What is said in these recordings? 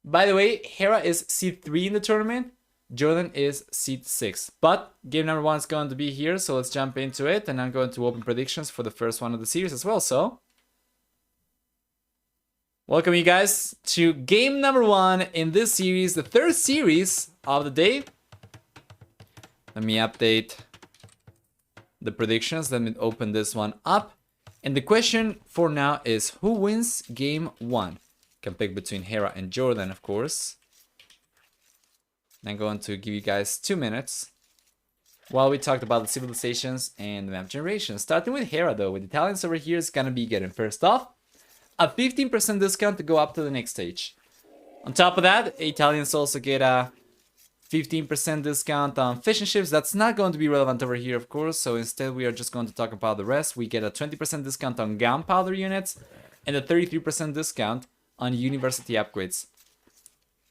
By the way, Hera is seed 3 in the tournament. JorDan is seed 6. But game number 1 is going to be here, so let's jump into it. And I'm going to open predictions for the first one of the series as well. So, welcome you guys to game number 1 in this series, the third series of the day. Let me update the predictions. Let me open this one up. And the question for now is, who wins game 1? Can pick between Hera and JorDan, of course. I'm going to give you guys 2 minutes while we talked about the civilizations and the map generation. Starting with Hera though, with Italians over here is gonna be getting first off a 15% discount to go up to the next stage. On top of that, Italians also get a 15% discount on fishing ships. That's not going to be relevant over here, of course, so instead we are just going to talk about the rest. We get a 20% discount on gunpowder units and a 33% discount on university upgrades.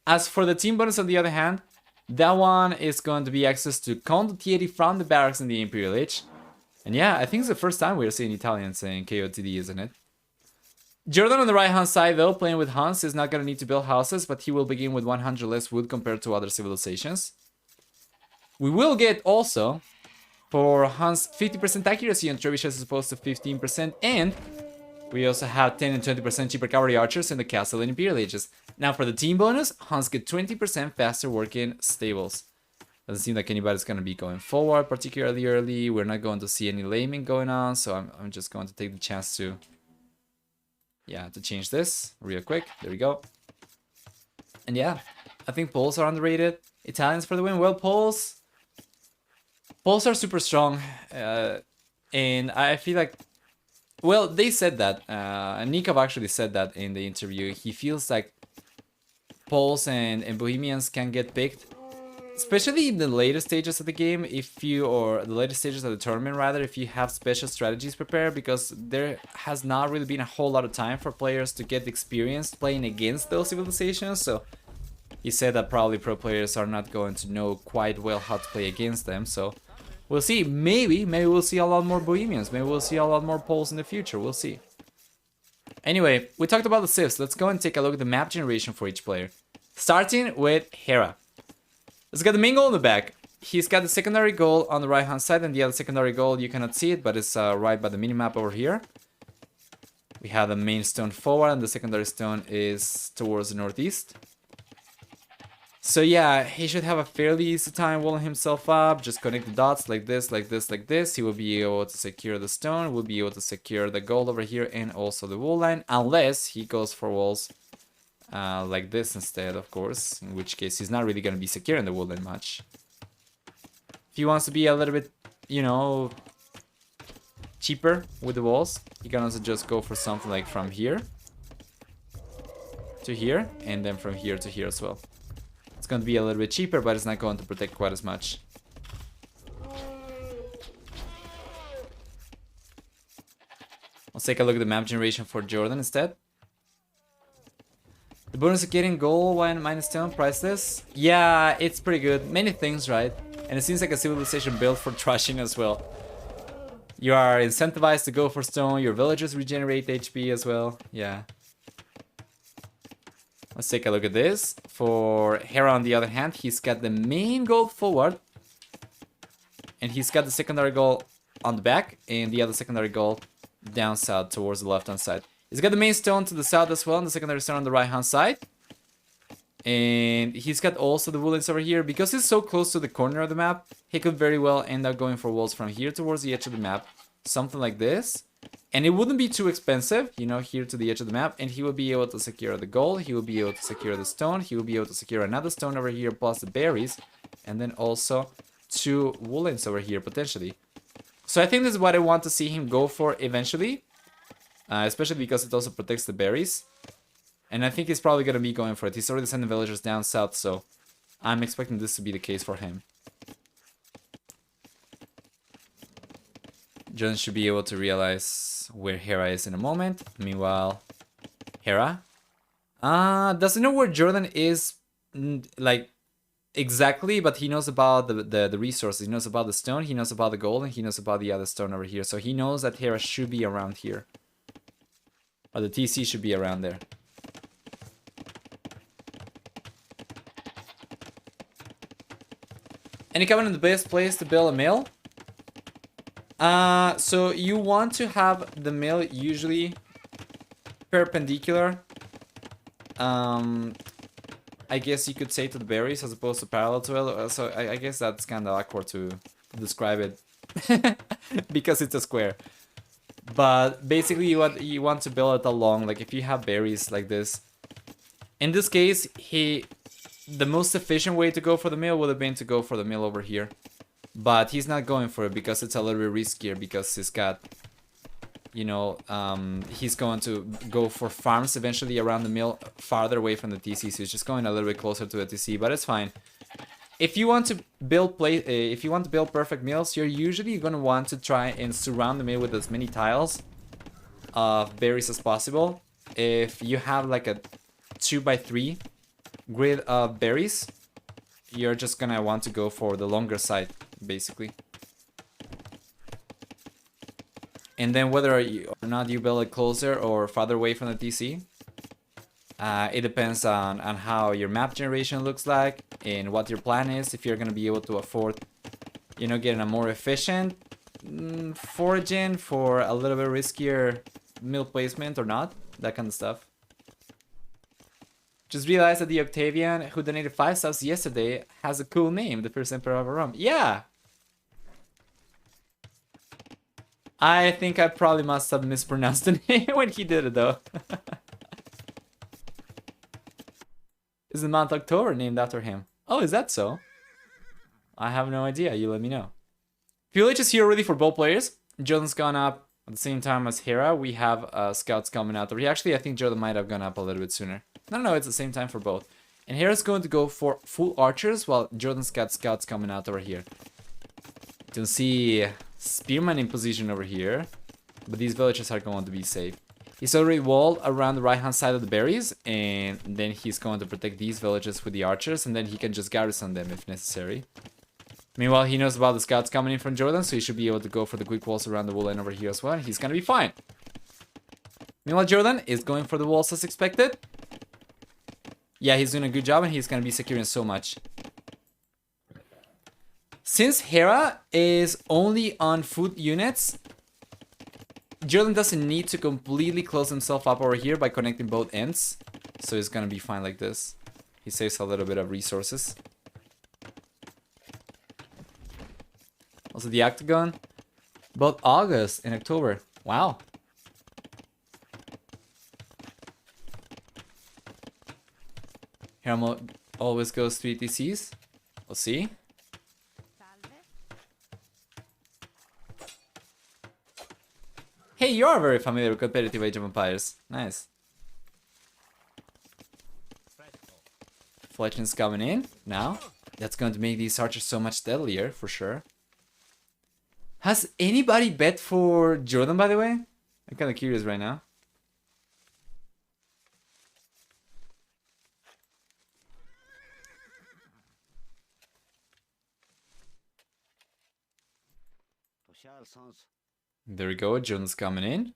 As for the team bonus, on the other hand, that one is going to be access to KODT4 from the barracks in the Imperial Age. And yeah, I think it's the first time we're seeing Italians in KOTD, isn't it? JorDan on the right hand side though, playing with Hans, is not going to need to build houses, but he will begin with 100 less wood compared to other civilizations. We will get also, for Hans, 50% accuracy on trebuchets as opposed to 15%, and we also have 10 and 20% cheaper cavalry archers in the castle and Imperial Ages. Now for the team bonus, Hans get 20% faster working stables. Doesn't seem like anybody's going to be going forward particularly early. We're not going to see any laming going on, so I'm just going to take the chance to, to change this real quick. There we go. And yeah, I think Poles are underrated. Italians for the win. Well, Poles are super strong, and I feel like, well, they said that. Nikov actually said that in the interview. He feels like Poles and Bohemians can get picked, especially in the later stages of the game, or the later stages of the tournament rather, if you have special strategies prepared, because there has not really been a whole lot of time for players to get experience playing against those civilizations. So he said that probably pro players are not going to know quite well how to play against them. So we'll see. Maybe we'll see a lot more Bohemians. Maybe we'll see a lot more Poles in the future. We'll see. Anyway, we talked about the civs. Let's go and take a look at the map generation for each player. Starting with Hera. Let's get the main goal in the back. He's got the secondary goal on the right hand side, and the other secondary goal, you cannot see it, but it's right by the minimap over here. We have the main stone forward, and the secondary stone is towards the northeast. So yeah, he should have a fairly easy time walling himself up. Just connect the dots like this, like this, like this. He will be able to secure the stone, will be able to secure the gold over here, and also the wool line, unless he goes for walls like this instead, of course, in which case he's not really going to be securing the wool line much. If he wants to be a little bit, cheaper with the walls, he can also just go for something like from here to here, and then from here to here as well. It's going to be a little bit cheaper, but it's not going to protect quite as much. Let's take a look at the map generation for JorDan instead. The bonus of getting gold when minus 10 priceless. Yeah, it's pretty good. Many things, right? And it seems like a civilization built for trashing as well. You are incentivized to go for stone. Your villagers regenerate HP as well. Yeah. Let's take a look at this. For Hera, on the other hand, he's got the main goal forward, and he's got the secondary goal on the back, and the other secondary goal down south towards the left hand side. He's got the main stone to the south as well, and the secondary stone on the right hand side. And he's got also the woolens over here. Because he's so close to the corner of the map, he could very well end up going for walls from here towards the edge of the map. Something like this. And it wouldn't be too expensive, here to the edge of the map. And he will be able to secure the gold. He will be able to secure the stone. He will be able to secure another stone over here plus the berries. And then also 2 woolens over here potentially. So I think this is what I want to see him go for eventually. Especially because it also protects the berries. And I think he's probably going to be going for it. He's already sending villagers down south, so I'm expecting this to be the case for him. John should be able to realize where Hera is in a moment. Meanwhile, Hera doesn't know where JorDan is, like, exactly, but he knows about the resources. He knows about the stone, he knows about the gold, and he knows about the other stone over here. So he knows that Hera should be around here. Or the TC should be around there. Any comment on the best place to build a mill? So you want to have the mill usually perpendicular. I guess you could say to the berries as opposed to parallel to it. So I guess that's kind of awkward to describe it because it's a square. But basically you want to build it along, like if you have berries like this. In this case, the most efficient way to go for the mill would have been to go for the mill over here. But he's not going for it because it's a little bit riskier because he's got, you know, he's going to go for farms eventually around the mill farther away from the TC. So he's just going a little bit closer to the TC, but it's fine. If you want to build perfect mills, you're usually going to want to try and surround the mill with as many tiles of berries as possible. If you have like a 2x3 grid of berries, you're just gonna want to go for the longer side, basically. And then whether or not you build it closer or farther away from the TC, it depends on how your map generation looks like and what your plan is. If you're gonna be able to afford, you know, getting a more efficient foraging for a little bit riskier mill placement or not, that kind of stuff. Just realized that the Octavian, who donated 5 subs yesterday, has a cool name, the first Emperor of Rome. Yeah! I think I probably must have mispronounced the name when he did it, though. Is the month October named after him? Oh, is that so? I have no idea. You let me know. PLH is here already for both players. JorDan's gone up at the same time as Hera. We have scouts coming out. Actually, I think JorDan might have gone up a little bit sooner. No, it's the same time for both. And Hera's going to go for full archers while JorDan's got scouts coming out over here. You can see Spearman in position over here, but these villagers are going to be safe. He's already walled around the right-hand side of the berries, and then he's going to protect these villages with the archers, and then he can just garrison them if necessary. Meanwhile, he knows about the scouts coming in from JorDan, so he should be able to go for the quick walls around the wool line over here as well, and he's gonna be fine. Meanwhile, JorDan is going for the walls as expected. Yeah, he's doing a good job and he's gonna be securing so much. Since Hera is only on food units, JorDan doesn't need to completely close himself up over here by connecting both ends. So he's gonna be fine like this. He saves a little bit of resources. Also the Octagon, both August and October. Wow. Hera always goes to ETCs. We'll see. Hey, you are very familiar with competitive Age of Empires. Nice. Fletching's coming in now. That's going to make these archers so much deadlier, for sure. Has anybody bet for JorDan, by the way? I'm kind of curious right now. There we go, JorDan's coming in.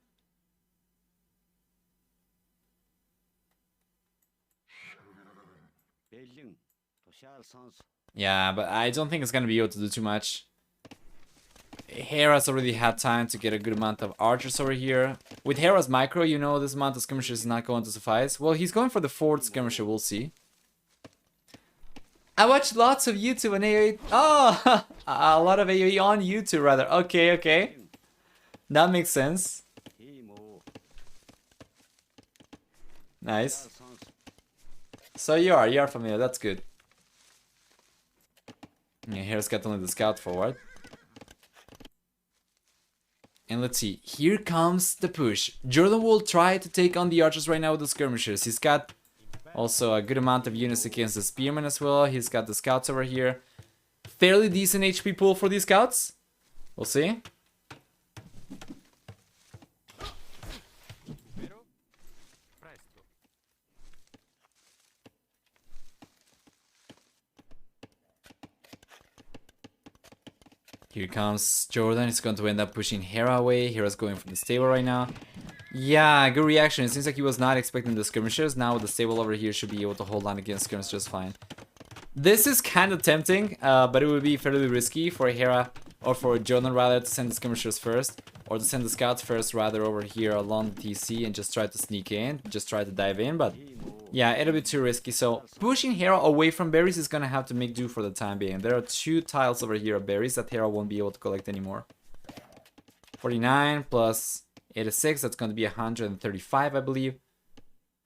Yeah, but I don't think it's gonna be able to do too much. Hera's already had time to get a good amount of archers over here. With Hera's micro, you know this amount of skirmishers is not going to suffice. Well, he's going for the 4th skirmisher, we'll see. I watch lots of YouTube and AoE. Oh, a lot of AoE on YouTube, rather. Okay, okay. That makes sense. Nice. So you are familiar, that's good. Yeah, Hera's got only the scout forward. And let's see, here comes the push. JorDan will try to take on the archers right now with the skirmishers. He's got also a good amount of units against the spearmen as well. He's got the scouts over here. Fairly decent HP pool for these scouts. We'll see. Here comes JorDan. He's going to end up pushing Hera away. Hera's going for the stable right now. Yeah, good reaction. It seems like he was not expecting the skirmishers. Now with the stable over here, should be able to hold on against skirmishers just fine. This is kind of tempting, but it would be fairly risky for Hera, or for JorDan rather, to send the skirmishers first, or to send the scouts first rather over here along the TC and just try to sneak in, just try to dive in, but yeah, it'll be too risky. So pushing Hera away from berries is gonna have to make do for the time being. There are 2 tiles over here of berries that Hera won't be able to collect anymore. 49 plus 86, that's gonna be 135, I believe.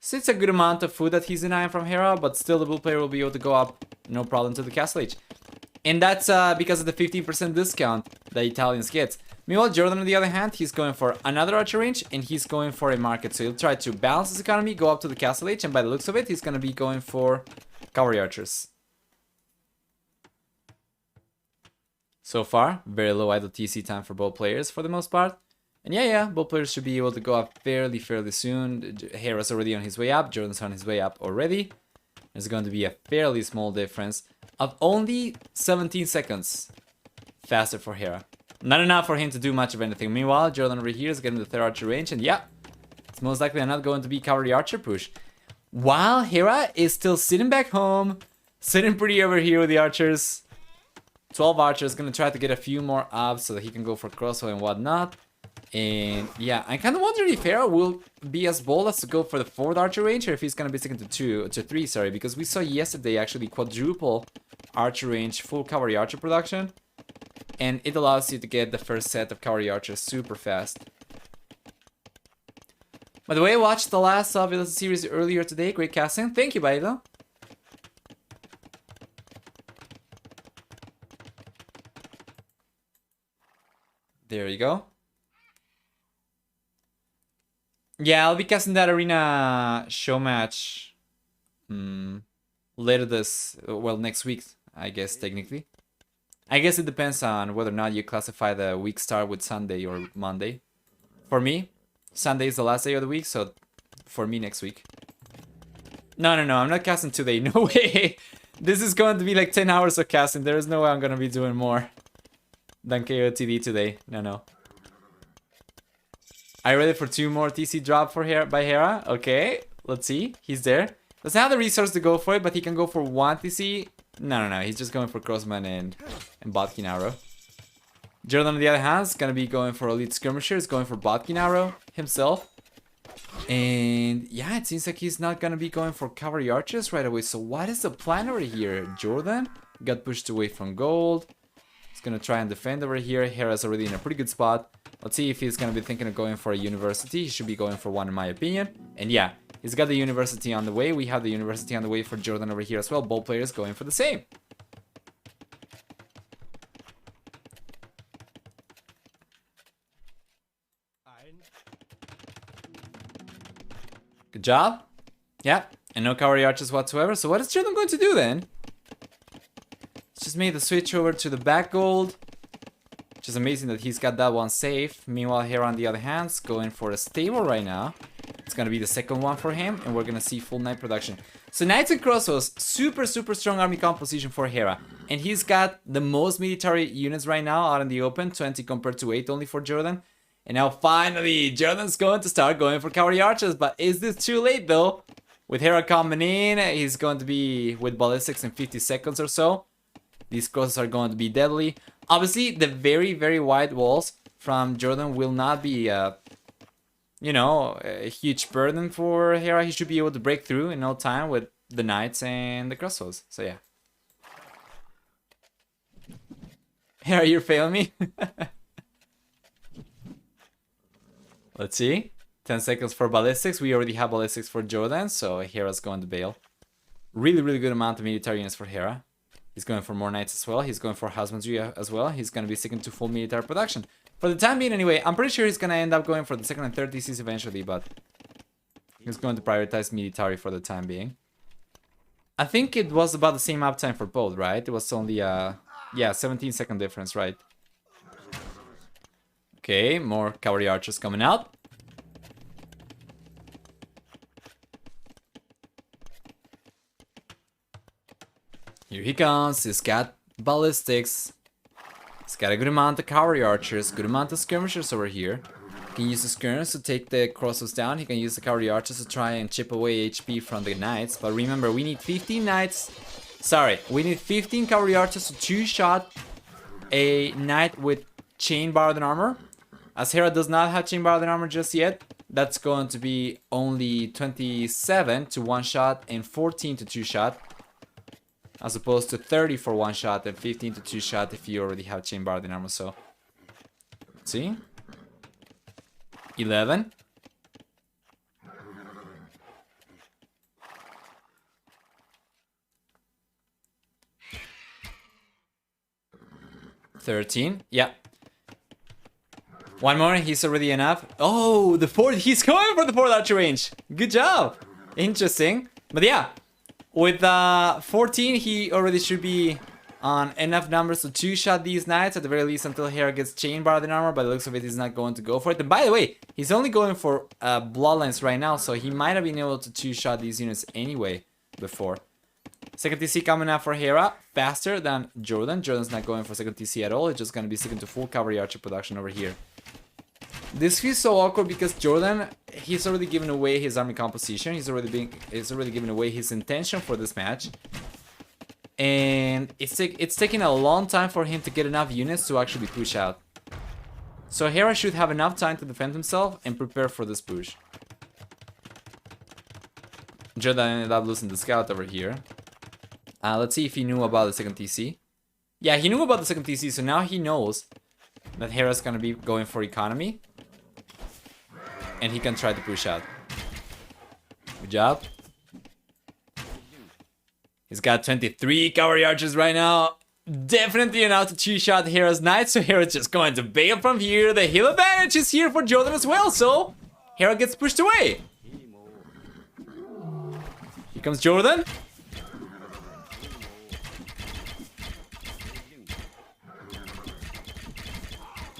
So it's a good amount of food that he's denying from Hera, but still the blue player will be able to go up, no problem, to the Castle Age. And that's because of the 15% discount that Italians get. Meanwhile, JorDan, on the other hand, he's going for another archer range, and he's going for a market. So he'll try to balance his economy, go up to the Castle Age, and by the looks of it, he's going to be going for cavalry archers. So far, very low idle TC time for both players for the most part. And yeah, both players should be able to go up fairly soon. Hera's already on his way up, JorDan's on his way up already. There's going to be a fairly small difference of only 17 seconds faster for Hera. Not enough for him to do much of anything. Meanwhile, JorDan over here is getting the 3rd archer range, and yeah, it's most likely not going to be cavalry archer push. While Hera is still sitting back home, sitting pretty over here with the archers. 12 archers, gonna try to get a few more up so that he can go for crossbow and whatnot. And yeah, I'm kind of wondering if Hera will be as bold as to go for the 4th archer range, or if he's gonna be sticking to 3, sorry, because we saw yesterday actually quadruple archer range, full cavalry archer production, and it allows you to get the first set of cavalry archers super fast. By the way, I watched the last Village series earlier today. Great casting. Thank you, Bailo. There you go. Yeah, I'll be casting that arena show match later next week, I guess, technically. I guess it depends on whether or not you classify the week start with Sunday or Monday. For me, Sunday is the last day of the week, so for me, next week. No, I'm not casting today. No way. This is going to be like 10 hours of casting. There is no way I'm going to be doing more than KOTD today. No. Are you ready for 2 more TC drop for by Hera? Okay, let's see. He's there. Doesn't have the resource to go for it, but he can go for 1 TC. No. He's just going for Crossman and Botkin Arrow. JorDan, on the other hand, is going to be going for Elite Skirmishers, going for Botkin Arrow himself. And yeah, it seems like he's not going to be going for Cavalry Archers right away. So what is the plan over here? JorDan got pushed away from gold. He's going to try and defend over here. Hera's already in a pretty good spot. Let's see if he's going to be thinking of going for a university. He should be going for one, in my opinion. And yeah, he's got the university on the way. We have the university on the way for JorDan over here as well. Both players going for the same. Good job. Yeah, and no cavalry archers whatsoever. So what is JorDan going to do then? Just made the switch over to the back gold. Which is amazing that he's got that one safe. Meanwhile, Hera on the other hand is going for a stable right now. It's going to be the second one for him, and we're going to see full knight production. So knights and crossbows, super strong army composition for Hera. And he's got the most military units right now out in the open, 20 compared to 8 only for JorDan. And now finally, JorDan's going to start going for cavalry archers, but is this too late though? With Hera coming in, he's going to be with ballistics in 50 seconds or so. These crosses are going to be deadly. Obviously, the very wide walls from JorDan will not be, you know, a huge burden for Hera. He should be able to break through in no time with the knights and the crossbows. So yeah. Hera, you're failing me. Let's see. 10 seconds for ballistics. We already have ballistics for JorDan, so Hera's going to bail. Really good amount of military units for Hera. He's going for more knights as well. He's going for husbandry as well. He's going to be sticking to full military production. For the time being anyway, I'm pretty sure he's going to end up going for the 2nd and 3rd DCs eventually, but he's going to prioritize military for the time being. I think it was about the same uptime for both, right? It was only, yeah, 17-second difference, right? Okay, more cavalry archers coming out. Here he comes. He's got ballistics. He's got a good amount of cavalry archers, good amount of skirmishers over here. He can use the skirmishers to take the crossbows down. He can use the cavalry archers to try and chip away HP from the knights. But remember, we need 15 knights Sorry, we need 15 cavalry archers to two-shot a knight with chain barred armor. As Hera does not have chain barred armor just yet, that's going to be only 27 to one-shot and 14 to two-shot. As opposed to 30 for one-shot and 15 to two-shot if you already have chain barred armor. So, see? 11. $13. Yeah. One more, he's already enough. Oh, the fourth. He's going for the fourth archer range. Good job. Interesting. But yeah, with 14, he already should be on enough numbers to two-shot these knights, at the very least until Hera gets chain barred in armor. By the looks of it, he's not going to go for it. And by the way, he's only going for bloodlines right now, so he might have been able to two-shot these units anyway before. Second TC coming out for Hera, faster than JorDan. JorDan's not going for second TC at all. It's just going to be sticking to full cavalry archer production over here. This feels so awkward because JorDan, he's already given away his army composition. He's already given away his intention for this match. And it's taking a long time for him to get enough units to actually push out. So Hera should have enough time to defend himself and prepare for this push. JorDan ended up losing the scout over here. Let's see if he knew about the second TC. Yeah, he knew about the second TC, so now he knows that Hera's gonna be going for economy. And he can try to push out. Good job. He's got 23 cavalry archers right now. Definitely enough to two-shot Hera's knights, so Hera's just going to bail from here. The hill advantage is here for JorDan as well, so Hera gets pushed away. Here comes JorDan.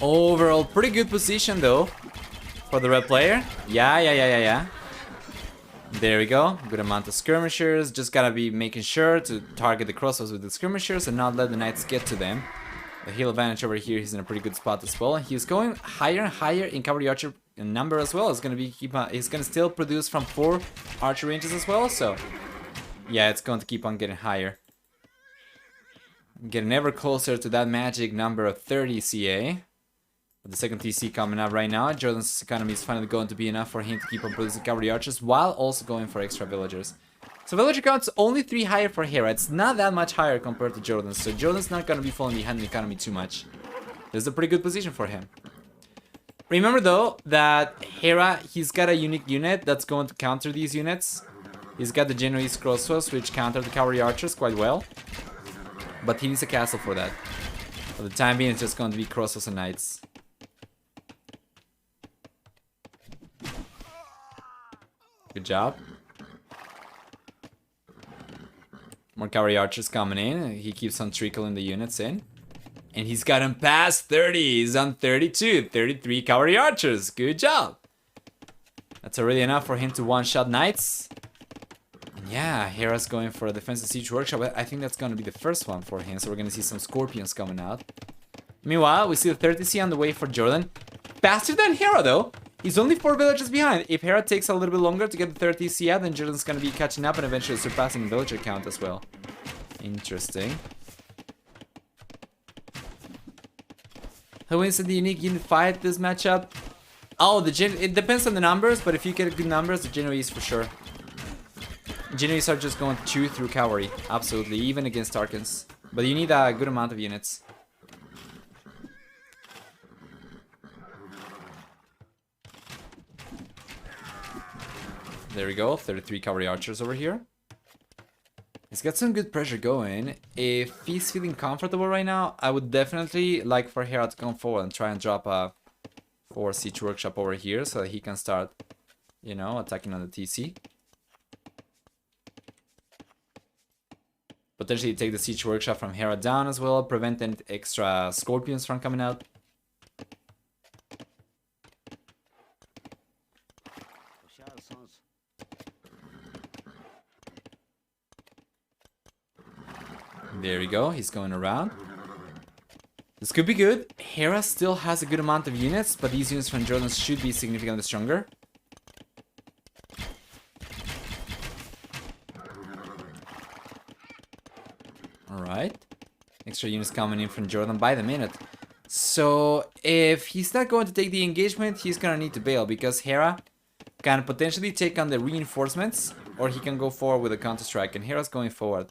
Overall, pretty good position though for the red player. Yeah. There we go. Good amount of skirmishers. Just gotta be making sure to target the crossbows with the skirmishers and not let the knights get to them. The heal advantage over here, he's in a pretty good spot as well. And he's going higher and higher in cavalry archer number as well. It's gonna be he's gonna still produce from 4 archer ranges as well. So yeah, it's going to keep on getting higher. Getting ever closer to that magic number of 30 CA. With the second TC coming up right now, JorDan's economy is finally going to be enough for him to keep on producing cavalry archers while also going for extra villagers. So villager count's only 3 higher for Hera. It's not that much higher compared to JorDan, so JorDan's not going to be falling behind the economy too much. This is a pretty good position for him. Remember though that Hera, he's got a unique unit that's going to counter these units. He's got the Genoese crossbows, which counter the cavalry archers quite well. But he needs a castle for that. For the time being, it's just going to be crossbows and knights. Good job. More cavalry archers coming in. He keeps on trickling the units in. And he's got him past 30. He's on 32. 33 cavalry archers. Good job. That's already enough for him to one-shot knights. And yeah, Hera's going for a defensive siege workshop. I think that's going to be the first one for him. So we're going to see some scorpions coming out. Meanwhile, we see the 30C on the way for JorDan. Faster than Hera though. He's only 4 villages behind. If Hera takes a little bit longer to get the 30C out, then JorDan's gonna be catching up and eventually surpassing the villager count as well. Interesting. Who wins in the unique unit fight this matchup? Oh, it depends on the numbers, but if you get good numbers, the Genoese for sure. Genoese are just going to chew through cavalry, absolutely, even against Tarkans. But you need a good amount of units. There we go, 33 cavalry archers over here. He's got some good pressure going. If he's feeling comfortable right now, I would definitely like for Hera to come forward and try and drop a 4 siege workshop over here so that he can start, you know, attacking on the TC. Potentially take the siege workshop from Hera down as well, prevent any extra scorpions from coming out. There we go, he's going around. This could be good. Hera still has a good amount of units, but these units from JorDan should be significantly stronger. Alright. Extra units coming in from JorDan by the minute. So if he's not going to take the engagement, he's gonna need to bail because Hera can potentially take on the reinforcements, or he can go forward with a counter-strike, and Hera's going forward.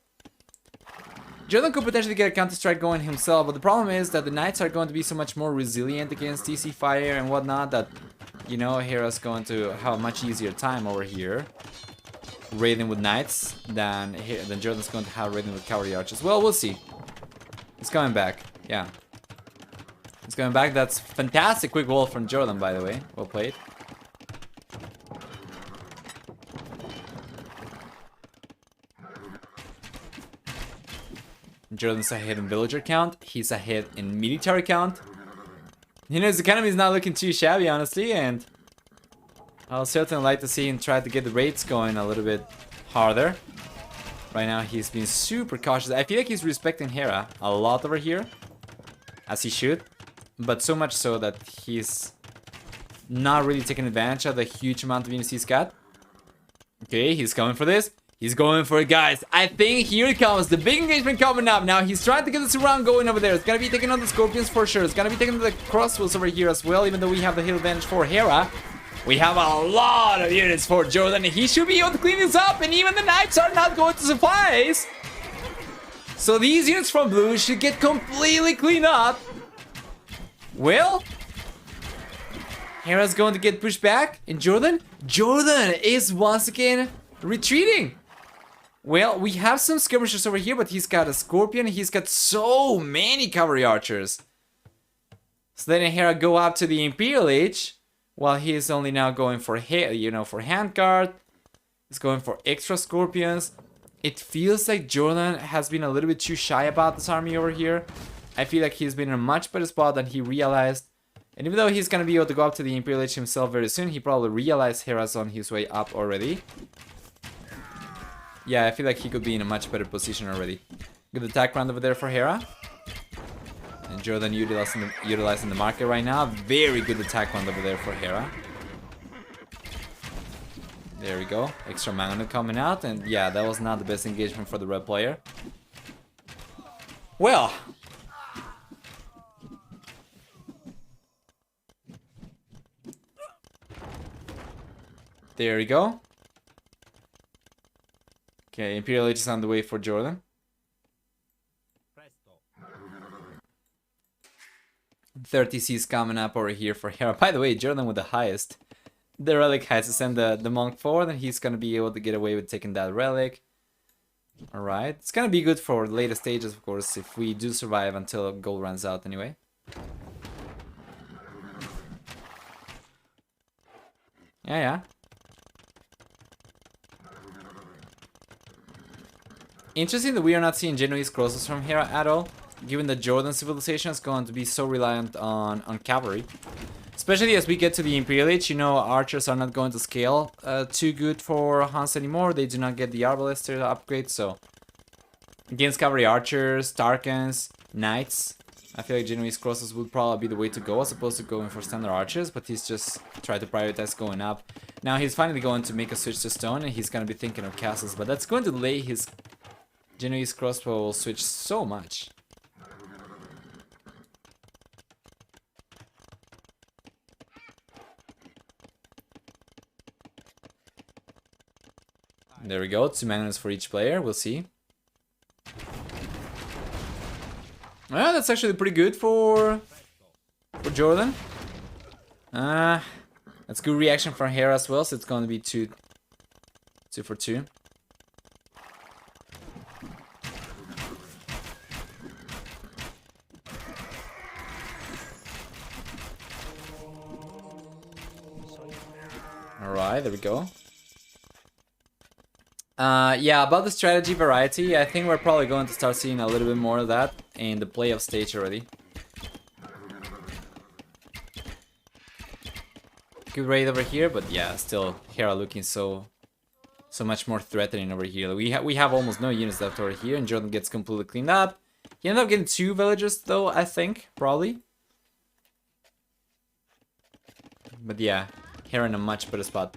JorDan could potentially get a counter-strike going himself, but the problem is that the Knights are going to be so much more resilient against TC fire and whatnot that, you know, Hera's going to have a much easier time over here raiding with Knights than JorDan's going to have raiding with Cavalry Archers. Well, we'll see. It's coming back. Yeah. It's coming back. That's fantastic quick wall from JorDan, by the way. Well played. JorDan's ahead in villager count. He's ahead in military count. You know, his economy is not looking too shabby, honestly, and I'll certainly like to see him try to get the raids going a little bit harder. Right now, he's been super cautious. I feel like he's respecting Hera a lot over here, as he should, but so much so that he's not really taking advantage of the huge amount of units he's got. Okay, he's coming for this. He's going for it, guys. I think here it comes. The big engagement coming up. Now he's trying to get the surround going over there. It's gonna be taking on the Scorpions for sure. It's gonna be taking the crossbows over here as well, even though we have the hill advantage for Hera. We have a lot of units for JorDan. He should be able to clean this up, and even the Knights are not going to suffice. So these units from blue should get completely cleaned up. Well, Hera's going to get pushed back, and JorDan is once again retreating. Well, we have some skirmishers over here, but he's got a Scorpion. He's got so many Cavalry Archers. So letting Hera go up to the Imperial Age, while he's only now going for, for handguard. He's going for extra Scorpions. It feels like JorDan has been a little bit too shy about this army over here. I feel like he's been in a much better spot than he realized. And even though he's going to be able to go up to the Imperial Age himself very soon, he probably realized Hera's on his way up already. Yeah, I feel like he could be in a much better position already. Good attack round over there for Hera. And JorDan utilizing the market right now. Very good attack round over there for Hera. There we go. Extra mana coming out. And yeah, that was not the best engagement for the red player. Well. There we go. Okay, Imperial Age is on the way for JorDan. 30 Cs coming up over here for Hera. By the way, JorDan with the highest. The relic has to send the monk forward, and he's gonna be able to get away with taking that relic. Alright, it's gonna be good for later stages, of course, if we do survive until gold runs out anyway. Yeah. Interesting that we are not seeing Genoese crosses from Hera at all, given that JorDan civilization is going to be so reliant on cavalry. Especially as we get to the Imperial Age, you know, archers are not going to scale too good for Huns anymore. They do not get the Arbalister upgrade, so against cavalry archers, Tarkans, Knights, I feel like Genoese crosses would probably be the way to go as opposed to going for standard archers, but he's just tried to prioritize going up. Now he's finally going to make a switch to stone, and he's going to be thinking of castles, but that's going to delay his Genoese crossbow switch so much. There we go, 2 magnets for each player, we'll see. Well, that's actually pretty good for JorDan. That's good reaction from Hera as well, so it's going to be 2 for 2. Alright, there we go. Yeah, about the strategy variety, I think we're probably going to start seeing a little bit more of that in the playoff stage already. Good raid over here, but yeah, still Hera looking so much more threatening over here. We have almost no units left over here, and JorDan gets completely cleaned up. He ended up getting 2 villagers though, I think, probably. But yeah, Hera in a much better spot.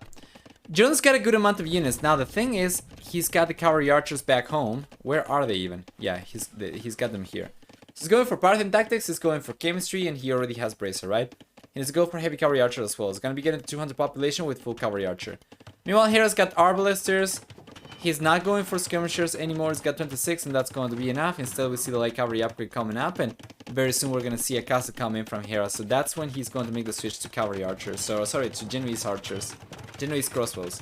Jordan's got a good amount of units. Now the thing is, he's got the cavalry archers back home. Where are they even? Yeah, he's got them here. So he's going for Parthian tactics, he's going for chemistry, and he already has bracer, right? He needs to go for heavy cavalry archer as well. He's gonna be getting 200 population with full cavalry archer. Meanwhile, Hera's got arbalesters. He's not going for skirmishers anymore. He's got 26, and that's going to be enough. Instead, we see the light cavalry upgrade coming up, and very soon we're gonna see a castle come in from Hera. So that's when he's going to make the switch to cavalry archers. So sorry, to Genoese archers, Genoese crossbows.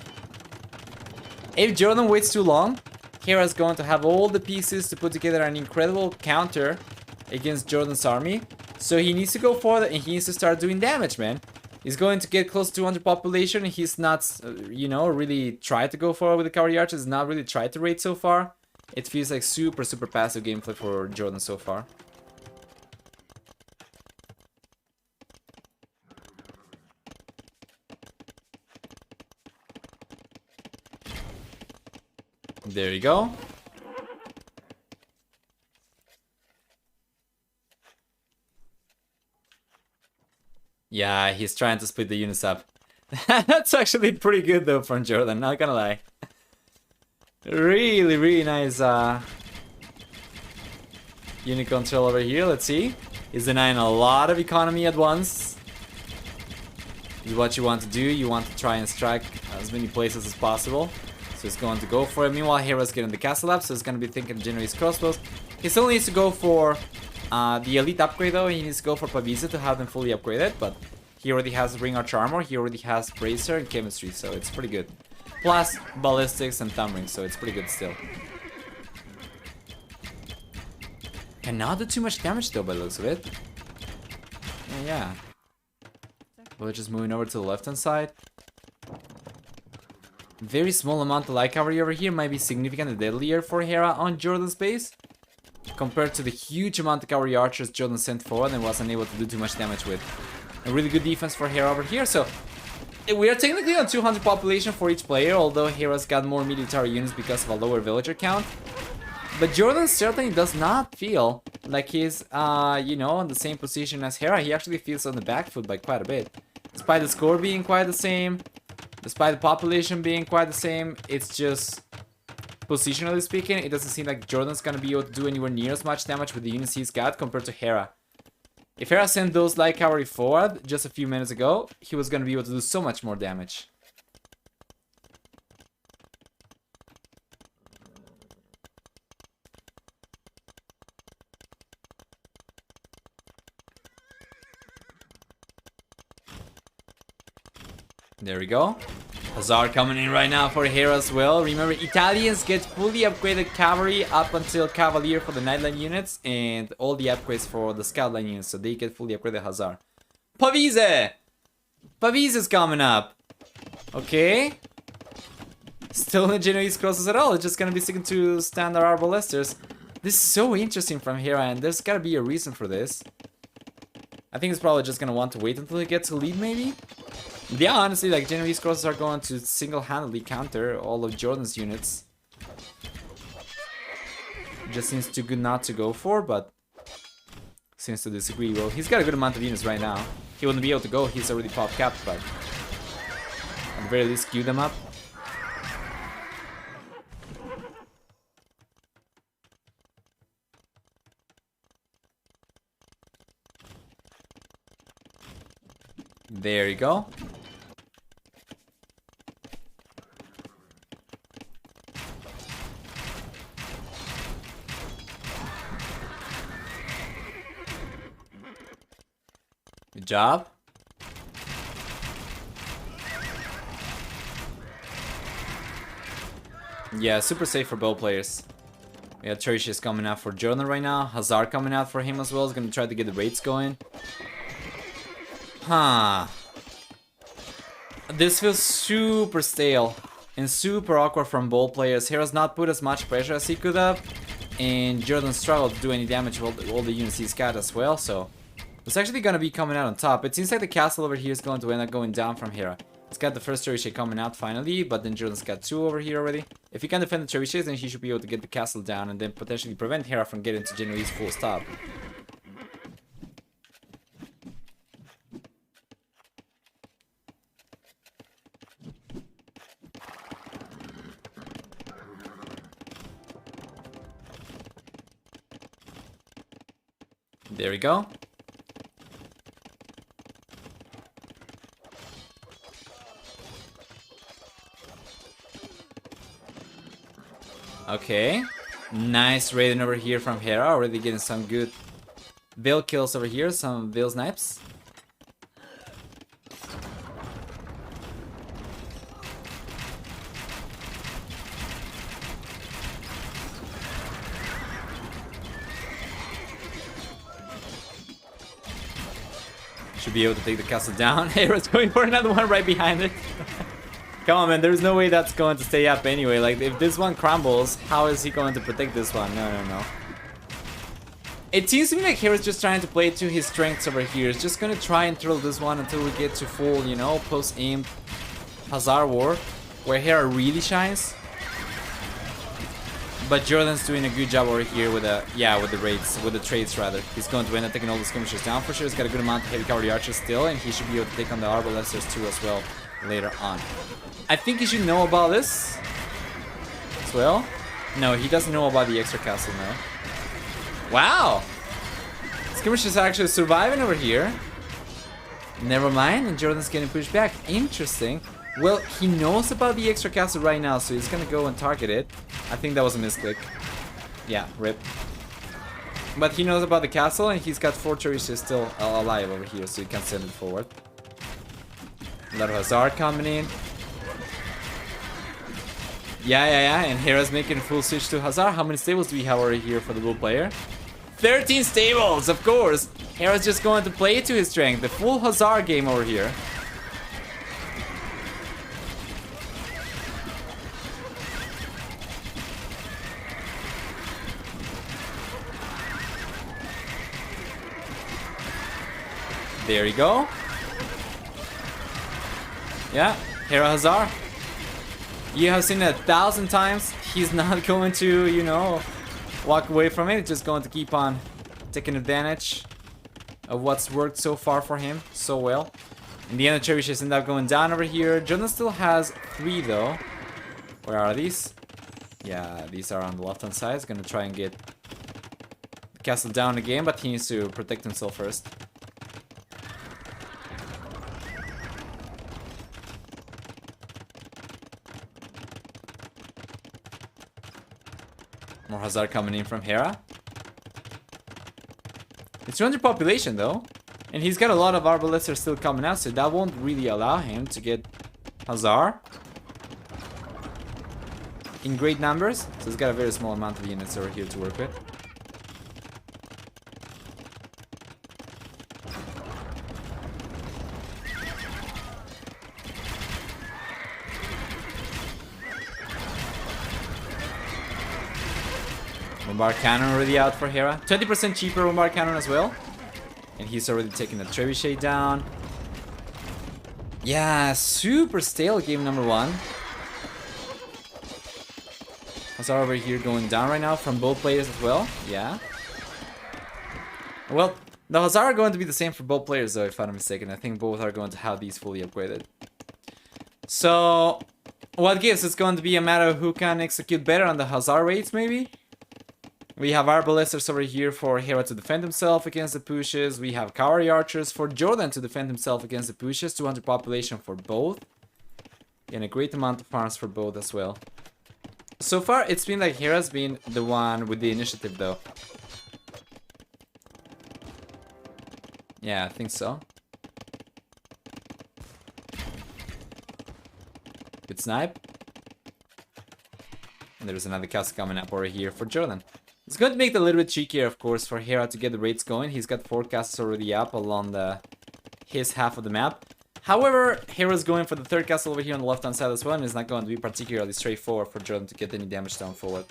If JorDan waits too long, Hera's going to have all the pieces to put together an incredible counter against JorDan's army. So he needs to go forward and he needs to start doing damage, man. He's going to get close to 200 population. He's not, you know, really tried to go forward with the cavalry archers. He's not really tried to raid so far. It feels like super passive gameplay for JorDan so far. There you go. Yeah, he's trying to split the units up. That's actually pretty good though from JorDan, not gonna lie. Really nice unit control over here. Let's see. He's denying a lot of economy at once. This is what you want to do. You want to try and strike as many places as possible. So he's going to go for it. Meanwhile, Hera's getting the castle up, so he's going to be thinking Genoese crossbows. He still needs to go for the elite upgrade though. He needs to go for Pavisa to have them fully upgraded, but he already has ring arch armor, he already has bracer and chemistry, so it's pretty good. Plus ballistics and thumb rings, so it's pretty good still. Cannot do too much damage though by the looks of it. Yeah. We're just moving over to the left hand side. Very small amount of light cavalry over here might be significantly deadlier for Hera on JorDan's base, compared to the huge amount of cavalry archers JorDan sent forward and was unable to do too much damage with. A really good defense for Hera over here, so we are technically on 200 population for each player, although Hera's got more military units because of a lower villager count. But JorDan certainly does not feel like he's, you know, on the same position as Hera. He actually feels on the back foot by quite a bit. Despite the score being quite the same, despite the population being quite the same, it's just, positionally speaking, it doesn't seem like JorDan's gonna be able to do anywhere near as much damage with the units he's got compared to Hera. If Hera sent those light cavalry forward just a few minutes ago, he was gonna be able to do so much more damage. There we go. Hussar coming in right now for Hera as well. Remember, Italians get fully upgraded cavalry up until Cavalier for the Nightline units, and all the upgrades for the Scout line units, so they get fully upgraded Hussar. Pavise! Pavise's coming up. Okay. Still no Genoese crosses at all. It's just gonna be sticking to standard arbalesters. This is so interesting from Hera, and there's gotta be a reason for this. I think he's probably just gonna want to wait until he gets a lead, maybe? Yeah, honestly, like, Genoese crosses are going to single-handedly counter all of JorDan's units. Just seems too good not to go for, but seems to disagree. Well, he's got a good amount of units right now. He wouldn't be able to go, he's already popped capped, but at the very least, queue them up. There you go. Good job. Yeah, super safe for both players. We have Tertius coming out for JorDan right now. Hussar coming out for him as well. He's gonna try to get the raids going. Huh. This feels super stale and super awkward from both players. Hera's not put as much pressure as he could have, and JorDan struggled to do any damage with all the units he's got as well, so it's actually gonna be coming out on top. It seems like the castle over here is going to end up going down from Hera. It's got the first trebuchet coming out finally, but then JorDan's got two over here already. If he can defend the trebuchets, then he should be able to get the castle down and then potentially prevent Hera from getting to Genoese full stop. There we go. Okay. Nice raiding over here from Hera. Already getting some good Veil kills over here. Some Veil snipes. Should be able to take the castle down. Hera's going for another one right behind it. Come on, man. There's no way that's going to stay up anyway. Like, if this one crumbles, how is he going to protect this one? No. It seems to me like Hera's just trying to play to his strengths over here. He's just going to try and throw this one until we get to full, you know, post-aim Hazard War, where Hera really shines. But JorDan's doing a good job over here with the raids, with the trades rather. He's going to end up taking all the skirmishers down for sure. He's got a good amount of heavy cavalry archers still, and he should be able to take on the arbalesters too as well later on. I think he should know about this as well. No, he doesn't know about the extra castle now. Wow! Skirmishers are actually surviving over here. Never mind, and JorDan's getting pushed back. Interesting. Well, he knows about the extra castle right now, so he's gonna go and target it. I think that was a misclick. Yeah, rip. But he knows about the castle, and he's got 4 cherishes still alive over here, so he can send it forward. A lot of Hazard coming in. Yeah, and Hera's making a full switch to Hazard. How many stables do we have over here for the blue player? 13 stables, of course! Hera's just going to play to his strength. The full Hazard game over here. There you go. Yeah, Hera Hazard. You have seen it 1,000 times. He's not going to, you know, walk away from it. Just going to keep on taking advantage of what's worked so far for him so well. In the end, the cherishes end up going down over here. JorDan still has 3 though. Where are these? Yeah, these are on the left-hand side. He's gonna try and get the castle down again, but he needs to protect himself first. More Hazard coming in from Hera. It's 200 population though. And he's got a lot of arbalesters still coming out, so that won't really allow him to get Hazard in great numbers. So he's got a very small amount of units over here to work with. Bombard Cannon already out for Hera. 20% cheaper Bombard Cannon as well. And he's already taken the Trebuchet down. Yeah, super stale game number 1. Hazard over here going down right now from both players as well. Yeah. Well, the Hazard are going to be the same for both players though, if I'm not mistaken. I think both are going to have these fully upgraded. So, what gives? It's going to be a matter of who can execute better on the Hazard raids maybe? We have arbalesters over here for Hera to defend himself against the pushes. We have cavalry archers for JorDan to defend himself against the pushes. 200 population for both. And a great amount of farms for both as well. So far, it's been like Hera's been the one with the initiative though. Yeah, I think so. Good snipe. And there's another castle coming up over here for JorDan. It's going to make it a little bit trickier, of course, for Hera to get the raids going. He's got 4 castles already up along his half of the map. However, Hera's going for the 3rd castle over here on the left-hand side as well, and it's not going to be particularly straightforward for JorDan to get any damage down forward.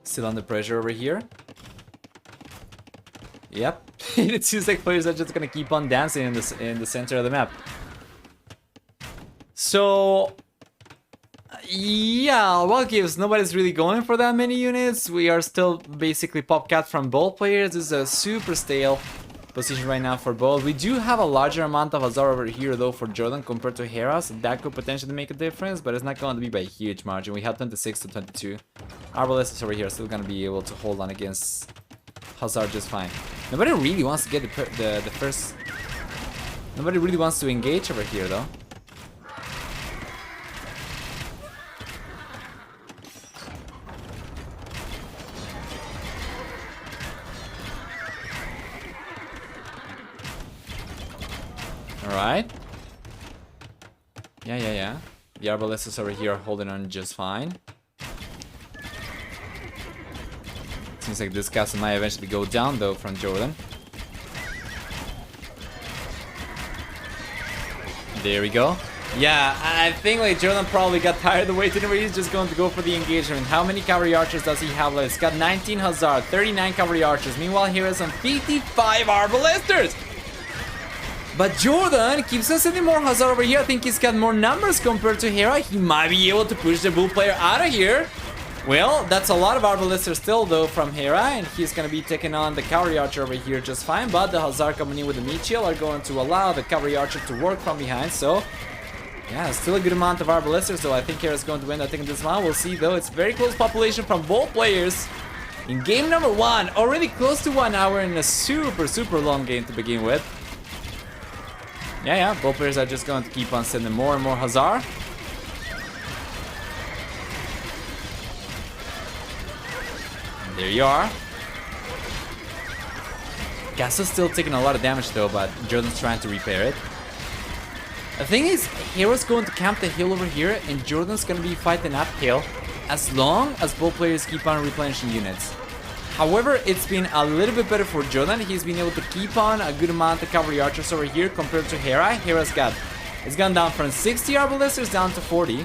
Still under pressure over here. Yep. It seems like players are just gonna keep on dancing in the center of the map. So yeah, what gives? Nobody's really going for that many units. We are still basically popcat from both players. This is a super stale position right now for both. We do have a larger amount of Hazard over here though for JorDan compared to Hera, so that could potentially make a difference, but it's not going to be by a huge margin. We have 26 to 22. Arbalests over here are still going to be able to hold on against Hazard just fine. Nobody really wants to get the first... Nobody really wants to engage over here though. Alright. Yeah. The Arbalests over here are holding on just fine. Seems like this castle might eventually go down though from JorDan. There we go. Yeah, I think like JorDan probably got tired of waiting where he's just going to go for the engagement. How many cavalry archers does he have left? He's got 19 Hazard, 39 cavalry archers. Meanwhile, here is some 55 Arbalesters. But JorDan keeps on sending more Hazard over here. I think he's got more numbers compared to Hera. He might be able to push the bull player out of here. Well, that's a lot of Arbalesters still though from Hera, and he's gonna be taking on the cavalry archer over here just fine. But the Hazard coming in with the meat shield are going to allow the cavalry archer to work from behind. So yeah, still a good amount of Arbalesters though. I think Hera's going to win. I think this round we'll see though. It's very close population from both players in game number 1. Already close to 1 hour in a super long game to begin with. Yeah, both players are just going to keep on sending more and more Hazard. There you are. Castle's still taking a lot of damage though, but JorDan's trying to repair it. The thing is, Hera's going to camp the hill over here, and JorDan's going to be fighting uphill as long as both players keep on replenishing units. However, it's been a little bit better for JorDan. He's been able to keep on a good amount of cavalry archers over here compared to Hera. It's gone down from 60 Arbalesters down to 40.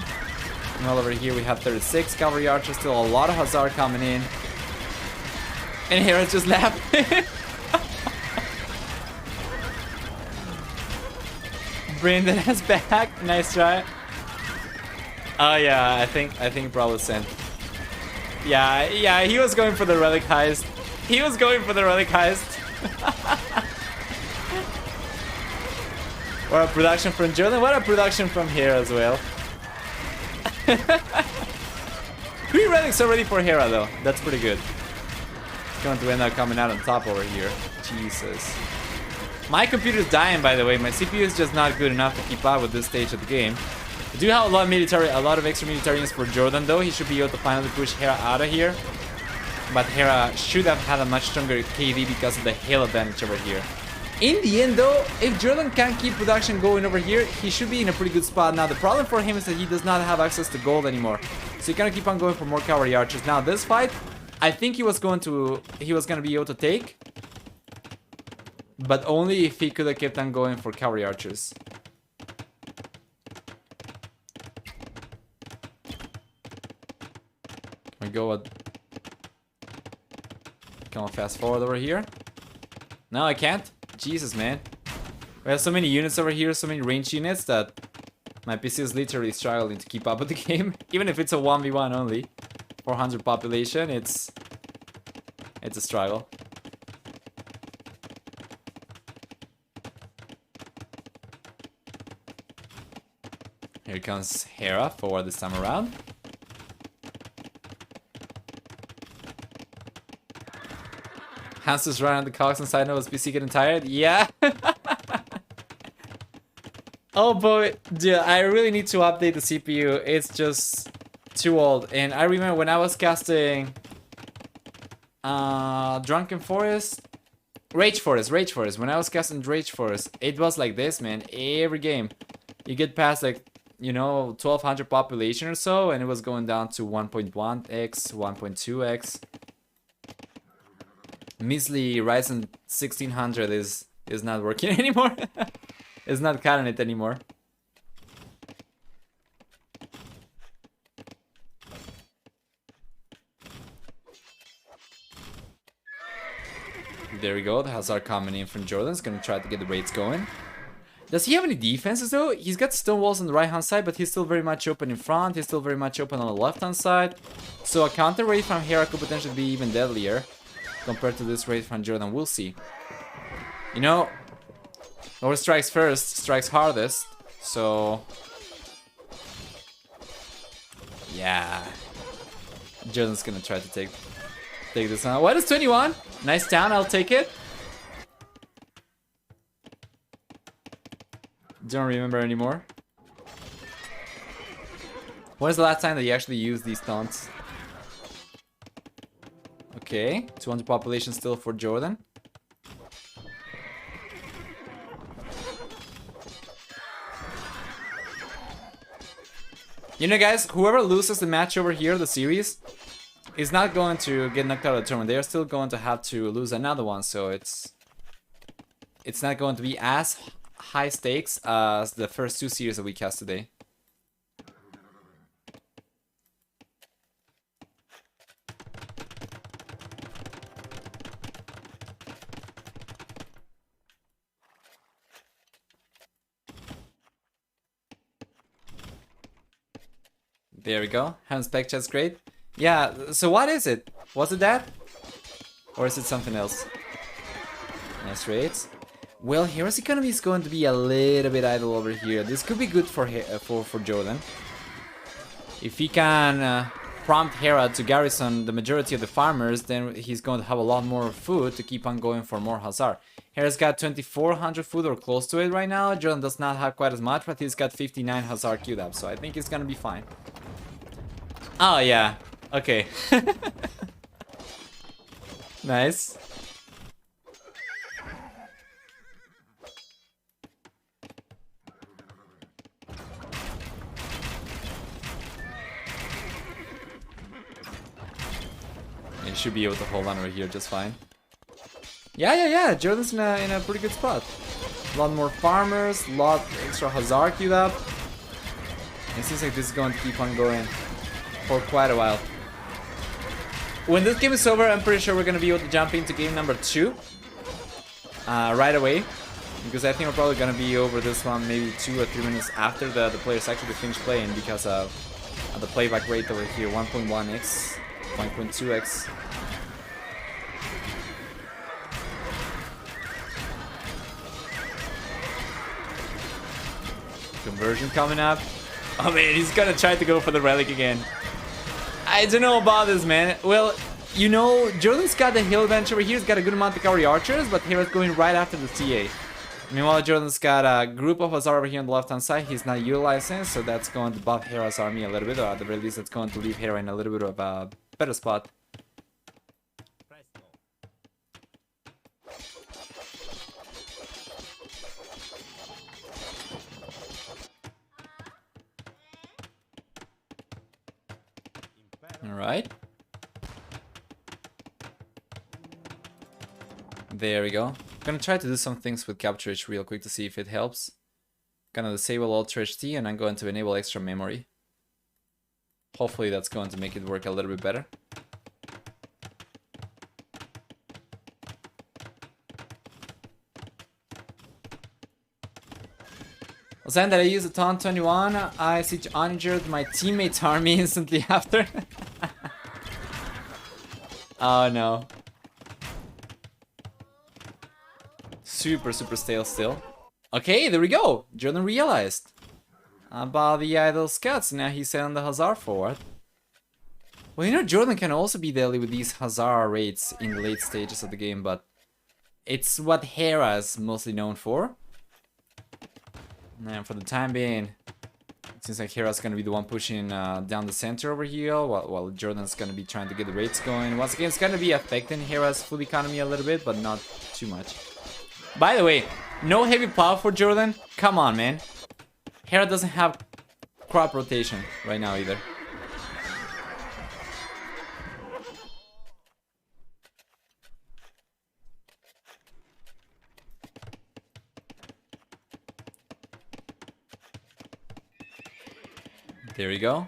And all over here we have 36 cavalry archers, still a lot of Hazard coming in. And Hera's just laughing. Brendan is back. Nice try. Oh yeah, I think Brawl was sent. Yeah, he was going for the relic heist. What a production from JorDan, what a production from Hera as well. 3 relics already for Hera though, that's pretty good. Going to end up coming out on top over here. Jesus. My computer's dying, by the way. My CPU is just not good enough to keep up with this stage of the game. I do have a lot of extra militarians for JorDan though. He should be able to finally push Hera out of here. But Hera should have had a much stronger KD because of the hail advantage over here. In the end though, if JorDan can keep production going over here, he should be in a pretty good spot. Now the problem for him is that he does not have access to gold anymore. So he can keep on going for more cavalry archers. Now this fight, I think he was gonna be able to take, but only if he could have kept on going for cavalry archers. Can we go come on, fast forward over here? No, I can't. Jesus, man. We have so many units over here, so many range units that my PC is literally struggling to keep up with the game. Even if it's a 1v1 only. 400 population, it's a struggle. Here comes Hera forward this time around. Hans is running on the cogs and side note, is PC getting tired? Yeah. Oh boy, dude, I really need to update the CPU. It's just too old. And I remember when I was casting Drunken Forest, Rage Forest. When I was casting Rage Forest, it was like this, man. Every game, you get past like, you know, 1200 population or so, and it was going down to 1.1x, 1.2x. Measly Ryzen 1600 is not working anymore. It's not cutting it anymore. There we go. The Hazard coming in from JorDan's gonna try to get the raids going. Does he have any defenses though? He's got stone walls on the right hand side, but he's still very much open in front. He's still very much open on the left hand side. So a counter raid from Hera could potentially be even deadlier compared to this raid from JorDan. We'll see. You know, whoever strikes first strikes hardest. So yeah, JorDan's gonna try to take this one. What is 21? Nice down, I'll take it. Don't remember anymore. When was the last time that you actually used these taunts? Okay, 200 population still for JorDan. You know, guys, whoever loses the match over here, the series, is not going to get knocked out of the tournament. They are still going to have to lose another one, so it's not going to be as high stakes as the first two series that we cast today. There we go. Hand spec chat's great. Yeah, so what is it? Was it that? Or is it something else? Nice raids. Well, Hera's economy is going to be a little bit idle over here. This could be good for JorDan. If he can prompt Hera to garrison the majority of the farmers, then he's going to have a lot more food to keep on going for more Hazard. Hera's got 2400 food or close to it right now. JorDan does not have quite as much, but he's got 59 Hazard queued up, so I think he's gonna be fine. Oh yeah, okay. Nice. You should be able to hold on over here just fine. Yeah. JorDan's in a pretty good spot. A lot more farmers, a lot extra Hazard queued up. It seems like this is going to keep on going for quite a while. When this game is over, I'm pretty sure we're going to be able to jump into game number 2 right away. Because I think we're probably going to be over this one maybe 2 or 3 minutes after the players actually finish playing, because of the playback rate over here, 1.1x, 1.2x. Conversion coming up. Oh man, he's gonna try to go for the relic again. I don't know about this, man. Well, you know, JorDan's got the hill bench over here. He's got a good amount of cavalry archers, but Hera's going right after the TA. Meanwhile, JorDan's got a group of Hazard over here on the left-hand side. He's not utilizing, so that's going to buff Hera's army a little bit, or at the very least, that's going to leave Hera in a little bit of a better spot. Alright. There we go. I'm gonna try to do some things with Capture H real quick to see if it helps. Gonna disable Ultra HT and I'm going to enable extra memory. Hopefully that's going to make it work a little bit better. Was that I used a taunt 21, I siege uninjured my teammate's army instantly after. Oh no. Super stale still. Okay, there we go. JorDan realized about the idle scouts. Now he's sending the Hazard forward. Well, you know, JorDan can also be deadly with these Hazard raids in the late stages of the game, but it's what Hera is mostly known for. And for the time being, it seems like Hera's gonna be the one pushing down the center over here, while JorDan's gonna be trying to get the raids going. Once again, it's gonna be affecting Hera's full economy a little bit, but not too much. By the way, no heavy plow for JorDan? Come on, man. Hera doesn't have crop rotation right now either. There we go.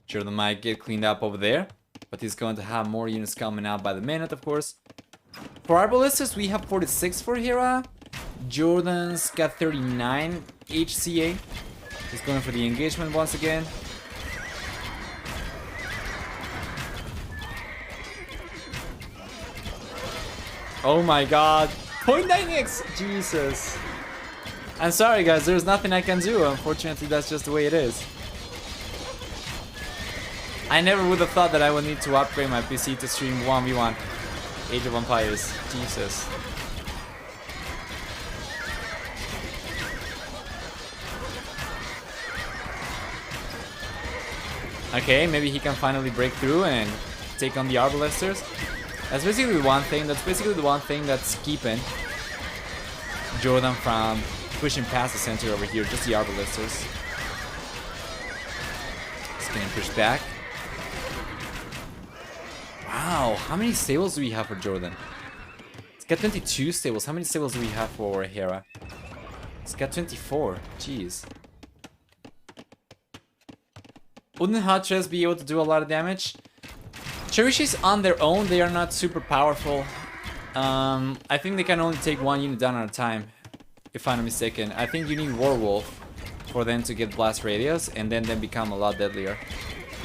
JorDan might get cleaned up over there, but he's going to have more units coming out by the minute, of course. For our ballistas, we have 46 for Hera. JorDan's got 39. HCA. He's going for the engagement once again. Oh my god. 0.9x! Jesus. I'm sorry guys, there's nothing I can do. Unfortunately, that's just the way it is. I never would have thought that I would need to upgrade my PC to stream 1v1 Age of Empires. Jesus. Okay, maybe he can finally break through and take on the Arbalesters. That's basically the one thing. That's keeping JorDan from pushing past the center over here. Just the Arbalesters. Just getting pushed back. Wow, how many stables do we have for JorDan? It's got 22 stables. How many stables do we have for Hera? It's got 24. Jeez. Wouldn't Hot Chest be able to do a lot of damage? Cherishes on their own, they are not super powerful. I think they can only take one unit down at a time, if I'm not mistaken. I think you need Warwolf for them to get blast radius and then become a lot deadlier.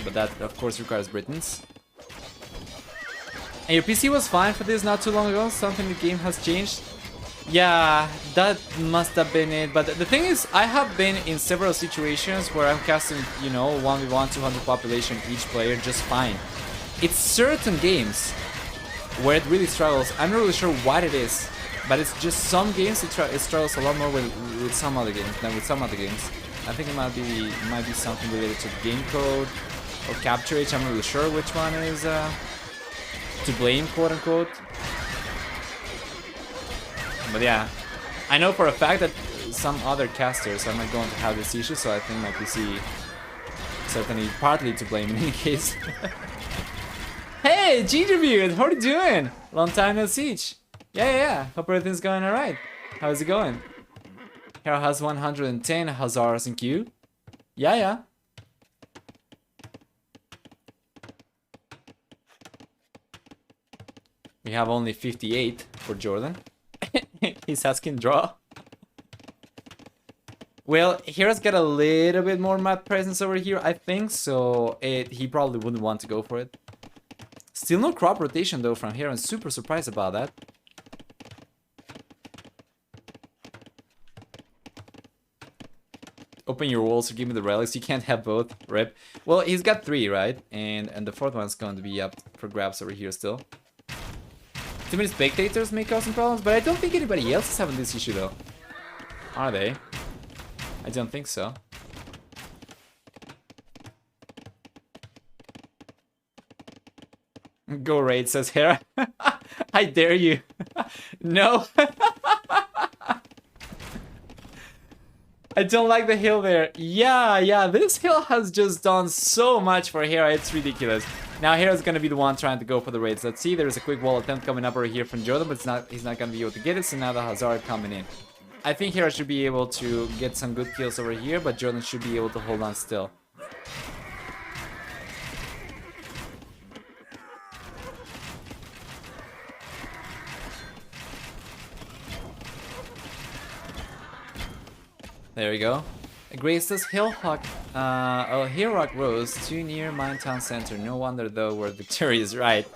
But that, of course, requires Britons. And your PC was fine for this not too long ago? Something the game has changed? Yeah, that must have been it. But the thing is, I have been in several situations where I'm casting, you know, 1v1, 200 population each player just fine. It's certain games where it really struggles. I'm not really sure what it is, but it's just some games it struggles a lot more with some other games than with some other games. I think it might be something related to the game code or capture age. I'm not really sure which one is to blame, quote unquote. But yeah, I know for a fact that some other casters are not going to have this issue, so I think my PC certainly partly to blame in any case. Hey, JorDan, how are you doing? Long time no see. Yeah. Hope everything's going alright. How's it going? Hera has 110 Hazars in queue. Yeah. We have only 58 for JorDan. He's asking draw. Well, Hera's got a little bit more map presence over here, I think, so he probably wouldn't want to go for it. Still no crop rotation though from Hera. I'm super surprised about that. Open your walls or give me the relics. You can't have both, rip. Well, he's got 3, right? And the 4th one's going to be up for grabs over here still. Too many spectators may cause some problems, but I don't think anybody else is having this issue though. Are they? I don't think so. Go raid, says Hera. I dare you. No. I don't like the hill there. Yeah, this hill has just done so much for Hera, it's ridiculous. Now Hera's gonna be the one trying to go for the raids. Let's see, there's a quick wall attempt coming up over here from JorDan, but he's not gonna be able to get it, so now the Hazard coming in. I think Hera should be able to get some good kills over here, but JorDan should be able to hold on still. There we go. Grace's Hillhawk, Hillrock Rose, too near Mine Town Center. No wonder though we're victorious, right?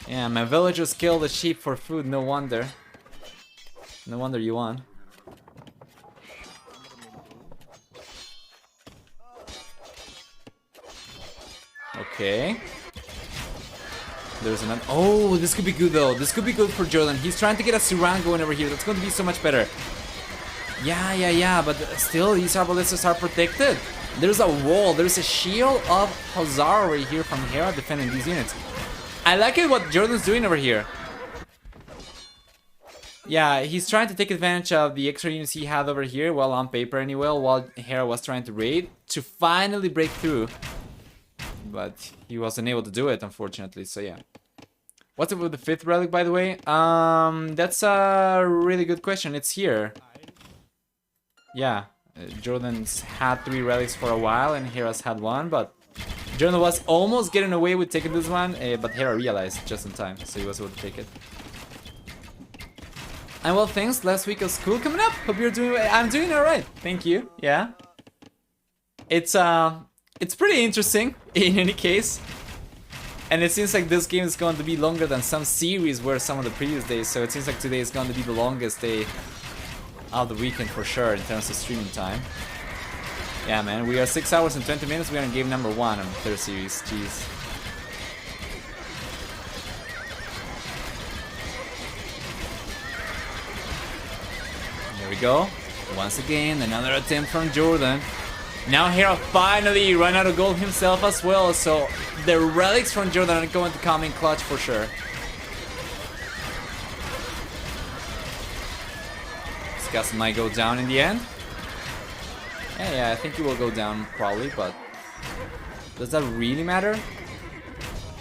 Yeah, my villagers killed the sheep for food, no wonder. No wonder you won. Okay. There's another. Oh, this could be good though. This could be good for JorDan. He's trying to get a Surround going over here. That's going to be so much better. Yeah, but still these Arbalesters are protected. There's a wall, there's a shield of Hazar over here from Hera defending these units. I like it what JorDan's doing over here. Yeah, he's trying to take advantage of the extra units he had over here, well, on paper anyway, while Hera was trying to raid, to finally break through. But he wasn't able to do it, unfortunately, so yeah. What's up with the 5th relic, by the way? That's a really good question. It's here. Yeah, JorDan's had 3 relics for a while and Hera's had 1, but JorDan was almost getting away with taking this one, but Hera realized just in time, so he was able to take it. And well, thanks. Last week of school coming up. Hope you're doing. I'm doing all right. Thank you. Yeah. It's pretty interesting in any case. And it seems like this game is going to be longer than some series were some of the previous days. So it seems like today is going to be the longest day of the weekend for sure in terms of streaming time. Yeah, man. We are 6 hours and 20 minutes. We are in game number 1 on the third series. Jeez. Here we go. Once again, another attempt from JorDan. Now Hera finally ran out of gold himself as well, so the relics from JorDan are going to come in clutch for sure. This guy might go down in the end. Yeah, I think he will go down probably, but does that really matter?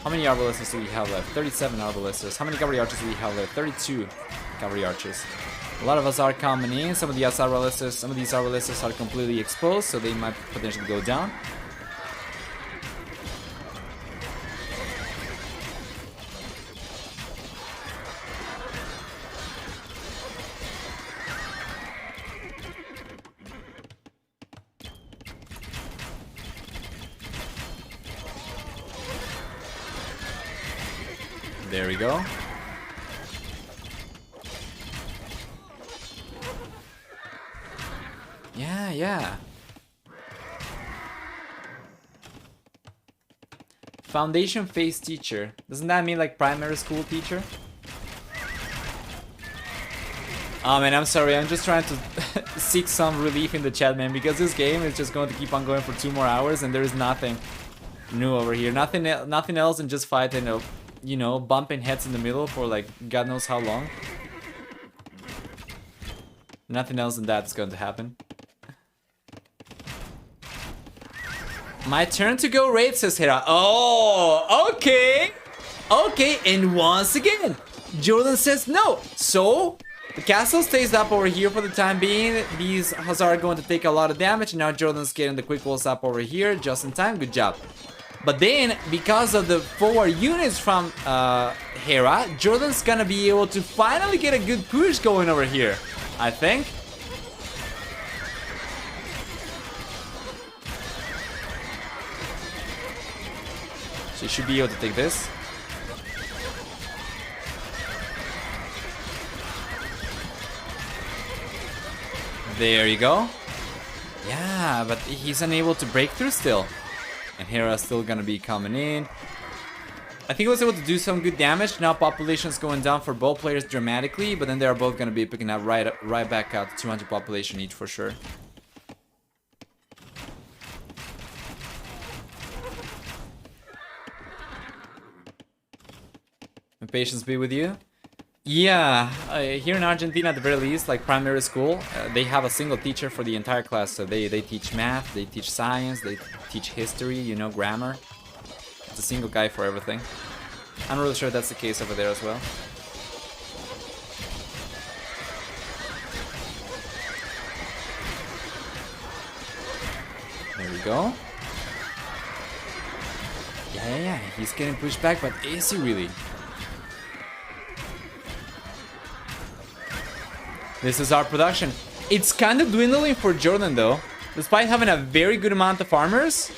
How many Arbalesters do we have left? 37 Arbalesters. How many Cavalry Archers do we have left? 32 Cavalry Archers. A lot of us are coming in. Some of these Arbalesters are completely exposed, so they might potentially go down. There we go. Yeah. Foundation phase teacher. Doesn't that mean like primary school teacher? Oh man, I'm sorry. I'm just trying to seek some relief in the chat, man, because this game is just going to keep on going for 2 more hours and there is nothing new over here. Nothing else than just fighting, you know, bumping heads in the middle for like God knows how long. Nothing else than that's going to happen. My turn to go raid, says Hera. Oh, okay. Okay, and once again, JorDan says no. So, the castle stays up over here for the time being. These Hussars are going to take a lot of damage. And now JorDan's getting the quick walls up over here just in time. Good job. But then, because of the forward units from Hera, JorDan's gonna be able to finally get a good push going over here, I think. So you should be able to take this. There you go. Yeah, but he's unable to break through still. And Hera's still gonna be coming in. I think he was able to do some good damage. Now population's going down for both players dramatically, but then they're both gonna be picking up right back out to 200 population each for sure. May patience be with you. Yeah, here in Argentina at the very least, like primary school, they have a single teacher for the entire class. So they teach math, they teach science, they teach history, you know, grammar. It's a single guy for everything. I'm really sure that's the case over there as well. There we go. Yeah, he's getting pushed back, but is he really? This is our production. It's kind of dwindling for JorDan though. Despite having a very good amount of farmers,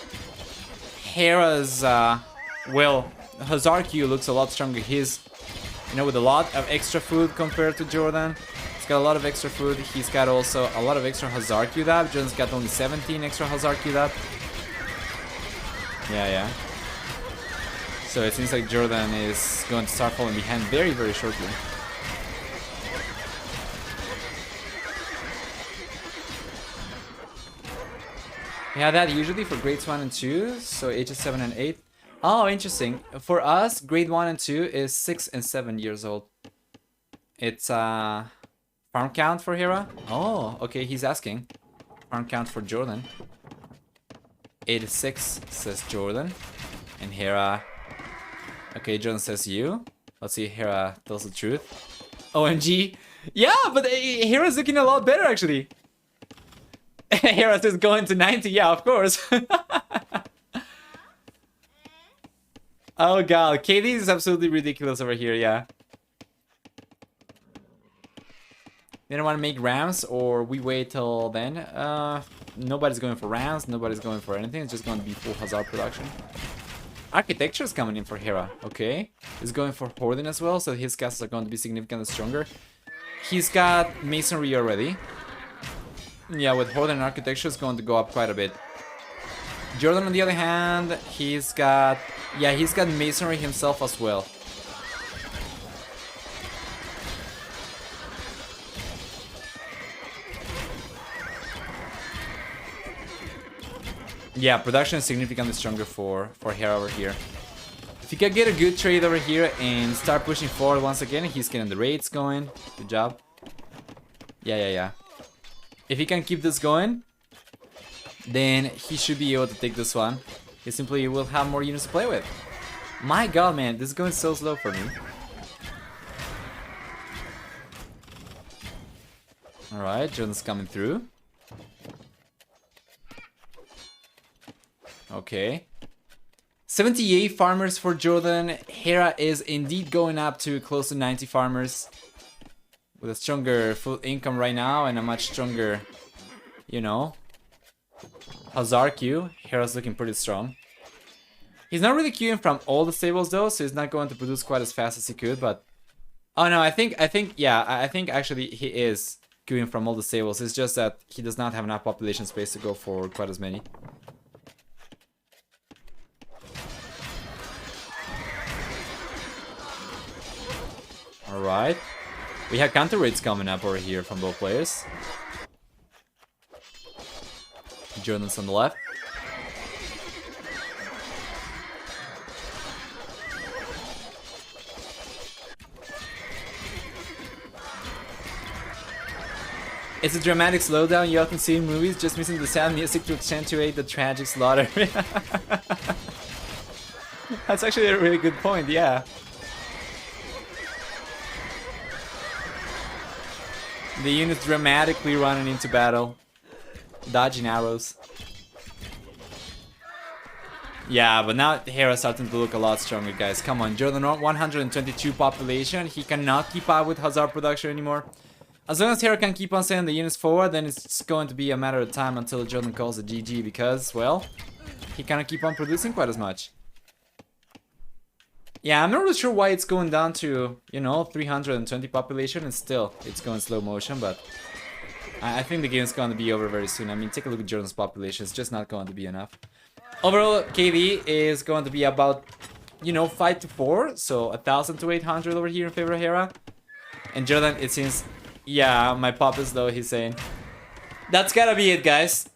Hera's, well, Hussar Q looks a lot stronger. He's, you know, with a lot of extra food compared to JorDan. He's got a lot of extra food. He's got also a lot of extra Hussar Q up. JorDan's got only 17 extra Hussar Q up. Yeah. So it seems like JorDan is going to start falling behind very, very shortly. Yeah, that usually for grades 1 and 2, so ages 7 and 8. Oh, interesting. For us, grade 1 and 2 is 6 and 7 years old. It's farm count for Hera. Oh, okay, he's asking. Farm count for JorDan. 86 says JorDan. And Hera... Okay, JorDan says you. Let's see if Hera tells the truth. OMG. Yeah, but Hera's looking a lot better actually. Hera's just going to 90, yeah, of course. Oh god, KD is absolutely ridiculous over here, yeah. They don't want to make rams, or we wait till then. Nobody's going for rams, nobody's going for anything. It's just going to be full Hazard production. Architecture is coming in for Hera, okay. He's going for Hoarding as well, so his castles are going to be significantly stronger. He's got Masonry already. Yeah, with Hoarding and Architecture is going to go up quite a bit. JorDan, on the other hand, he's got Masonry himself as well. Yeah, production is significantly stronger for Hera over here. If he can get a good trade over here and start pushing forward once again, he's getting the raids going. Good job. Yeah. If he can keep this going, then he should be able to take this one. He simply will have more units to play with. My god, man, this is going so slow for me. Alright, JorDan's coming through. Okay. 78 farmers for JorDan. Hera is indeed going up to close to 90 farmers. With a stronger full income right now and a much stronger, you know, Hazard queue. Hera's looking pretty strong. He's not really queuing from all the stables though, so he's not going to produce quite as fast as he could, but... Oh no, I think actually he is queuing from all the stables. It's just that he does not have enough population space to go for quite as many. Alright. We have counter raids coming up over here from both players. JorDan's on the left. It's a dramatic slowdown you often see in movies, just missing the sad music to accentuate the tragic slaughter. That's actually a really good point, yeah. The unit's dramatically running into battle. Dodging arrows. Yeah, but now Hera's starting to look a lot stronger, guys. Come on, JorDan 122 population. He cannot keep up with Hazard production anymore. As long as Hera can keep on sending the units forward, then it's going to be a matter of time until JorDan calls it GG, because, well, he cannot keep on producing quite as much. Yeah, I'm not really sure why it's going down to, you know, 320 population, and still, it's going slow motion, but I think the game's going to be over very soon. I mean, take a look at JorDan's population, it's just not going to be enough. Overall, KD is going to be about, you know, 5 to 4, so 1,000 to 800 over here in favor of Hera. And JorDan, it seems, yeah, my pop is low, he's saying. That's gotta be it, guys.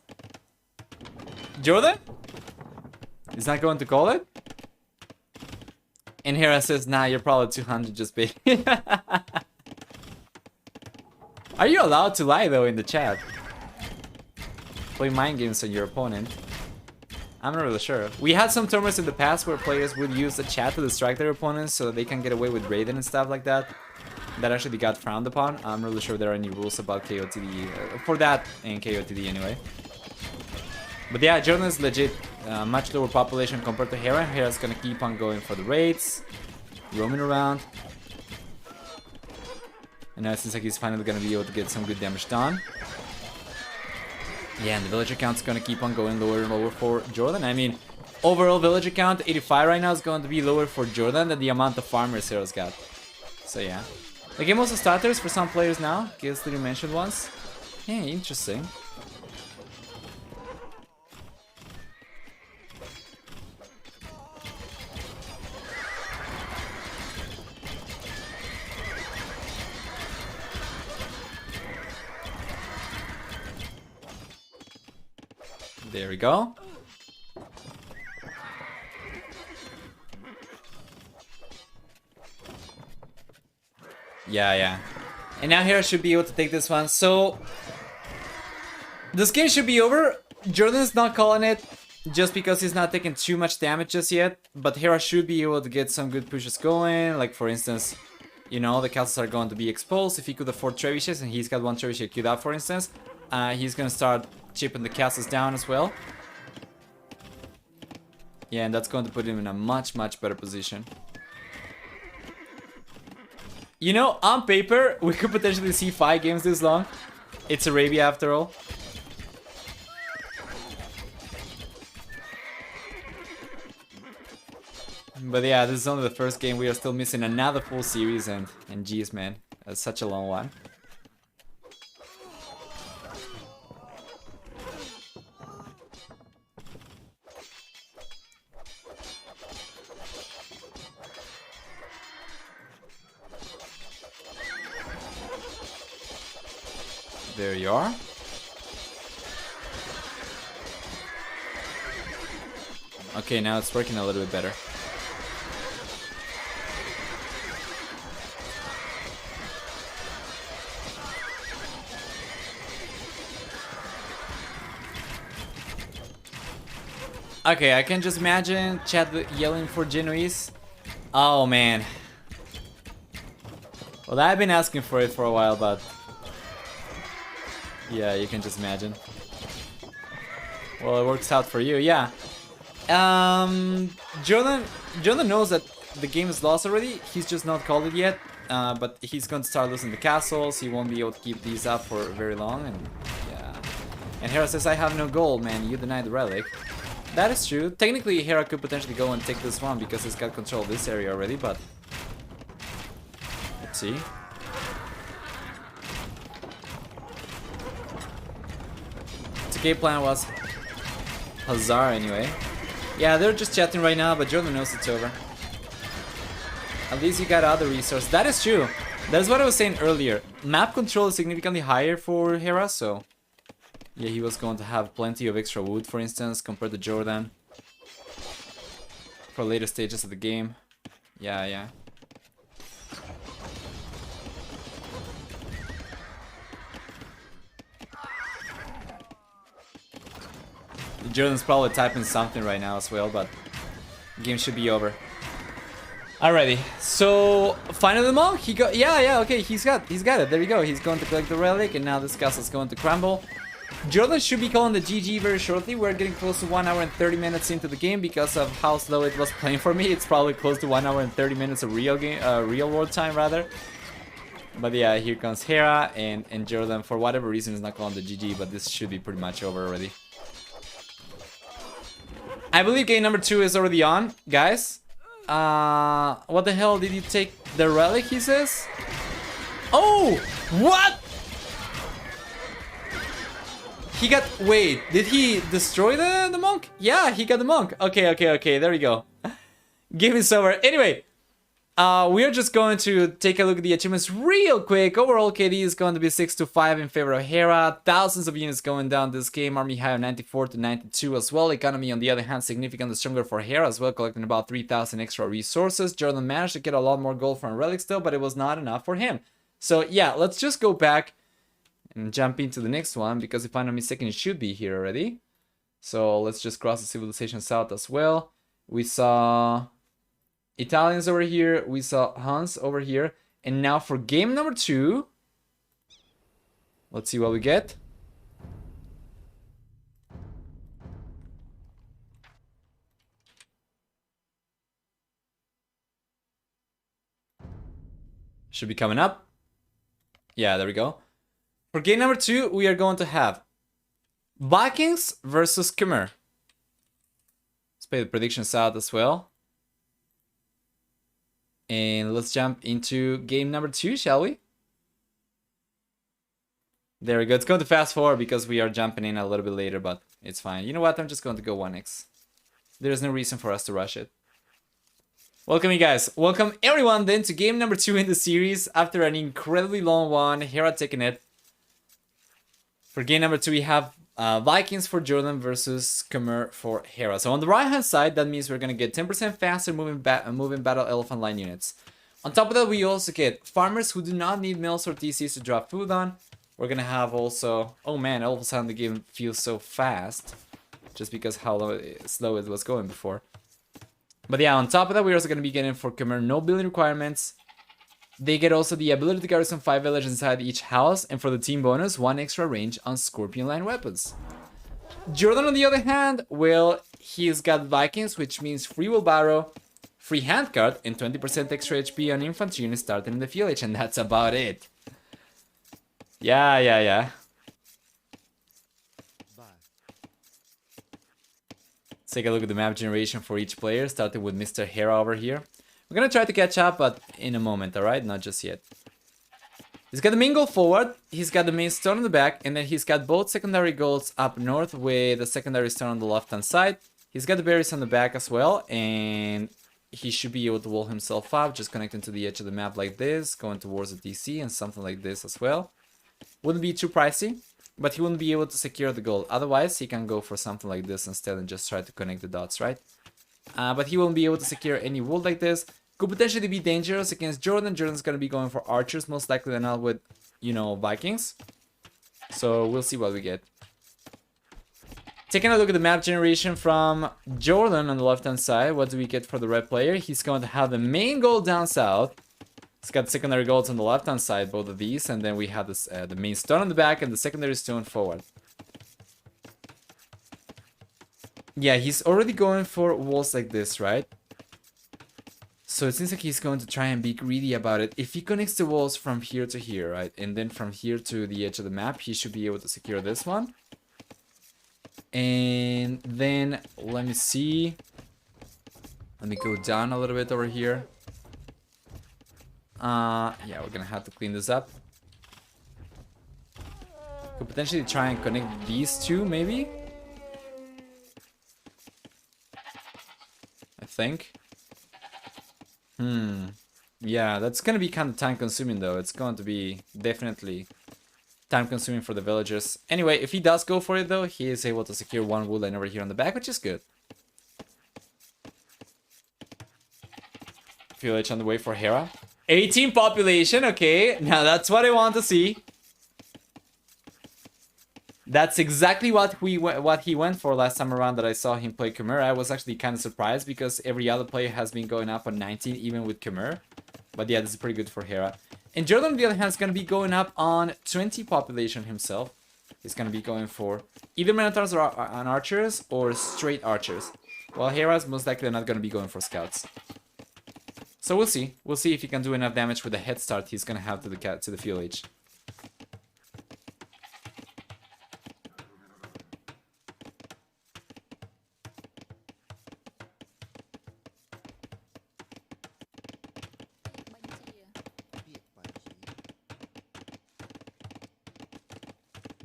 JorDan? He's not going to call it? And Hera says, nah, you're probably 200 just big. Are you allowed to lie, though, in the chat? Play mind games on your opponent. I'm not really sure. We had some tournaments in the past where players would use the chat to distract their opponents so that they can get away with raiding and stuff like that. That actually got frowned upon. I'm not really sure there are any rules about KOTD for that in KOTD anyway. But yeah, JorDan is legit much lower population compared to Hera. Hera's gonna keep on going for the raids, roaming around. And now it seems like he's finally gonna be able to get some good damage done. Yeah, and the villager count's gonna keep on going lower and lower for JorDan. I mean, overall villager count 85 right now is going to be lower for JorDan than the amount of farmers Hera's got. So yeah. The game also starters for some players now. Kills you mentioned once. Yeah, interesting. There we go. Yeah. And now Hera should be able to take this one. So this game should be over. JorDan's not calling it just because he's not taking too much damage just yet. But Hera should be able to get some good pushes going. Like for instance, you know, the castles are going to be exposed. If he could afford trebuchets, and he's got one trebuchet queued up for instance, he's gonna start chipping the castles down as well. Yeah, and that's going to put him in a much better position. You know, on paper, we could potentially see 5 games this long. It's Arabia after all. But yeah, this is only the first game. We are still missing another full series, and geez, man, that's such a long one. There you are. Okay, now it's working a little bit better. Okay, I can just imagine chat yelling for Genoese. Oh man. Well, I've been asking for it for a while, but yeah, you can just imagine. Well, it works out for you, yeah. JorDan knows that the game is lost already. He's just not called it yet. But he's going to start losing the castles. He won't be able to keep these up for very long, and yeah. And Hera says, I have no gold, man. You denied the relic. That is true. Technically, Hera could potentially go and take this one because he's got control of this area already, but let's see. The game plan was Hazar anyway. Yeah, they're just chatting right now, but JorDan knows it's over. At least you got other resources. That is true. That's what I was saying earlier. Map control is significantly higher for Hera, so yeah, he was going to have plenty of extra wood, for instance, compared to JorDan for later stages of the game. Yeah, yeah. JorDan's probably typing something right now as well, but the game should be over. Alrighty, so finally the monk, he got, yeah, okay, he's got it, there you go. He's going to collect the relic, and now this castle's going to crumble. JorDan should be calling the GG very shortly. We're getting close to 1 hour and 30 minutes into the game because of how slow it was playing for me. It's probably close to 1 hour and 30 minutes of real world time rather. But yeah, here comes Hera, and JorDan for whatever reason is not calling the GG, but this should be pretty much over already. I believe game number 2 is already on, guys. What the hell did you take the relic, he says? Oh, what? He got, wait, did he destroy the monk? Yeah, he got the monk. Okay, there we go. Game is over. Anyway, we are just going to take a look at the achievements real quick. Overall, KD is going to be 6-5 in favor of Hera. Thousands of units going down this game. Army high of 94 to 92 as well. Economy, on the other hand, significantly stronger for Hera as well, collecting about 3,000 extra resources. JorDan managed to get a lot more gold from relics though, but it was not enough for him. So yeah, let's just go back and jump into the next one, because if I'm not mistaken, it should be here already. So let's just cross the civilization south as well. We saw Italians over here, we saw Huns over here, and now for game number 2, let's see what we get. Should be coming up. Yeah, there we go. For game number 2, we are going to have Vikings versus Khmer. Let's play the predictions out as well. And let's jump into game number 2, shall we? There we go. It's going to fast forward because we are jumping in a little bit later, but it's fine. You know what? I'm just going to go 1x. There's no reason for us to rush it. Welcome, you guys. Welcome, everyone, then to game number 2 in the series. After an incredibly long one, Hera taking it. For game number 2, we have Vikings for JorDan versus Khmer for Hera. So on the right-hand side, that means we're going to get 10% faster moving battle elephant line units. On top of that, we also get farmers who do not need mills or TCs to drop food on. We're going to have also... Oh man, all of a sudden the game feels so fast. Just because how slow it was going before. But yeah, on top of that, we're also going to be getting for Khmer no building requirements. They get also the ability to garrison 5 villages inside each house, and for the team bonus, 1 extra range on Scorpion line weapons. JorDan, on the other hand, well, he's got Vikings, which means free wheelbarrow, free hand card, and 20% extra HP on infantry units starting in the field age, and that's about it. Yeah. Let's take a look at the map generation for each player, starting with Mr. Hera over here. We're gonna try to catch up, but in a moment, alright? Not just yet. He's got the main goal forward, he's got the main stone on the back, and then he's got both secondary goals up north with the secondary stone on the left-hand side. He's got the berries on the back as well, and he should be able to wall himself up, just connecting to the edge of the map like this, going towards the DC, and something like this as well. Wouldn't be too pricey, but he wouldn't be able to secure the goal. Otherwise, he can go for something like this instead and just try to connect the dots, right? But he won't be able to secure any wall like this. Could potentially be dangerous against JorDan. JorDan's going to be going for archers, most likely than not with, you know, Vikings. So we'll see what we get. Taking a look at the map generation from JorDan on the left-hand side, what do we get for the red player? He's going to have the main goal down south. He's got secondary goals on the left-hand side, both of these. And then we have this, the main stone on the back and the secondary stone forward. Yeah, he's already going for walls like this, right? So it seems like he's going to try and be greedy about it. If he connects the walls from here to here, right? And then from here to the edge of the map, he should be able to secure this one. And then, let me see. Let me go down a little bit over here. Yeah, we're gonna have to clean this up. Could potentially try and connect these two, maybe? I think. Yeah, that's gonna be kind of time consuming though. It's going to be definitely time consuming for the villagers. Anyway, if he does go for it though, he is able to secure one wood line over here on the back, which is good. Village on the way for Hera. 18 population, okay. Now that's what I want to see. That's exactly what he went for last time around that I saw him play Khmer. I was actually kind of surprised because every other player has been going up on 19, even with Khmer. But yeah, this is pretty good for Hera. And JorDan, on the other hand, is going to be going up on 20 population himself. He's going to be going for either Minotaurs or archers or straight archers. While Hera's most likely not going to be going for scouts. So we'll see. We'll see if he can do enough damage with the head start he's going to have to the field age.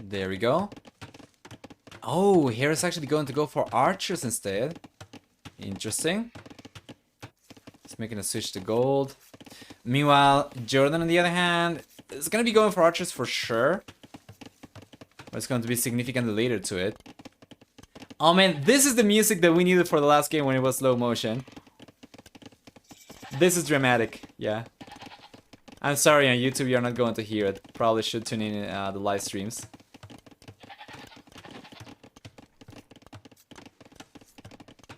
There we go. Oh, Hera's actually going to go for archers instead. Interesting. He's making a switch to gold. Meanwhile, JorDan, on the other hand, is going to be going for archers for sure. But it's going to be significantly later to it. Oh man, this is the music that we needed for the last game when it was slow motion. This is dramatic, yeah. I'm sorry, on YouTube you're not going to hear it. Probably should tune in the live streams.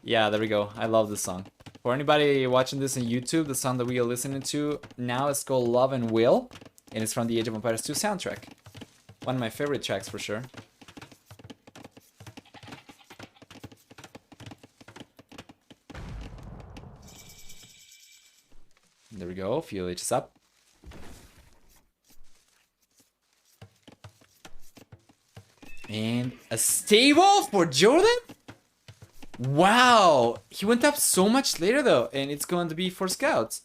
Yeah, there we go. I love this song. For anybody watching this on YouTube, the song that we are listening to now is called Love and Will, and it's from the Age of Empires 2 soundtrack. One of my favorite tracks for sure. There we go. Field H is up. And a stable for JorDan? Wow! He went up so much later though, and it's going to be for scouts.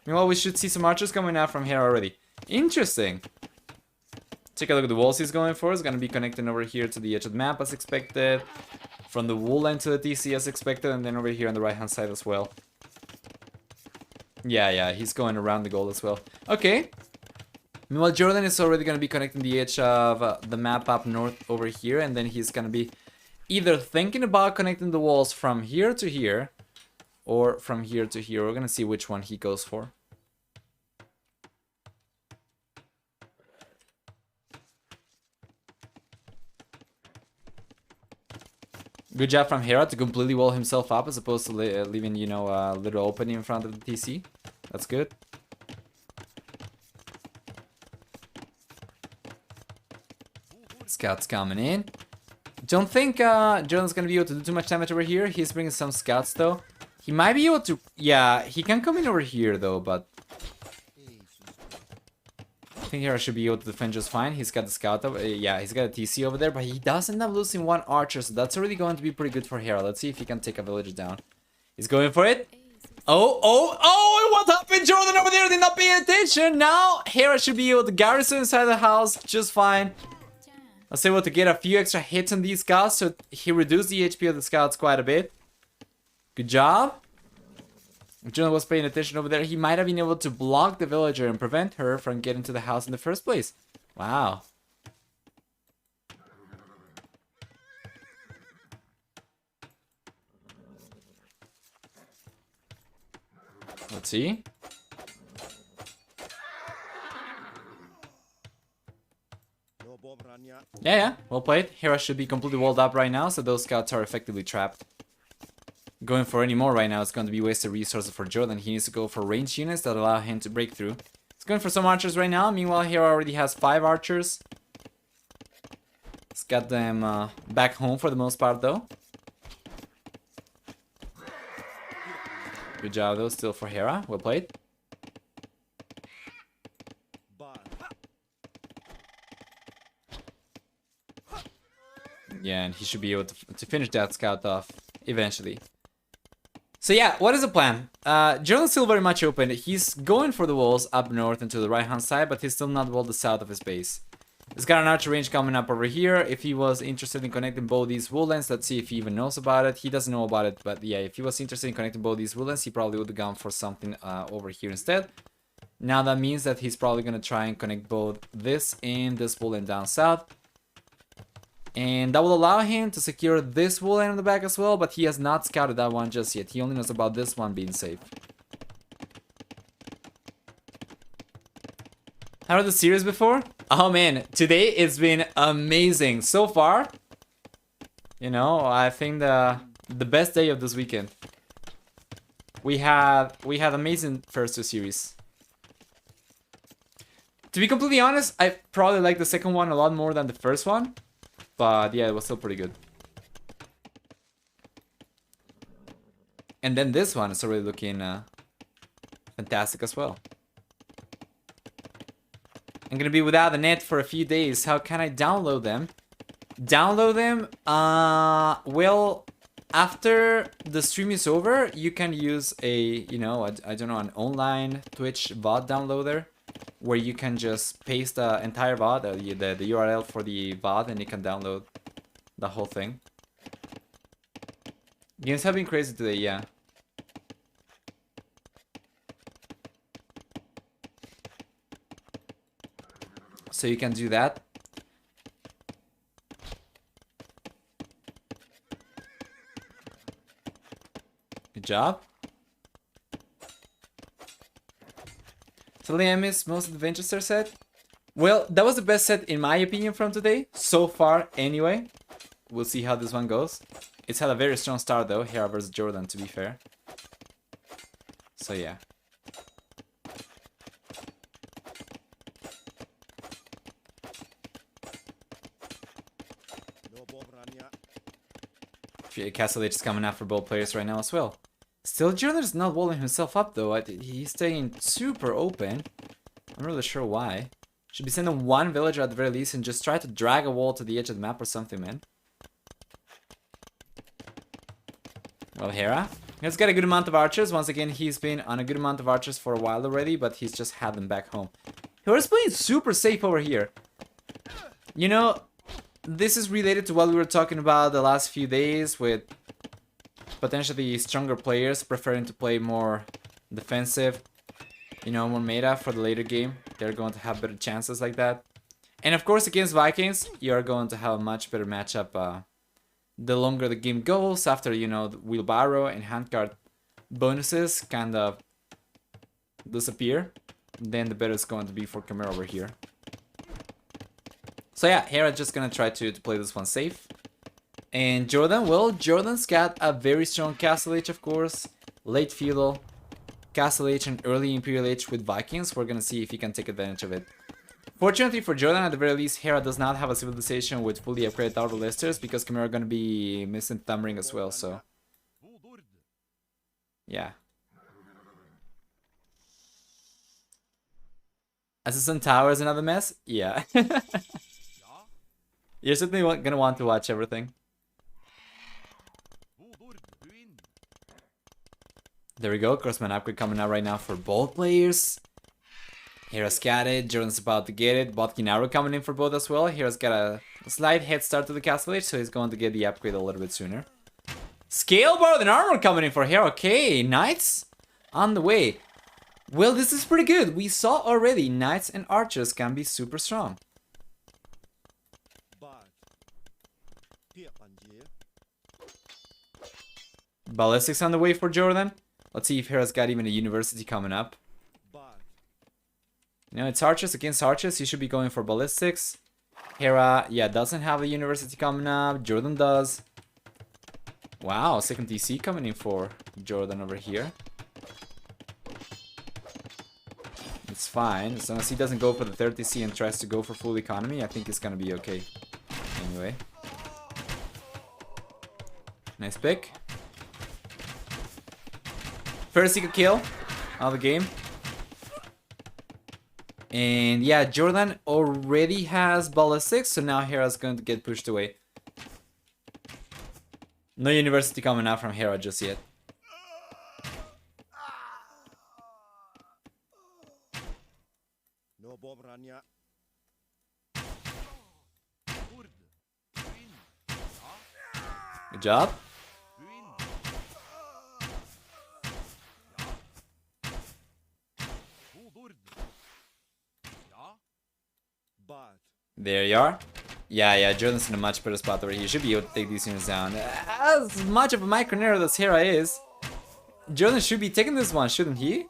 Meanwhile, we should see some archers coming out from here already. Interesting. Take a look at the walls he's going for. It's going to be connecting over here to the edge of the map as expected. From the wool line to the TC as expected, and then over here on the right hand side as well. Yeah, he's going around the goal as well. Okay. Meanwhile, JorDan is already going to be connecting the edge of the map up north over here, and then he's going to be either thinking about connecting the walls from here to here, or from here to here. We're going to see which one he goes for. Good job from Hera to completely wall himself up as opposed to leaving, you know, a little opening in front of the TC. That's good. Scouts coming in. Don't think JorDan's gonna be able to do too much damage over here. He's bringing some scouts though. He might be able to... Yeah, he can come in over here though, but... I think Hera should be able to defend just fine. He's got the scout over... yeah, he's got a TC over there, but he does end up losing one archer, so that's already going to be pretty good for Hera. Let's see if he can take a villager down. He's going for it. Oh, what happened? JorDan over there did not pay attention. Now, Hera should be able to garrison inside the house just fine. I was able to get a few extra hits on these scouts, so he reduced the HP of the scouts quite a bit. Good job. If JorDan was paying attention over there, he might have been able to block the villager and prevent her from getting to the house in the first place. Wow. Let's see. Yeah, well played. Hera should be completely walled up right now, so those scouts are effectively trapped. Going for any more right now is going to be wasted resources for JorDan. He needs to go for ranged units that allow him to break through. He's going for some archers right now. Meanwhile, Hera already has 5 archers. He's got them back home for the most part, though. Good job, though, still for Hera. Well played. Yeah, and he should be able to finish that scout off eventually. So yeah, what is the plan? JorDan's still very much open. He's going for the walls up north and to the right-hand side, but he's still not walled the south of his base. He's got an archer range coming up over here. If he was interested in connecting both these woodlands, let's see if he even knows about it. He doesn't know about it, but yeah, if he was interested in connecting both these woodlands, he probably would have gone for something over here instead. Now that means that he's probably going to try and connect both this and this woodland down south. And that will allow him to secure this woodland in the back as well, but he has not scouted that one just yet. He only knows about this one being safe. How are the series before? Oh man, today it's been amazing so far. You know, I think the best day of this weekend. We had amazing first 2 series. To be completely honest, I probably like the second one a lot more than the first one. But yeah, it was still pretty good. And then this one is already looking fantastic as well. I'm gonna be without the net for a few days. How can I download them? Download them? Well, after the stream is over, you can use a, you know, I don't know, an online Twitch bot downloader, where you can just paste the entire VOD, the URL for the VOD, and you can download the whole thing. Games have been crazy today, yeah. So you can do that. Good job. Totally I missed most of the Winchester set. Well, that was the best set in my opinion from today, so far anyway. We'll see how this one goes. It's had a very strong start though, Hera versus JorDan, to be fair. So yeah. Castle H is coming out for both players right now as well. Still, JorDan is not walling himself up though. He's staying super open. I'm not really sure why. Should be sending one villager at the very least and just try to drag a wall to the edge of the map or something, man. Well, Hera has got a good amount of archers. Once again, he's been on a good amount of archers for a while already, but he's just had them back home. Hera's playing super safe over here. You know, this is related to what we were talking about the last few days with potentially stronger players preferring to play more defensive, you know, more meta for the later game. They're going to have better chances like that. And of course, against Vikings, you're going to have a much better matchup the longer the game goes, after, you know, the wheelbarrow and handcart bonuses kind of disappear. Then the better it's going to be for Chimera over here. So yeah, Hera just gonna try to play this one safe. And JorDan, well, JorDan's got a very strong Castle Age, of course. Late Feudal, Castle Age, and early Imperial Age with Vikings. We're gonna see if he can take advantage of it. Fortunately for JorDan, at the very least, Hera does not have a civilization with fully upgraded outer listers, because Chimera are gonna be missing Thumbring as well, so. Yeah. Assassin Tower is another mess? Yeah. You're certainly gonna want to watch everything. There we go. Crossman upgrade coming out right now for both players. Hera's got it. JorDan's about to get it. Botkin arrow coming in for both as well. Hera's got a slight head start to the castle village, so he's going to get the upgrade a little bit sooner. Scale bar and armor coming in for Hera. Okay, knights on the way. Well, this is pretty good. We saw already knights and archers can be super strong. Ballistics on the way for JorDan. Let's see if Hera's got even a university coming up. You know, it's archers against archers. You should be going for ballistics. Hera, yeah, doesn't have a university coming up. JorDan does. Wow, second TC coming in for JorDan over here. It's fine. As long as he doesn't go for the third TC and tries to go for full economy, I think it's gonna be okay. Anyway. Nice pick. First secret kill of the game. And yeah, JorDan already has ballistics, so now Hera's going to get pushed away. No university coming out from Hera just yet. Good job. There you are. Yeah, JorDan's in a much better spot where he should be able to take these units down. As much of a micro narrow as Hera is, JorDan should be taking this one, shouldn't he?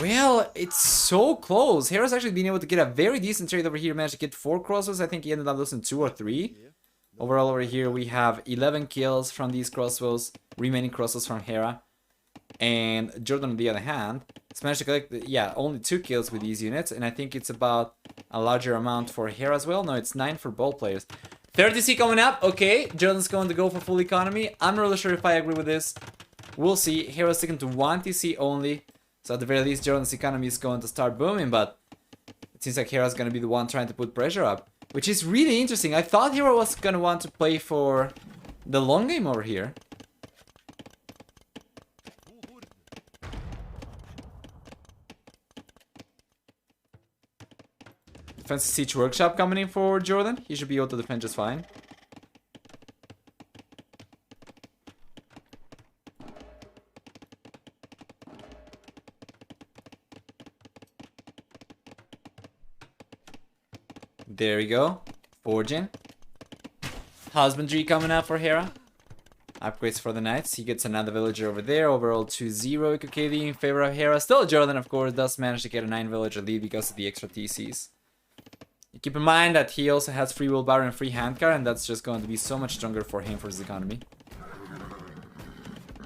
Well, it's so close. Hera's actually been able to get a very decent trade over here. Managed to get 4 crossbows. I think he ended up losing 2 or 3. Overall over here we have 11 kills from these crossbows, remaining crossbows from Hera. And JorDan on the other hand has managed to collect, yeah, only 2 kills with these units. And I think it's about a larger amount for Hera as well. No, it's 9 for both players. 30C coming up. Okay, JorDan's going to go for full economy. I'm not really sure if I agree with this. We'll see. Hera's sticking to 1 TC only. So at the very least, JorDan's economy is going to start booming. But it seems like Hera's going to be the one trying to put pressure up. Which is really interesting. I thought Hera was going to want to play for the long game over here. Defensive Siege Workshop coming in for JorDan. He should be able to defend just fine. There we go. Forging. Husbandry coming out for Hera. Upgrades for the knights. He gets another villager over there. Overall 2-0 KODT in favor of Hera. Still JorDan, of course, does manage to get a 9 villager lead because of the extra TCs. Keep in mind that he also has free wheelbarrow and free handcar, and that's just going to be so much stronger for him for his economy.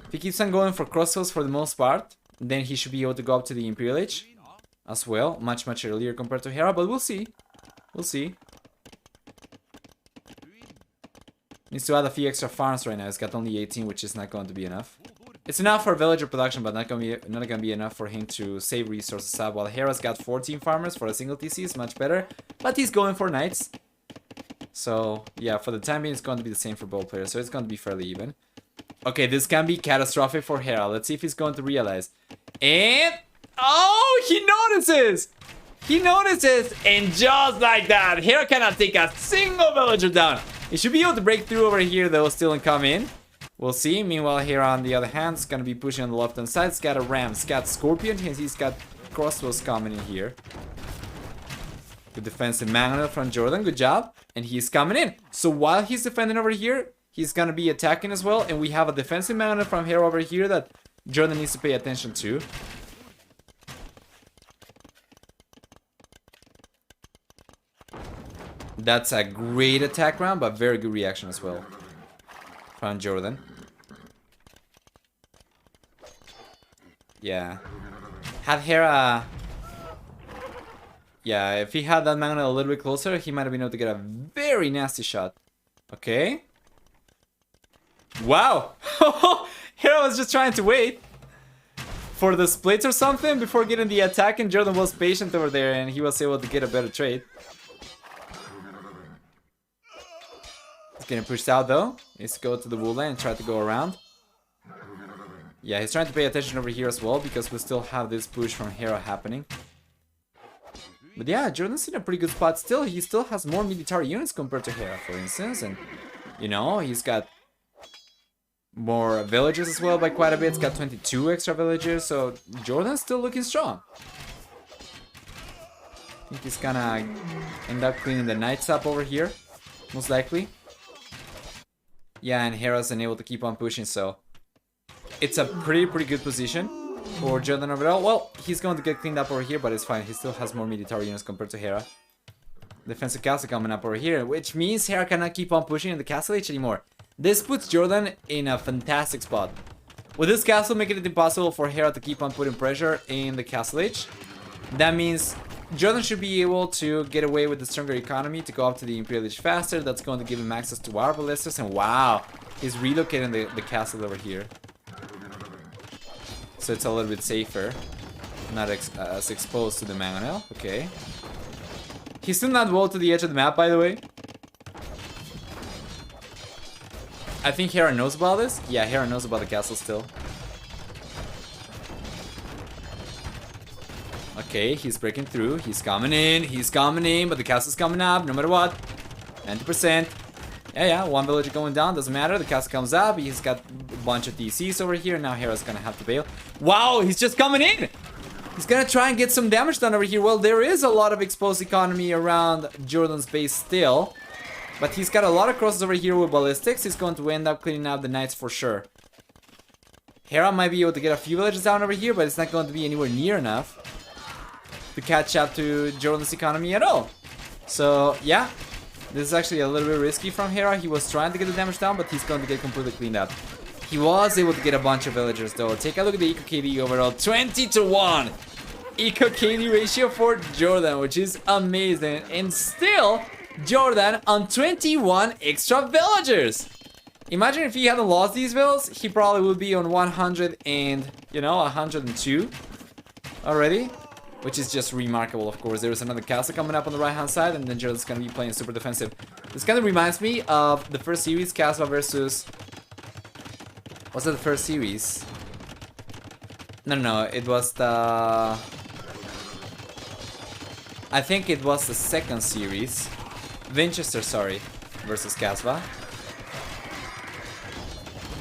If he keeps on going for crossbows for the most part, then he should be able to go up to the Imperial Age as well, much earlier compared to Hera, but we'll see. We'll see. Needs to add a few extra farms right now. He's got only 18, which is not going to be enough. It's enough for villager production, but not gonna be enough for him to save resources up. While Hera's got 14 farmers for a single TC, is much better. But he's going for knights. So yeah, for the time being, it's going to be the same for both players. So it's going to be fairly even. Okay, this can be catastrophic for Hera. Let's see if he's going to realize. And oh, he notices! He notices, and just like that, Hera cannot take a single villager down. He should be able to break through over here, though, still and come in. We'll see. Meanwhile, Hera, on the other hand, is going to be pushing on the left-hand side. He's got a ram. He's got scorpion, and he's got crossbows coming in here. Good defensive mangonel from JorDan. Good job. And he's coming in. So while he's defending over here, he's going to be attacking as well. And we have a defensive mangonel from Hera over here that JorDan needs to pay attention to. That's a great attack round, but very good reaction as well from JorDan. Yeah. Had Hera... Yeah, if he had that mangonel a little bit closer, he might have been able to get a very nasty shot. Okay. Wow! Hera was just trying to wait. for the splits or something before getting the attack, and JorDan was patient over there and he was able to get a better trade. He's getting pushed out though. Needs to go to the wool line and try to go around. Yeah, he's trying to pay attention over here as well because we still have this push from Hera happening. But yeah, JorDan's in a pretty good spot still. He still has more military units compared to Hera, for instance. And, you know, he's got more villagers as well by quite a bit. He's got 22 extra villagers, so JorDan's still looking strong. I think he's gonna end up cleaning the knights up over here, most likely. Yeah, and Hera's unable to keep on pushing, so it's a pretty good position for JorDan overall. Well, he's going to get cleaned up over here, but it's fine. He still has more military units compared to Hera. Defensive castle coming up over here, which means Hera cannot keep on pushing in the castle age anymore. This puts JorDan in a fantastic spot. With this castle making it impossible for Hera to keep on putting pressure in the castle age, that means JorDan should be able to get away with the stronger economy to go up to the Imperial Age faster. That's going to give him access to our ballistas, and wow, he's relocating the castle over here. So it's a little bit safer, not as exposed to the mangonel. Okay. He's still not walled to the edge of the map, by the way. I think Hera knows about this. Yeah, Hera knows about the castle still. Okay, he's breaking through. He's coming in, but the castle's coming up no matter what. 90%. Yeah, one villager going down, doesn't matter. The castle comes up. He's got a bunch of DCs over here. Now Hera's gonna have to bail. Wow, he's just coming in. He's gonna try and get some damage done over here. Well, there is a lot of exposed economy around JorDan's base still. But he's got a lot of crosses over here with ballistics. He's going to end up cleaning up the knights for sure. Hera might be able to get a few villages down over here, but it's not going to be anywhere near enough to catch up to JorDan's economy at all. So, yeah. This is actually a little bit risky from Hera. He was trying to get the damage down, but he's going to get completely cleaned up. He was able to get a bunch of villagers though. Take a look at the Eco KD overall. 20-1 Eco KD ratio for JorDan, which is amazing. And still, JorDan on 21 extra villagers. Imagine if he hadn't lost these villas, he probably would be on 100 and, you know, 102 already. Which is just remarkable, of course. There's another castle coming up on the right-hand side, and then JorDan's gonna be playing super defensive. This kind of reminds me of the first series, Castle versus... Was it the first series? No, it was the... I think it was the second series. Winchester, sorry, versus Casbah.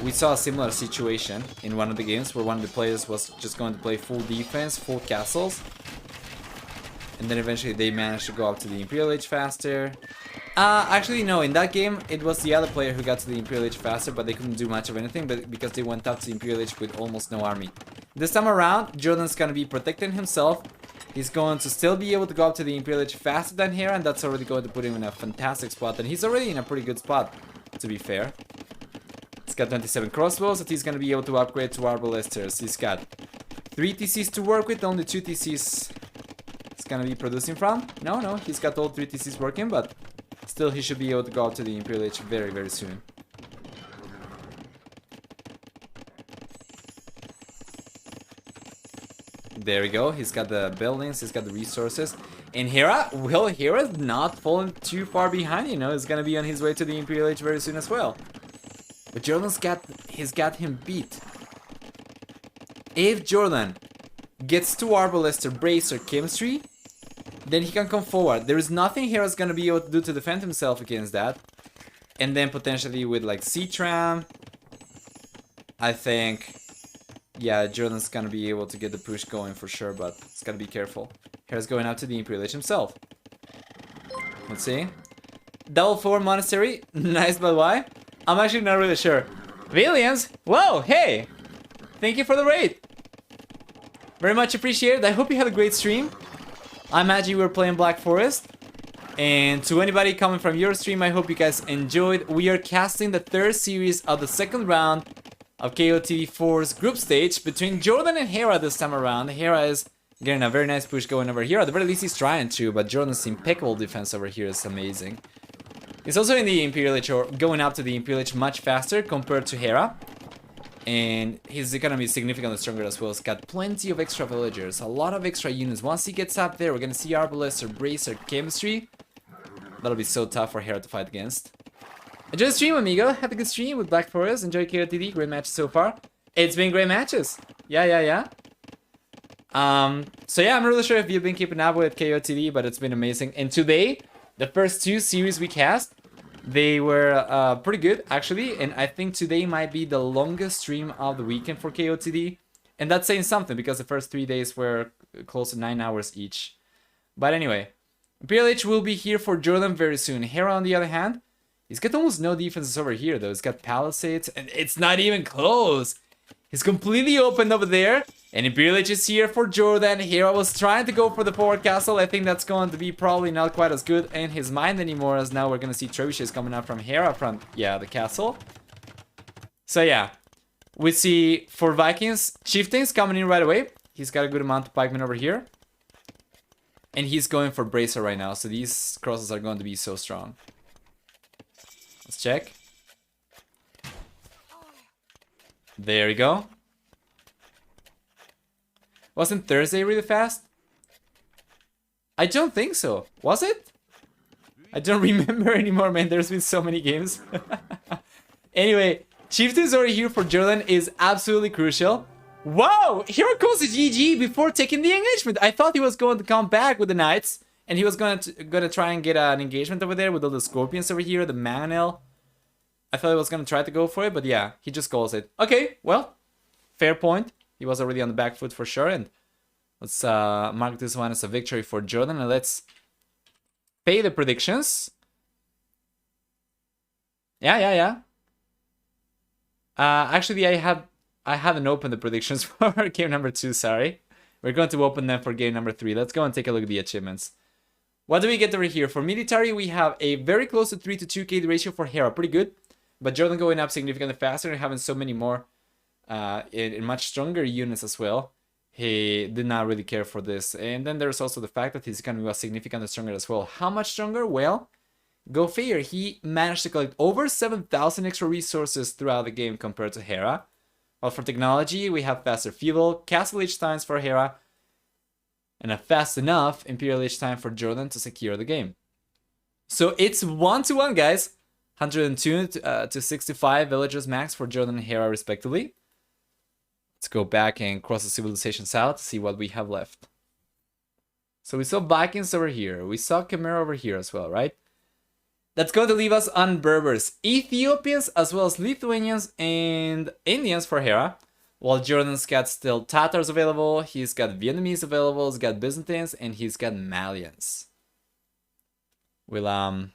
We saw a similar situation in one of the games where one of the players was just going to play full defense, full castles. And then eventually they managed to go up to the Imperial Age faster. Actually no, in that game it was the other player who got to the Imperial Age faster, but they couldn't do much of anything because they went up to the Imperial Age with almost no army. This time around, JorDan's gonna be protecting himself. He's going to still be able to go up to the Imperial Age faster than Hera, and that's already going to put him in a fantastic spot. And he's already in a pretty good spot, to be fair. He's got 27 crossbows that he's gonna be able to upgrade to our ballistas. He's got 3 TCs to work with, only 2 TCs it's gonna be producing from. No, he's got all 3 TCs working, but still he should be able to go up to the Imperial Age very soon. There we go, he's got the buildings, he's got the resources. And Hera, well, Hera's not falling too far behind, you know, he's gonna be on his way to the Imperial Age very soon as well. But he's got him beat. If JorDan gets to our ballista, bracer, chemistry, then he can come forward. There is nothing Hera's gonna be able to do to defend himself against that. And then potentially with like C-Tram, I think, yeah, JorDan's gonna be able to get the push going for sure, but it's gotta be careful. Hera's going out to the Imperial Age himself. Let's see. Double 4 Monastery, nice, but why? I'm actually not really sure. Williams, whoa, hey! Thank you for the raid. Very much appreciated. I hope you had a great stream. I imagine you were playing Black Forest. And to anybody coming from your stream, I hope you guys enjoyed. We are casting the 3rd series of the 2nd round of KODT4's group stage between JorDan and Hera this time around. Hera is getting a very nice push going over here. At the very least, he's trying to, but JorDan's impeccable defense over here is amazing. He's also in the Imperial Age, or going up to the Imperial Age much faster compared to Hera. And he's gonna be significantly stronger as well. He's got plenty of extra villagers, a lot of extra units. Once he gets up there, we're gonna see Arbalest or Bracer chemistry. That'll be so tough for Hera to fight against. Enjoy the stream, amigo. Have a good stream with Black Forest. Enjoy KOTD. Great matches so far. It's been great matches. Yeah. So yeah, I'm really sure if you've been keeping up with KOTD, but it's been amazing. And today, the first 2 series we cast, they were pretty good, actually. And I think today might be the longest stream of the weekend for KOTD. And that's saying something, because the first 3 days were close to 9 hours each. But anyway, PLH will be here for JorDan very soon. Hera, on the other hand, he's got almost no defenses over here, though. He's got Palisades, and it's not even close. He's completely open over there. And Imperial H is here for JorDan. Hera was trying to go for the forward castle. I think that's going to be probably not quite as good in his mind anymore, as now we're going to see trebuchets coming out from Hera from, yeah, the castle. So yeah, we see for Vikings, Chieftains coming in right away. He's got a good amount of pikemen over here. And he's going for Bracer right now, so these crosses are going to be so strong. Let's check. There we go. Wasn't Thursday really fast? I don't think so. Was it? I don't remember anymore, man. There's been so many games. Anyway, Chieftains over here for JorDan is absolutely crucial. Whoa! Hero calls it GG before taking the engagement. I thought he was going to come back with the Knights, and he was gonna try and get an engagement over there with all the Scorpions over here, the Manel. I thought he was gonna try to go for it, but yeah, he just calls it. Okay, well, fair point. He was already on the back foot for sure, and let's mark this one as a victory for JorDan, and let's pay the predictions. Yeah. Actually, I haven't opened the predictions for game number 2, sorry. We're going to open them for game number 3. Let's go and take a look at the achievements. What do we get over here? For military, we have a very close to 3 to 2 KD ratio for Hera. Pretty good. But JorDan going up significantly faster and having so many more in much stronger units as well. He did not really care for this. And then there's also the fact that he's going to be significantly stronger as well. How much stronger? Well, go figure. He managed to collect over 7,000 extra resources throughout the game compared to Hera. While for technology, we have faster fuel, castle age times for Hera, and a fast enough Imperial age time for JorDan to secure the game. So it's 1-1, guys. 102 to 65 villagers max for JorDan and Hera respectively. Let's go back and cross the civilization south to see what we have left. So we saw Vikings over here. We saw Chimera over here as well, right? That's going to leave us on Berbers, Ethiopians, as well as Lithuanians and Indians for Hera. While JorDan's got still Tatars available, he's got Vietnamese available, he's got Byzantines, and he's got Malians. We'll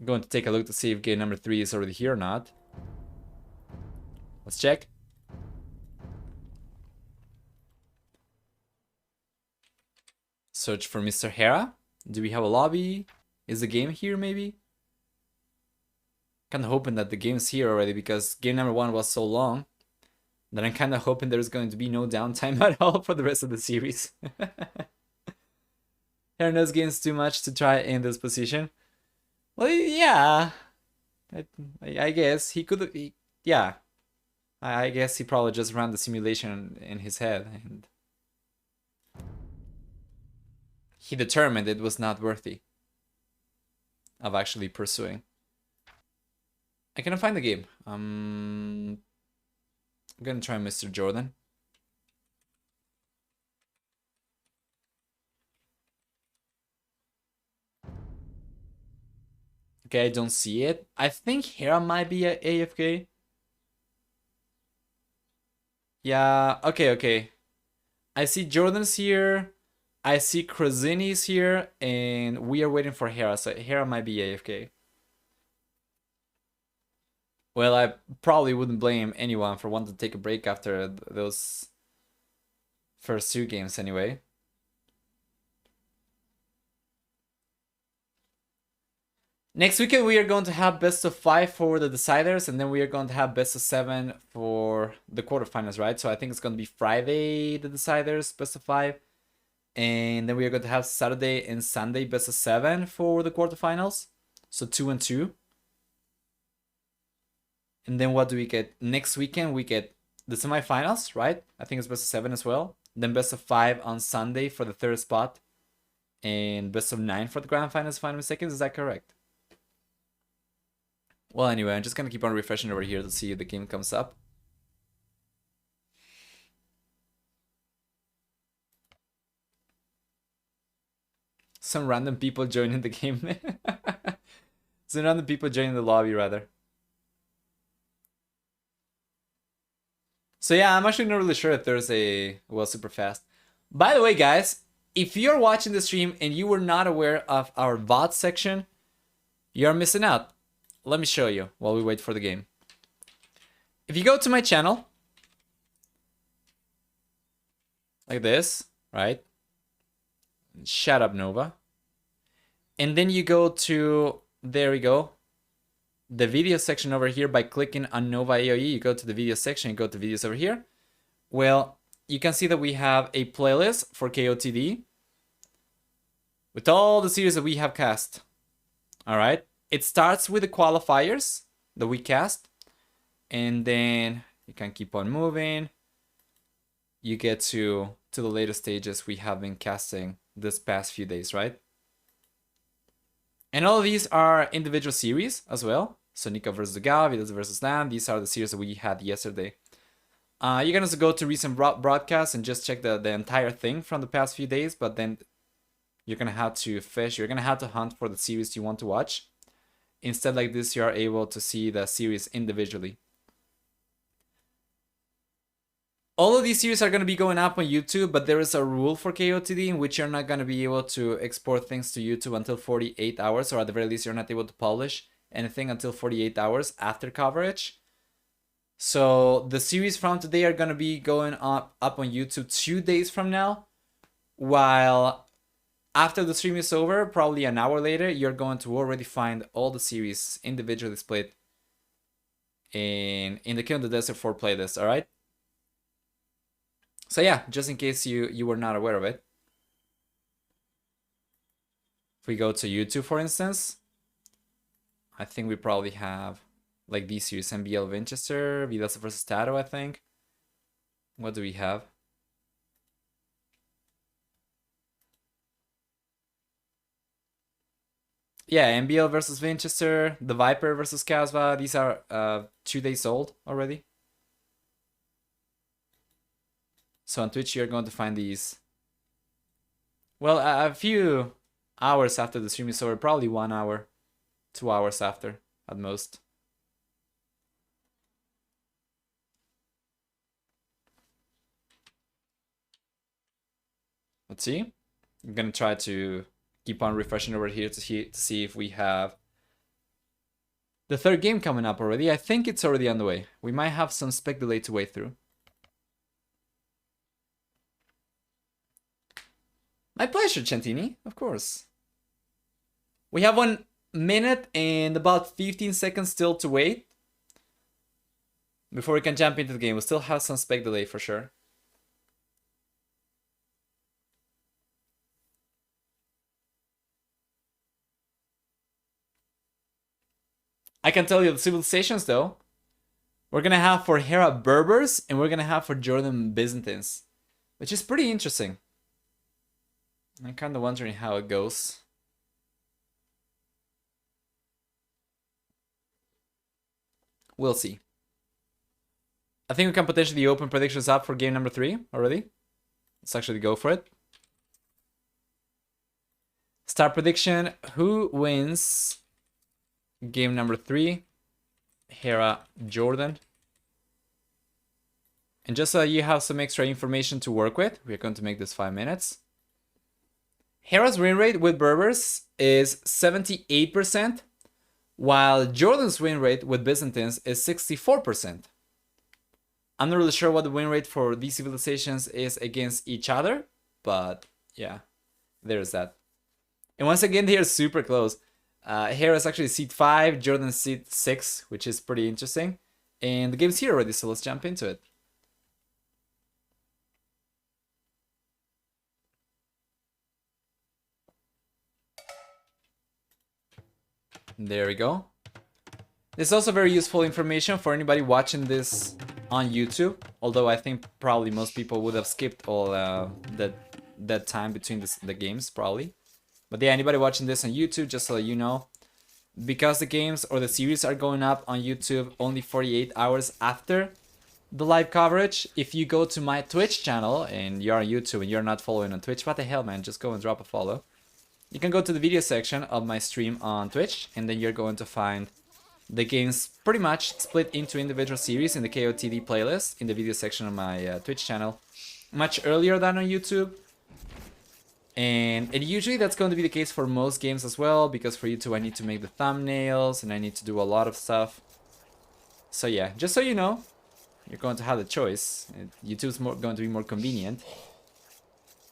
going to take a look to see if game number 3 is already here or not. Let's check. Search for Mr. Hera. Do we have a lobby? Is the game here maybe? Kinda hoping that the game's here already, because game number 1 was so long that I'm kinda hoping there's going to be no downtime at all for the rest of the series. Hera knows games too much to try in this position. Well, yeah. I guess he could. Yeah. I guess he probably just ran the simulation in his head, and he determined it was not worthy of actually pursuing. I cannot find the game. I'm gonna try Mr. JorDan. Okay, I don't see it. I think Hera might be a AFK. Yeah, okay. I see JorDan's here. I see Krasini's here, and we are waiting for Hera, so Hera might be AFK. Well, I probably wouldn't blame anyone for wanting to take a break after those first 2 games anyway. Next weekend we are going to have best of 5 for the deciders, and then we are going to have best of 7 for the quarterfinals, right? So I think it's going to be Friday the deciders, best of 5. And then we are going to have Saturday and Sunday best of 7 for the quarterfinals. So 2 and 2. And then what do we get? Next weekend, we get the semifinals, right? I think it's best of 7 as well. Then best of 5 on Sunday for the 3rd spot. And best of 9 for the grand finals, if I'm not mistaken. Is that correct? Well, anyway, I'm just going to keep on refreshing over here to see if the game comes up. Some random people joining the game. Some random people joining the lobby, rather. So yeah, I'm actually not really sure if there's a... Well, super fast. By the way, guys, if you're watching the stream and you were not aware of our VOD section, you're missing out. Let me show you while we wait for the game. If you go to my channel, like this, right? Shut up, Nova. And then you go to, there we go, the video section over here by clicking on Nova AOE. You go to the video section and go to videos over here. Well, you can see that we have a playlist for KOTD with all the series that we have cast. All right. It starts with the qualifiers that we cast, and then you can keep on moving. You get to the later stages we have been casting this past few days, right? And all of these are individual series as well. So Nika versus Gal, Vidas versus Lamb. These are the series that we had yesterday. You can also go to recent broadcasts and just check the entire thing from the past few days, but then you're going to have to fish. You're going to have to hunt for the series you want to watch. Instead, like this, you are able to see the series individually. All of these series are going to be going up on YouTube, but there is a rule for KOTD in which you're not going to be able to export things to YouTube until 48 hours, or at the very least, you're not able to publish anything until 48 hours after coverage. So the series from today are going to be going up on YouTube 2 days from now, while after the stream is over, probably an hour later, you're going to already find all the series individually split in the King of the Desert 4 playlist, all right? So yeah, just in case you were not aware of it. If we go to YouTube, for instance, I think we probably have like these series, MBL Winchester, Vidas versus Tato, I think. What do we have? Yeah, MBL versus Winchester, the Viper versus Casva. These are 2 days old already. So on Twitch, you're going to find these. Well, a few hours after the stream is over, probably 1 hour, 2 hours after at most. Let's see. I'm gonna try to keep on refreshing over here to see if we have the 3rd game coming up already. I think it's already on the way. We might have some spec delay to wait through. My pleasure, Chantini, of course. We have 1 minute and about 15 seconds still to wait before we can jump into the game. We still have some spec delay for sure. I can tell you the civilizations though. We're gonna have for Hera Berbers and we're gonna have for JorDan Byzantines, which is pretty interesting. I'm kind of wondering how it goes. We'll see. I think we can potentially open predictions up for game number 3 already. Let's actually go for it. Start prediction. Who wins game number 3? Hera, JorDan. And just so you have some extra information to work with, we're going to make this 5 minutes. Hera's win rate with Berbers is 78%, while JorDan's win rate with Byzantines is 64%. I'm not really sure what the win rate for these civilizations is against each other, but yeah, there's that. And once again, they're super close. Hera is actually seed 5, JorDan seed 6, which is pretty interesting. And the game's here already, so let's jump into it. There we go. This is also very useful information for anybody watching this on YouTube, although I think probably most people would have skipped all that time between the games, probably. But yeah, anybody watching this on YouTube, just so you know, because the games or the series are going up on YouTube only 48 hours after the live coverage, if you go to my Twitch channel and you're on YouTube and you're not following on Twitch, what the hell, man, just go and drop a follow. You can go to the video section of my stream on Twitch, and then you're going to find the games pretty much split into individual series in the KOTD playlist in the video section of my Twitch channel, much earlier than on YouTube. And usually that's going to be the case for most games as well, because for YouTube I need to make the thumbnails and I need to do a lot of stuff. So yeah, just so you know, you're going to have the choice. YouTube's going to be more convenient.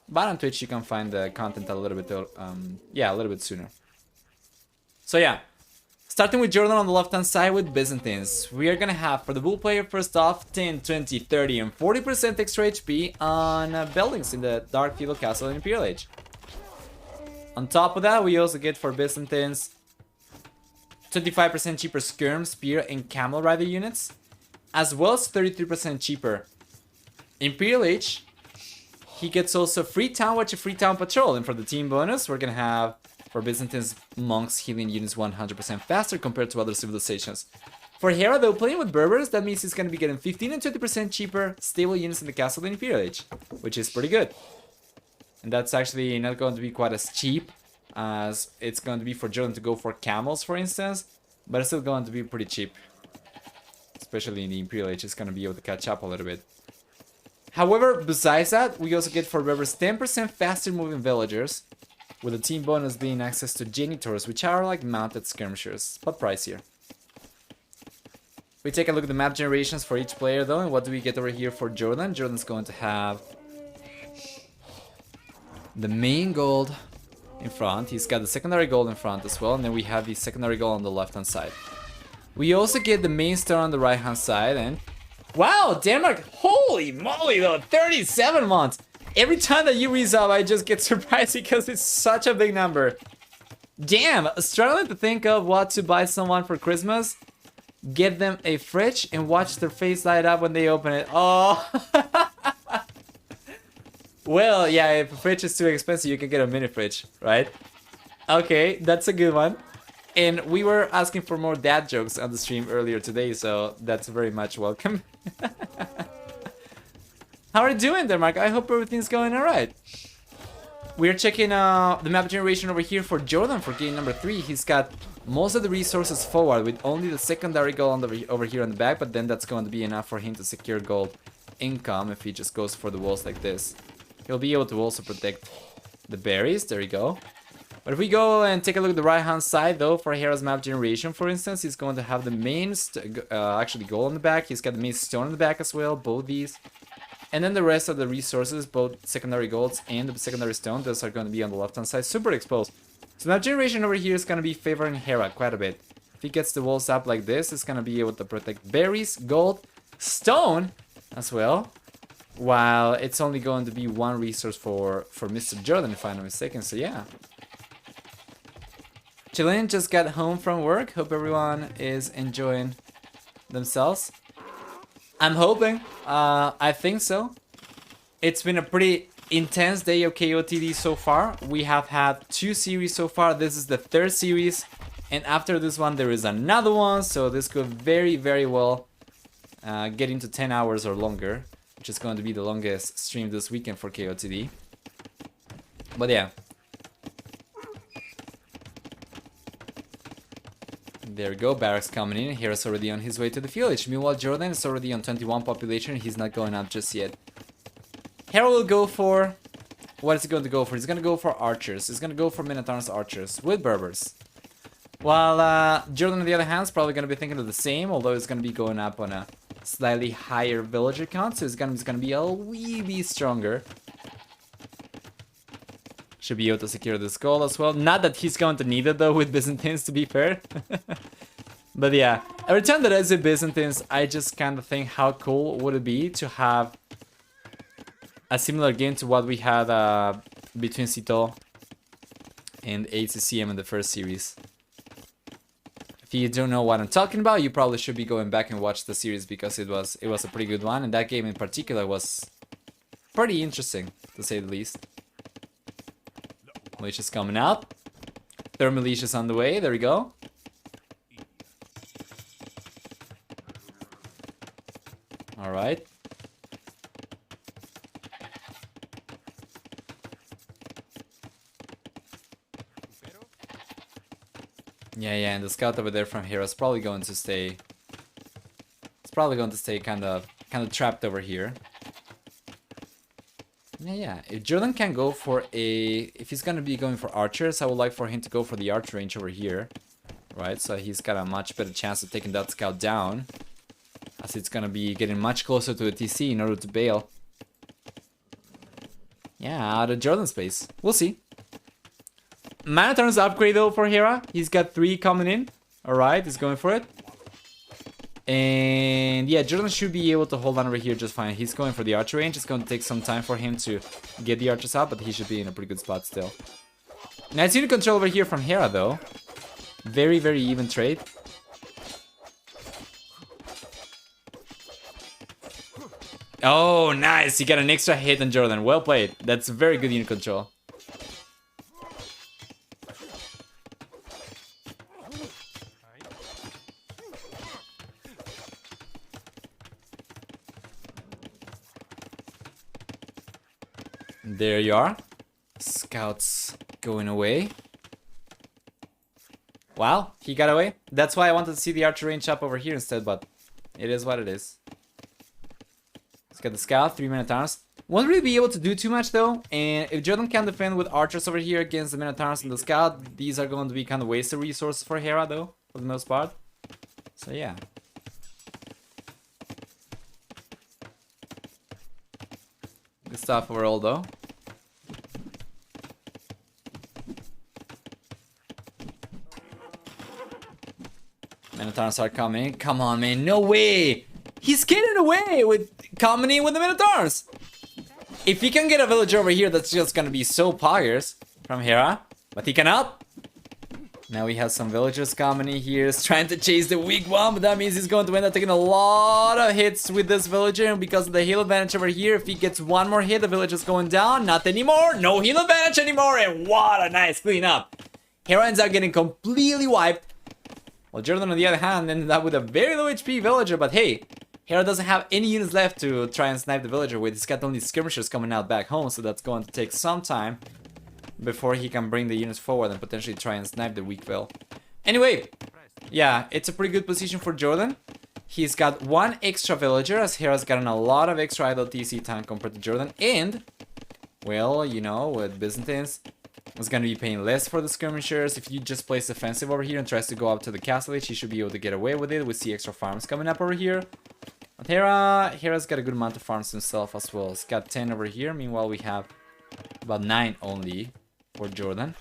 But on Twitch you can find the content a little bit, a little bit sooner. So yeah, starting with JorDan on the left-hand side with Byzantines. We are gonna have, for the bull player, first off, 10, 20, 30, and 40% extra HP on buildings in the Dark Feudal Castle in Imperial Age. On top of that, we also get for Byzantines 25% cheaper Skirm, Spear, and Camel Rider units, as well as 33% cheaper Imperial Age. He gets also free town watch and free town patrol, and for the team bonus, we're gonna have for Byzantines monks healing units 100% faster compared to other civilizations. For Hera, though, playing with Berbers, that means he's gonna be getting 15 and 20% cheaper stable units in the castle in Imperial Age, which is pretty good. And that's actually not going to be quite as cheap as it's going to be for JorDan to go for camels, for instance, but it's still going to be pretty cheap. Especially in the Imperial Age, it's going to be able to catch up a little bit. However, besides that, we also get for Berbers 10% faster moving villagers, with the team bonus being access to Genitors, which are like mounted skirmishers, but pricier. We take a look at the map generations for each player though, and what do we get over here for JorDan? JorDan's going to have the main gold in front. He's got the secondary gold in front as well, and then we have the secondary gold on the left hand side. We also get the main star on the right hand side, and wow, Denmark, holy moly though, 37 months. Every time that you resub, I just get surprised because it's such a big number. Damn, struggling to think of what to buy someone for Christmas. Get them a fridge and watch their face light up when they open it. Oh. Well, yeah, if a fridge is too expensive, you can get a mini fridge, right? Okay, that's a good one. And we were asking for more dad jokes on the stream earlier today, so that's very much welcome. How are you doing, Denmark? I hope everything's going alright. We're checking the map generation over here for JorDan for game number 3. He's got most of the resources forward with only the secondary gold on over here on the back, but then that's going to be enough for him to secure gold income if he just goes for the walls like this. He'll be able to also protect the berries. There you go. But if we go and take a look at the right hand side though, for Hera's map generation, for instance, he's going to have the main actually gold on the back. He's got the main stone on the back as well, both these. And then the rest of the resources, both secondary golds and the secondary stone, those are going to be on the left hand side, super exposed. So map generation over here is going to be favoring Hera quite a bit. If he gets the walls up like this, it's going to be able to protect berries, gold, stone as well. While it's only going to be one resource for Mr. JorDan, if I'm not mistaken, so yeah. Chilean just got home from work. Hope everyone is enjoying themselves. I'm hoping. I think so. It's been a pretty intense day of KOTD so far. We have had 2 series so far. This is the 3rd series. And after this one, there is another one. So this could very, very well get into 10 hours or longer, which is going to be the longest stream this weekend for KOTD. But yeah. There we go, Barracks coming in. Hera's already on his way to the village. Meanwhile, JorDan is already on 21 population. He's not going up just yet. Hera will go for... What is he going to go for? He's going to go for archers. He's going to go for Minotaur's archers with Berbers. While JorDan, on the other hand, is probably going to be thinking of the same, although he's going to be going up on a slightly higher villager count, so he's going to be a wee bit stronger. Should be able to secure this goal as well. Not that he's going to need it though with Byzantines, to be fair. But yeah, every time that I see Byzantines, I just kind of think how cool would it be to have a similar game to what we had between Cito and ACCM in the first series. If you don't know what I'm talking about, you probably should be going back and watch the series because it was a pretty good one, and that game in particular was pretty interesting, to say the least. Leash is coming out. Thermal leash is on the way. There we go. All right. Yeah, and the scout over there from Hera is probably going to stay. It's probably going to stay kind of trapped over here. Yeah. If JorDan can go for if he's gonna be going for archers, I would like for him to go for the archer range over here, right? So he's got a much better chance of taking that scout down, as it's gonna be getting much closer to the TC in order to bail. Yeah, out of JorDan's space. We'll see. Mana turns upgrade though for Hera. He's got 3 coming in. Alright, he's going for it. And yeah, JorDan should be able to hold on over here just fine. He's going for the archer range. It's going to take some time for him to get the archers out, but he should be in a pretty good spot still. Nice unit control over here from Hera though. Very, very even trade. Oh, nice. He got an extra hit on JorDan. Well played. That's very good unit control. There you are. Scouts going away. Wow, he got away. That's why I wanted to see the archer range up over here instead, but it is what it is. Let's get the scout, 3 Minotaurs. Won't really be able to do too much though, and if JorDan can defend with archers over here against the Minotaurs and the scout, these are going to be kind of wasted resources for Hera though, for the most part. So yeah. Good stuff overall though. Minotaurs are coming. Come on, man. No way. He's getting away with coming in with the Minotaurs. If he can get a villager over here, that's just gonna be so poggers from Hera. But he cannot. Now we have some villagers coming in here. He's trying to chase the weak one, but that means he's going to end up taking a lot of hits with this villager. And because of the heal advantage over here, if he gets one more hit, the villager's going down. Not anymore. No heal advantage anymore. And what a nice cleanup. Hera ends up getting completely wiped. Well, JorDan on the other hand ended up with a very low HP villager, but hey, Hera doesn't have any units left to try and snipe the villager with. He's got only skirmishers coming out back home, so that's going to take some time before he can bring the units forward and potentially try and snipe the weak vill. Anyway, yeah, it's a pretty good position for JorDan. He's got 1 extra villager, as Hera's gotten a lot of extra idle TC time compared to JorDan, and, well, you know, with Byzantines, it's going to be paying less for the skirmishers. If you just place defensive over here and tries to go up to the castle edge, he should be able to get away with it. We see extra farms coming up over here. But Hera's got a good amount of farms himself as well. He's got 10 over here. Meanwhile, we have about 9 only for JorDan.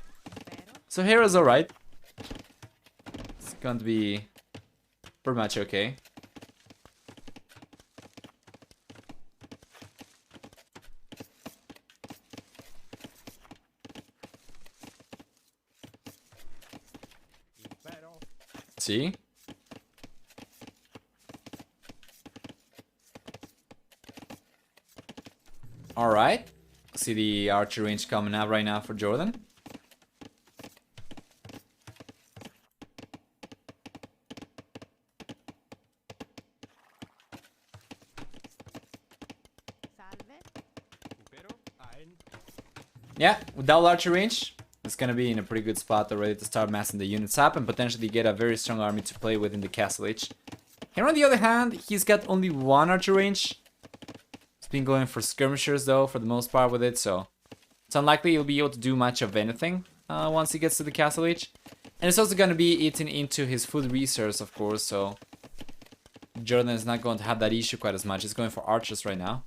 So Hera's alright. It's going to be pretty much okay. See? Alright. See the archer range coming up right now for JorDan. Yeah, with that archer range, it's gonna be in a pretty good spot already to start massing the units up and potentially get a very strong army to play with in the castle age. Here on the other hand, he's got only 1 archer range. He's been going for skirmishers though for the most part with it, so it's unlikely he'll be able to do much of anything once he gets to the castle age. And it's also gonna be eaten into his food resource, of course, so JorDan is not going to have that issue quite as much. He's going for archers right now.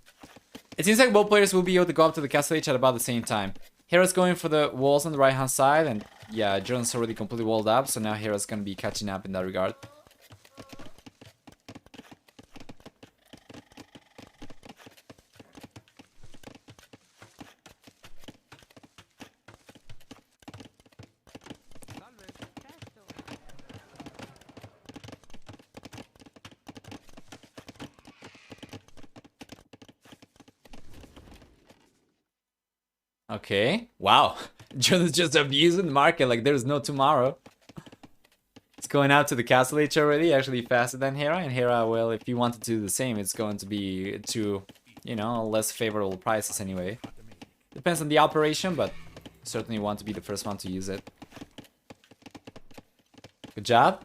It seems like both players will be able to go up to the castle age at about the same time. Hera's going for the walls on the right hand side, and yeah, JorDan's already completely walled up, so now Hera's gonna be catching up in that regard. Okay. Wow. JorDan's just abusing the market like there's no tomorrow. It's going out to the Castle H already, actually faster than Hera. And Hera, well, if you want to do the same, it's going to be to, you know, less favorable prices anyway. Depends on the operation, but certainly want to be the first one to use it. Good job.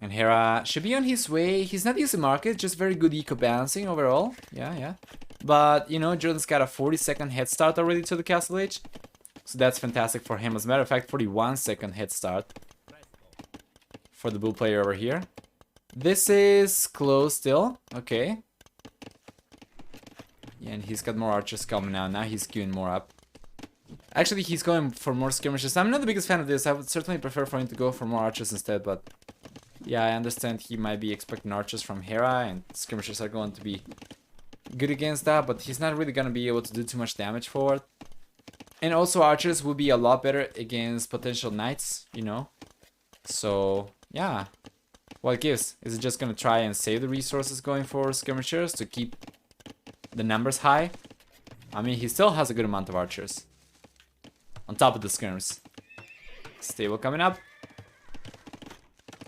And Hera should be on his way. He's not using market, just very good eco balancing overall. Yeah. But, you know, JorDan's got a 40-second head start already to the Castle Age. So that's fantastic for him. As a matter of fact, 41-second head start for the blue player over here. This is close still. Okay. Yeah, and he's got more archers coming out. Now he's queuing more up. Actually, he's going for more skirmishes. I'm not the biggest fan of this. I would certainly prefer for him to go for more archers instead, but yeah, I understand he might be expecting archers from Hera, and skirmishes are going to be good against that, but he's not really going to be able to do too much damage forward. And also archers will be a lot better against potential knights, you know. So, yeah. What gives? Is it just going to try and save the resources going for skirmishers to keep the numbers high? I mean, he still has a good amount of archers. On top of the skirms. Stable coming up.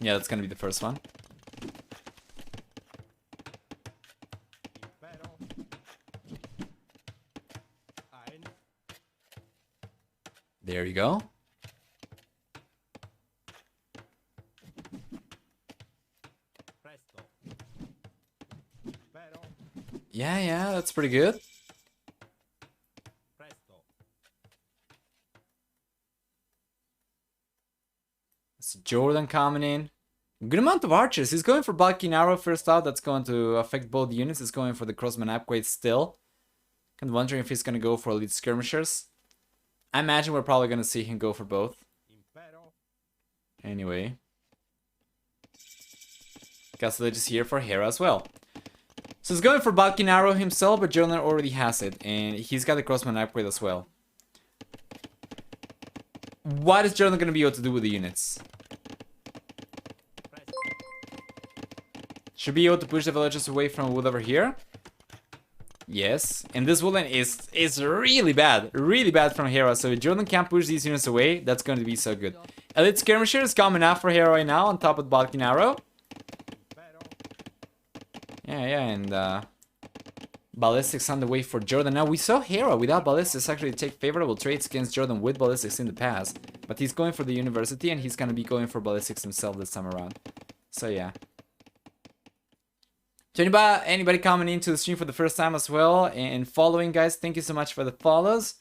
Yeah, that's gonna be the first one. There you go. Yeah, that's pretty good. JorDan coming in. Good amount of archers. He's going for bulky arrow first out. That's going to affect both units. He's going for the crossman upgrade still. Kind of wondering if he's going to go for elite skirmishers. I imagine we're probably going to see him go for both. Anyway. Castle is here for Hera as well. So he's going for bulky arrow himself, but JorDan already has it. And he's got the crossman upgrade as well. What is JorDan going to be able to do with the units? Should be able to push the villagers away from wood over here. Yes. And this woodland is really bad. Really bad from Hera. So if JorDan can't push these units away, that's going to be so good. Elite skirmisher is coming out for Hera right now on top of bulky arrow. Yeah, and ballistics on the way for JorDan. Now we saw Hera without ballistics actually take favorable traits against JorDan with ballistics in the past. But he's going for the university and he's going to be going for ballistics himself this time around. So yeah. To anybody coming into the stream for the first time as well and following, guys, thank you so much for the follows.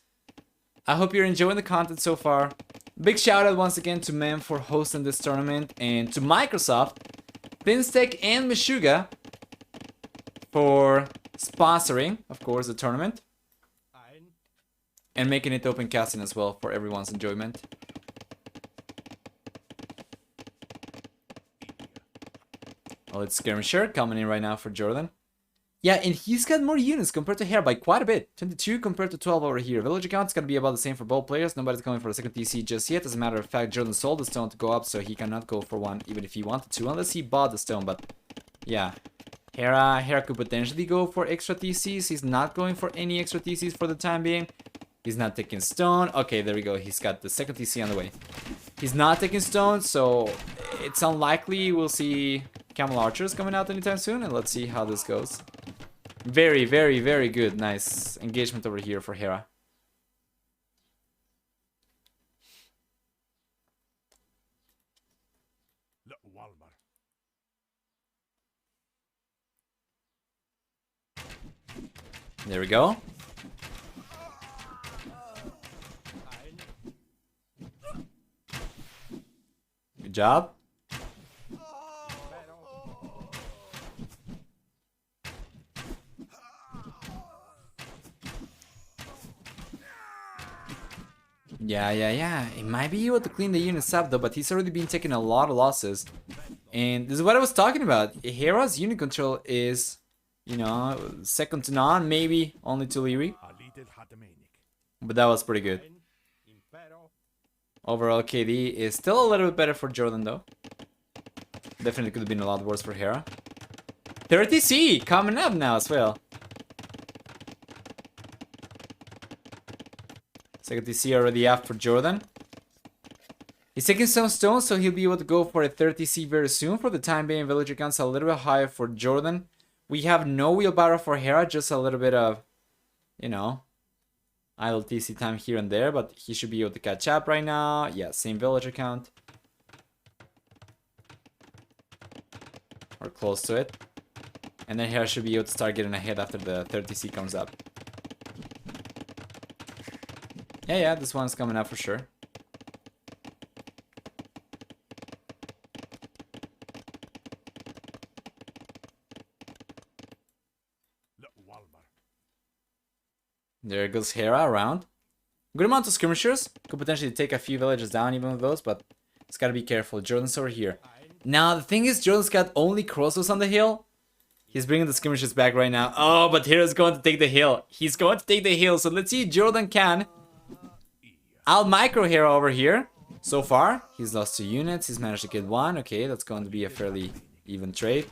I hope you're enjoying the content so far. Big shout out once again to Mem for hosting this tournament and to Microsoft, Finstech and Meshuga for sponsoring, of course, the tournament and making it open casting as well for everyone's enjoyment. Well, it's Skirmisher coming in right now for JorDan. Yeah, and he's got more units compared to Hera by quite a bit. 22 compared to 12 over here. Village count is going to be about the same for both players. Nobody's going for a second TC just yet. As a matter of fact, JorDan sold the stone to go up, so he cannot go for one even if he wanted to, unless he bought the stone. But yeah, Hera could potentially go for extra TCs. He's not going for any extra TCs for the time being. He's not taking stone. Okay, there we go. He's got the second TC on the way. He's not taking stone, so it's unlikely we'll see Camel Archers coming out anytime soon. And let's see how this goes. Very, very, very good. Nice engagement over here for Hera. There we go. Good job. Yeah. He might be able to clean the units up though, but he's already been taking a lot of losses. And this is what I was talking about. Hera's unit control is, you know, second to none, maybe only to Leary. But that was pretty good. Overall, KD is still a little bit better for JorDan though. Definitely could have been a lot worse for Hera. 30C coming up now as well. Second TC already up for JorDan. He's taking some stones, so he'll be able to go for a 30 TC very soon. For the time being, villager counts a little bit higher for JorDan. We have no wheelbarrow for Hera, just a little bit of, you know, idle TC time here and there, but he should be able to catch up right now. Yeah, same villager count. Or close to it. And then Hera should be able to start getting ahead after the 30 TC comes up. Yeah, this one's coming up for sure. There goes Hera around. Good amount of skirmishers. Could potentially take a few villages down even with those, but it's gotta be careful. JorDan's over here. Now, the thing is, JorDan's got only crossbows on the hill. He's bringing the skirmishers back right now. Oh, but Hera's going to take the hill. He's going to take the hill, so let's see if JorDan can. I'll micro Hera over here. So far, he's lost 2 units. He's managed to get 1. Okay, that's going to be a fairly even trade.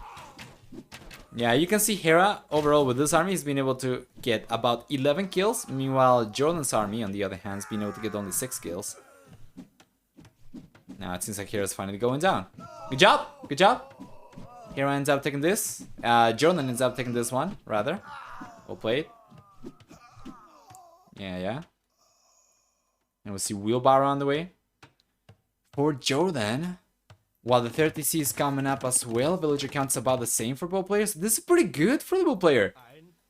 Yeah, you can see Hera overall with this army has been able to get about 11 kills. Meanwhile, JorDan's army, on the other hand, has been able to get only 6 kills. Now it seems like Hera's finally going down. Good job! Good job! Hera ends up taking this. JorDan ends up taking this one, rather. Well played. Yeah. And we'll see wheelbarrow on the way. For JorDan, while the 30C is coming up as well, villager count's about the same for both players. This is pretty good for the both player.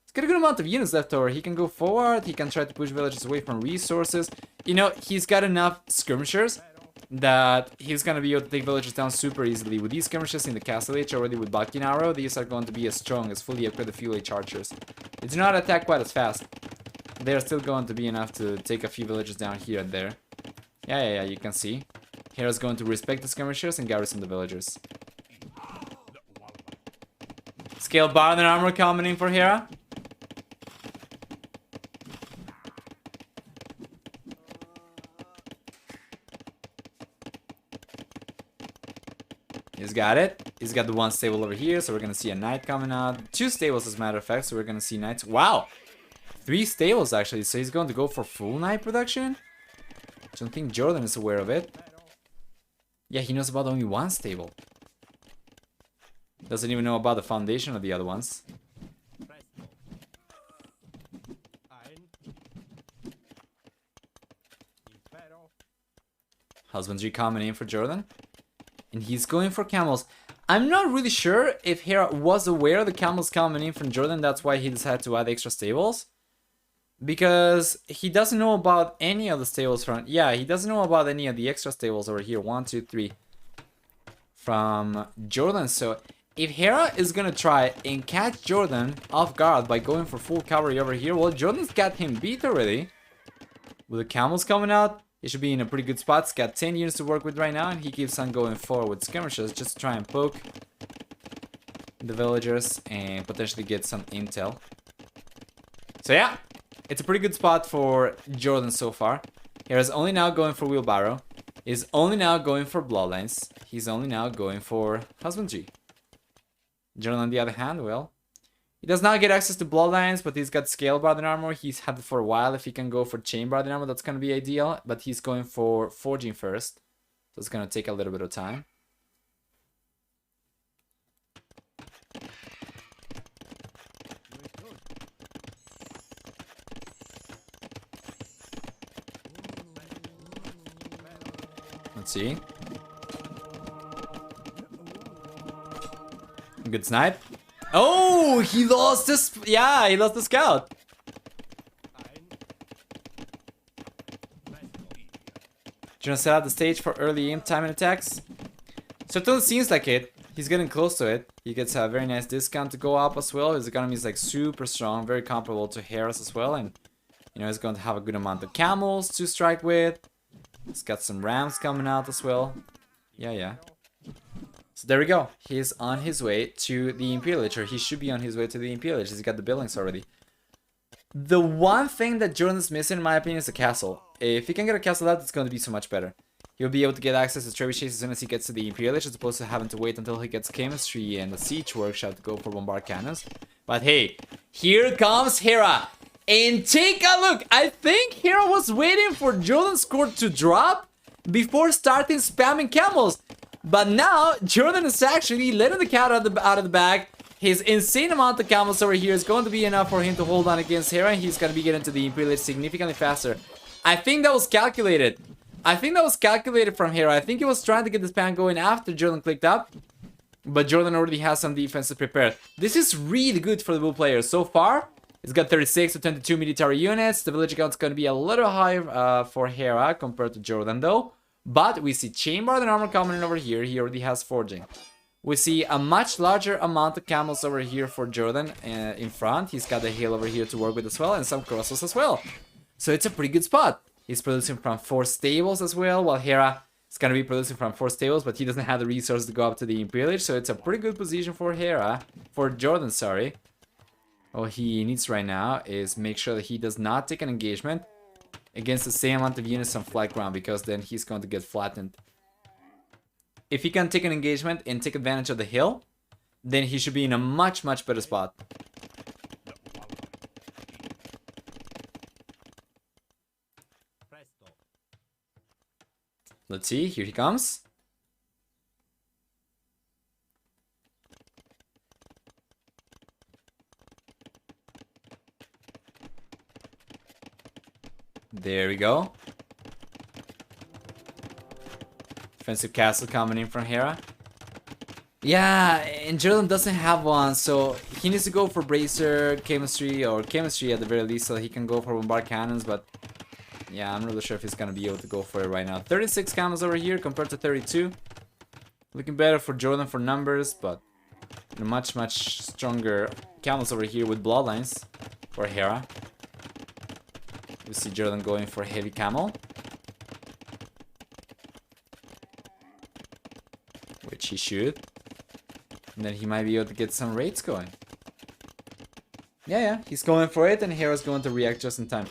He's got a good amount of units left over. He can go forward, he can try to push villagers away from resources. You know, he's got enough skirmishers that he's gonna be able to take villagers down super easily. With these skirmishers in the castle age already with Bucking Arrow, these are going to be as strong as fully equipped fuel age archers. They do not attack quite as fast. They're still going to be enough to take a few villagers down here and there. Yeah, you can see. Hera's going to respect the skirmishers and garrison the villagers. Scale bar and armor coming in for Hera. He's got it. He's got the 1 stable over here, so we're gonna see a knight coming out. 2 stables as a matter of fact, so we're gonna see knights. Wow! 3 stables actually, so he's going to go for full knight production? I don't think JorDan is aware of it. Yeah, he knows about only 1 stable. Doesn't even know about the foundation of the other ones. Husbandry coming in for JorDan. And he's going for camels. I'm not really sure if Hera was aware of the camels coming in from JorDan. That's why he decided to add extra stables. Because he doesn't know about any of the stables from... Yeah, he doesn't know about any of the extra stables over here. 1, 2, 3. From JorDan. So if Hera is going to try and catch JorDan off guard by going for full cavalry over here, well, JorDan's got him beat already. With the camels coming out, he should be in a pretty good spot. He's got 10 units to work with right now, and he keeps on going forward with skirmishers just to try and poke the villagers and potentially get some intel. So yeah. It's a pretty good spot for JorDan so far. Hera's only now going for wheelbarrow. He's only now going for bloodlines. He's only now going for husbandry. JorDan on the other hand, well, he does not get access to bloodlines, but he's got scale barded armor. He's had it for a while. If he can go for chain barded armor, that's going to be ideal. But he's going for forging first. So it's going to take a little bit of time. Let's see. Good snipe. Oh, he lost this. Yeah, he lost the scout. Trying to set out the stage for early aim time and attacks. So it seems like it. He's getting close to it. He gets a very nice discount to go up as well. His economy is like super strong, very comparable to Hera's as well. And you know, he's going to have a good amount of camels to strike with. He's got some rams coming out as well. Yeah. So there we go. He's on his way to the Imperial Age, or he should be on his way to the Imperial Age. He's got the buildings already. The one thing that JorDan's missing, in my opinion, is a castle. If he can get a castle out, it's going to be so much better. He'll be able to get access to trebuchets as soon as he gets to the Imperial Age, as opposed to having to wait until he gets chemistry and the siege workshop to go for bombard cannons. But hey, here comes Hera. And take a look. I think Hera was waiting for JorDan's score to drop before starting spamming camels. But now JorDan is actually letting the cat out of the bag. His insane amount of camels over here is going to be enough for him to hold on against Hera, and he's going to be getting to the Imperial significantly faster. I think that was calculated. I think that was calculated from Hera. I think he was trying to get the spam going after JorDan clicked up. But JorDan already has some defenses prepared. This is really good for the blue players. So far, it's got 36 to 22 military units. The village count is going to be a little higher for Hera compared to JorDan though. But we see Chamber and armor coming in over here. He already has forging. We see a much larger amount of camels over here for JorDan in front. He's got the hill over here to work with as well, and some crosses as well. So it's a pretty good spot. He's producing from 4 stables as well, while Hera is going to be producing from 4 stables, but he doesn't have the resources to go up to the Imperial. So it's a pretty good position for JorDan, sorry. All he needs right now is make sure that he does not take an engagement against the same amount of units on flat ground, because then he's going to get flattened. If he can take an engagement and take advantage of the hill, then he should be in a much better spot. Let's see, here he comes. There we go. Defensive castle coming in from Hera. Yeah, and JorDan doesn't have one, so he needs to go for bracer, chemistry, or chemistry at the very least, so he can go for bombard cannons, but yeah, I'm not really sure if he's gonna be able to go for it right now. 36 cannons over here compared to 32. Looking better for JorDan for numbers, but much stronger camels over here with bloodlines for Hera. We see JorDan going for heavy camel, which he should. And then he might be able to get some raids going. Yeah, he's going for it, and Hera's going to react just in time.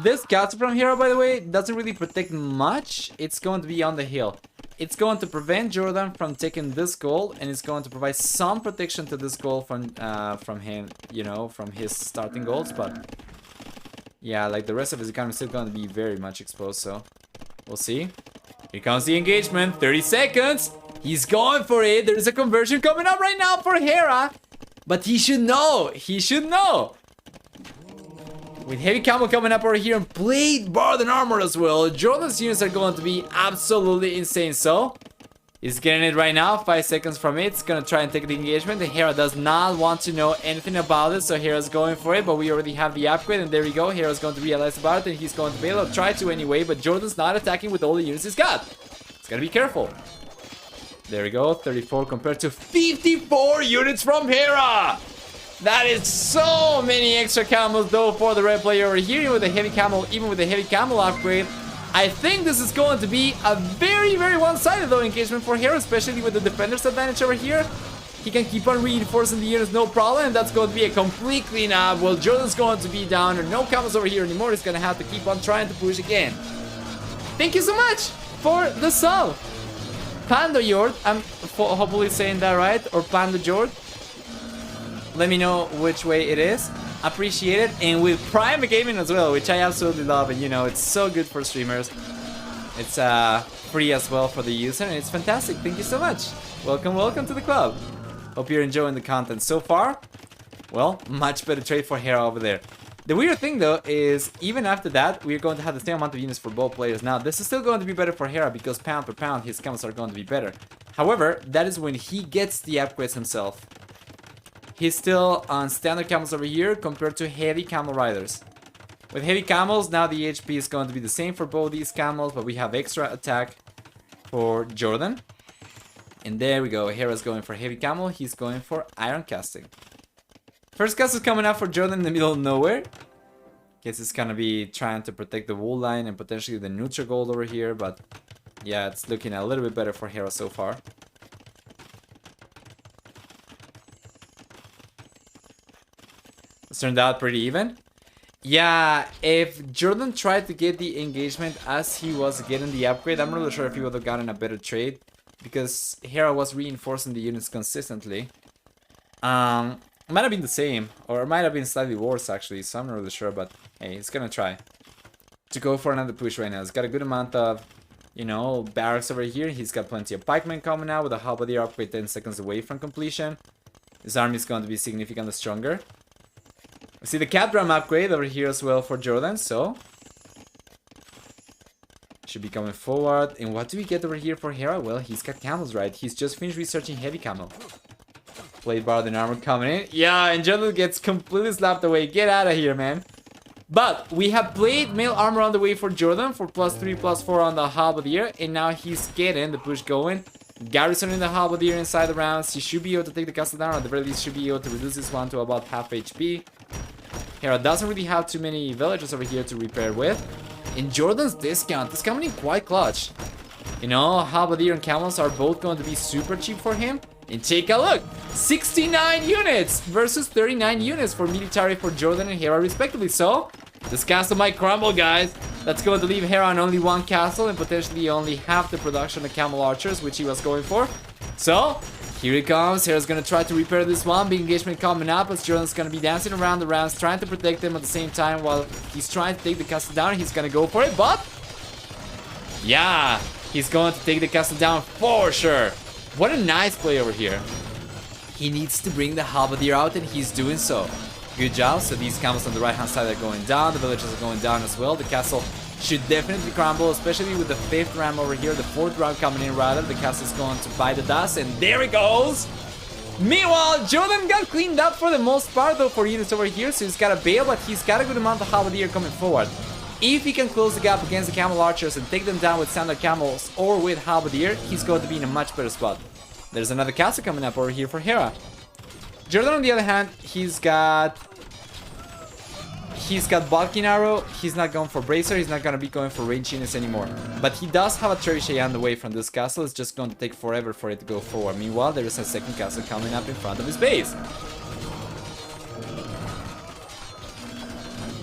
This castle from Hera, by the way, doesn't really protect much. It's going to be on the hill. It's going to prevent JorDan from taking this gold, and it's going to provide some protection to this gold from him, you know, from his starting golds. But yeah, like the rest of his economy is still going to be very much exposed, so we'll see. Here comes the engagement. 30 seconds. He's going for it. There's a conversion coming up right now for Hera. But he should know. He should know. With heavy camel coming up over here and plate bar and armor as well, JorDan's units are going to be absolutely insane. So he's getting it right now. 5 seconds from it. It's going to try and take the engagement. And Hera does not want to know anything about it. So Hera's going for it. But we already have the upgrade. And there we go. Hera's going to realize about it. And he's going to be able to try to anyway. But JorDan's not attacking with all the units he's got. He's got to be careful. There we go, 34 compared to 54 units from Hera! That is so many extra camels though for the red player over here with the heavy camel, even with the heavy camel upgrade. I think this is going to be a very one-sided though engagement for Hera, especially with the defender's advantage over here. He can keep on reinforcing the units, no problem, and that's going to be a complete cleanup. Well, JorDan's going to be down, and no camels over here anymore. He's going to have to keep on trying to push again. Thank you so much for the sub. Panda Jord, I'm hopefully saying that right, or Panda Jord. Let me know which way it is. Appreciate it. And with Prime Gaming as well, which I absolutely love, and you know, it's so good for streamers. It's free as well for the user, and it's fantastic. Thank you so much. Welcome to the club. Hope you're enjoying the content so far. Well, much better trade for Hera over there. The weird thing though is, even after that, we're going to have the same amount of units for both players. Now, this is still going to be better for Hera because pound per pound, his camels are going to be better. However, that is when he gets the upgrades himself. He's still on standard camels over here compared to heavy camel riders. With heavy camels, now the HP is going to be the same for both these camels, but we have extra attack for JorDan. And there we go, Hera's going for heavy camel, he's going for iron casting. First castle coming out for JorDan in the middle of nowhere. Guess it's gonna be trying to protect the wool line and potentially the neutral gold over here, but yeah, it's looking a little bit better for Hera so far. It's turned out pretty even. Yeah, if JorDan tried to get the engagement as he was getting the upgrade, I'm not really sure if he would have gotten a better trade, because Hera was reinforcing the units consistently. It might have been the same, or it might have been slightly worse actually, so I'm not really sure, but hey, he's gonna try to go for another push right now. He's got a good amount of, you know, barracks over here. He's got plenty of pikemen coming out with a halberdier upgrade 10 seconds away from completion. His army is going to be significantly stronger. We see the cat drum upgrade over here as well for JorDan, so should be coming forward. And what do we get over here for Hera? Well, he's got camels, right? He's just finished researching heavy camel. Plate bar and armor coming in. Yeah, and JorDan gets completely slapped away. Get out of here, man. But we have plate mail armor on the way for JorDan for +3/+4 on the halberdier, and now he's getting the push going. Garrison in the halberdier inside the rounds. He should be able to take the castle down, or at the very least should be able to reduce this one to about half HP. Hera doesn't really have too many villagers over here to repair with. And JorDan's discount is coming in quite clutch. You know, halberdier and camels are both going to be super cheap for him. And take a look, 69 units versus 39 units for military for JorDan and Hera respectively. So this castle might crumble, guys. That's going to leave Hera on only one castle and potentially only half the production of camel archers, which he was going for. So here he comes. Hera's gonna try to repair this one. Big engagement coming up as JorDan's gonna be dancing around the rounds, trying to protect them at the same time while he's trying to take the castle down. He's gonna go for it, but yeah, he's going to take the castle down for sure. What a nice play over here. He needs to bring the halberdier out, and he's doing so. Good job. So these camels on the right-hand side are going down. The villagers are going down as well. The castle should definitely crumble, especially with the 5th ram over here. The 4th ram coming in rather. The castle is going to bite the dust, and there it goes. Meanwhile, JorDan got cleaned up for the most part, though, for units over here. So he's got a bail, but he's got a good amount of halberdier coming forward. If he can close the gap against the camel archers and take them down with standard camels or with halberdier, he's going to be in a much better spot. There's another castle coming up over here for Hera. JorDan, on the other hand, he's got bulking arrow. He's not going for bracer. He's not going to be going for range units anymore. But he does have a trebuchet on the way from this castle. It's just going to take forever for it to go forward. Meanwhile, there is a second castle coming up in front of his base.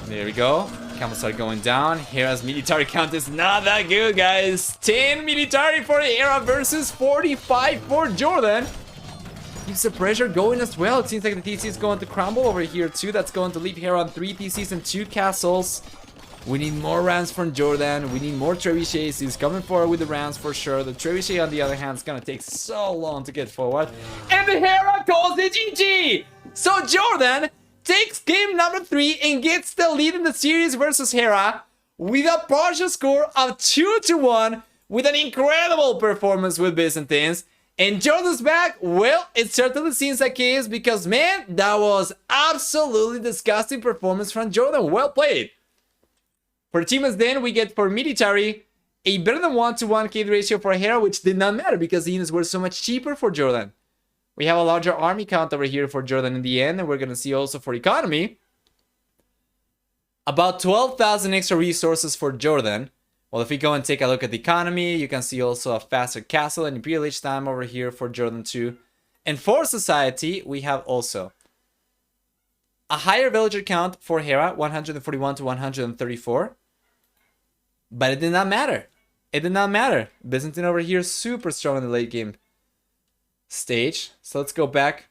There we go. Camels are going down. Hera's military count is not that good, guys. 10 military for Hera versus 45 for JorDan. Keeps the pressure going as well. It seems like the TC is going to crumble over here too. That's going to leave Hera on 3 TCs and 2 castles. We need more rounds from JorDan. We need more trebuchets. He's coming forward with the rounds for sure. The trebuchet, on the other hand, is going to take so long to get forward. And the Hera calls it GG! So JorDan takes game number 3 and gets the lead in the series versus Hera with a partial score of 2-1 with an incredible performance with Byzantines. And JorDan's back? Well, it certainly seems like it is, because man, that was absolutely disgusting performance from JorDan. Well played. For team as then, we get for military a better than 1-to-1 KD ratio for Hera, which did not matter because the units were so much cheaper for JorDan. We have a larger army count over here for JorDan in the end, and we're going to see also for economy about 12,000 extra resources for JorDan. Well, if we go and take a look at the economy, you can see also a faster castle and imperial age time over here for JorDan too. And for society, we have also a higher villager count for Hera, 141 to 134. But it did not matter. It did not matter. Byzantine over here super strong in the late game stage. So let's go back.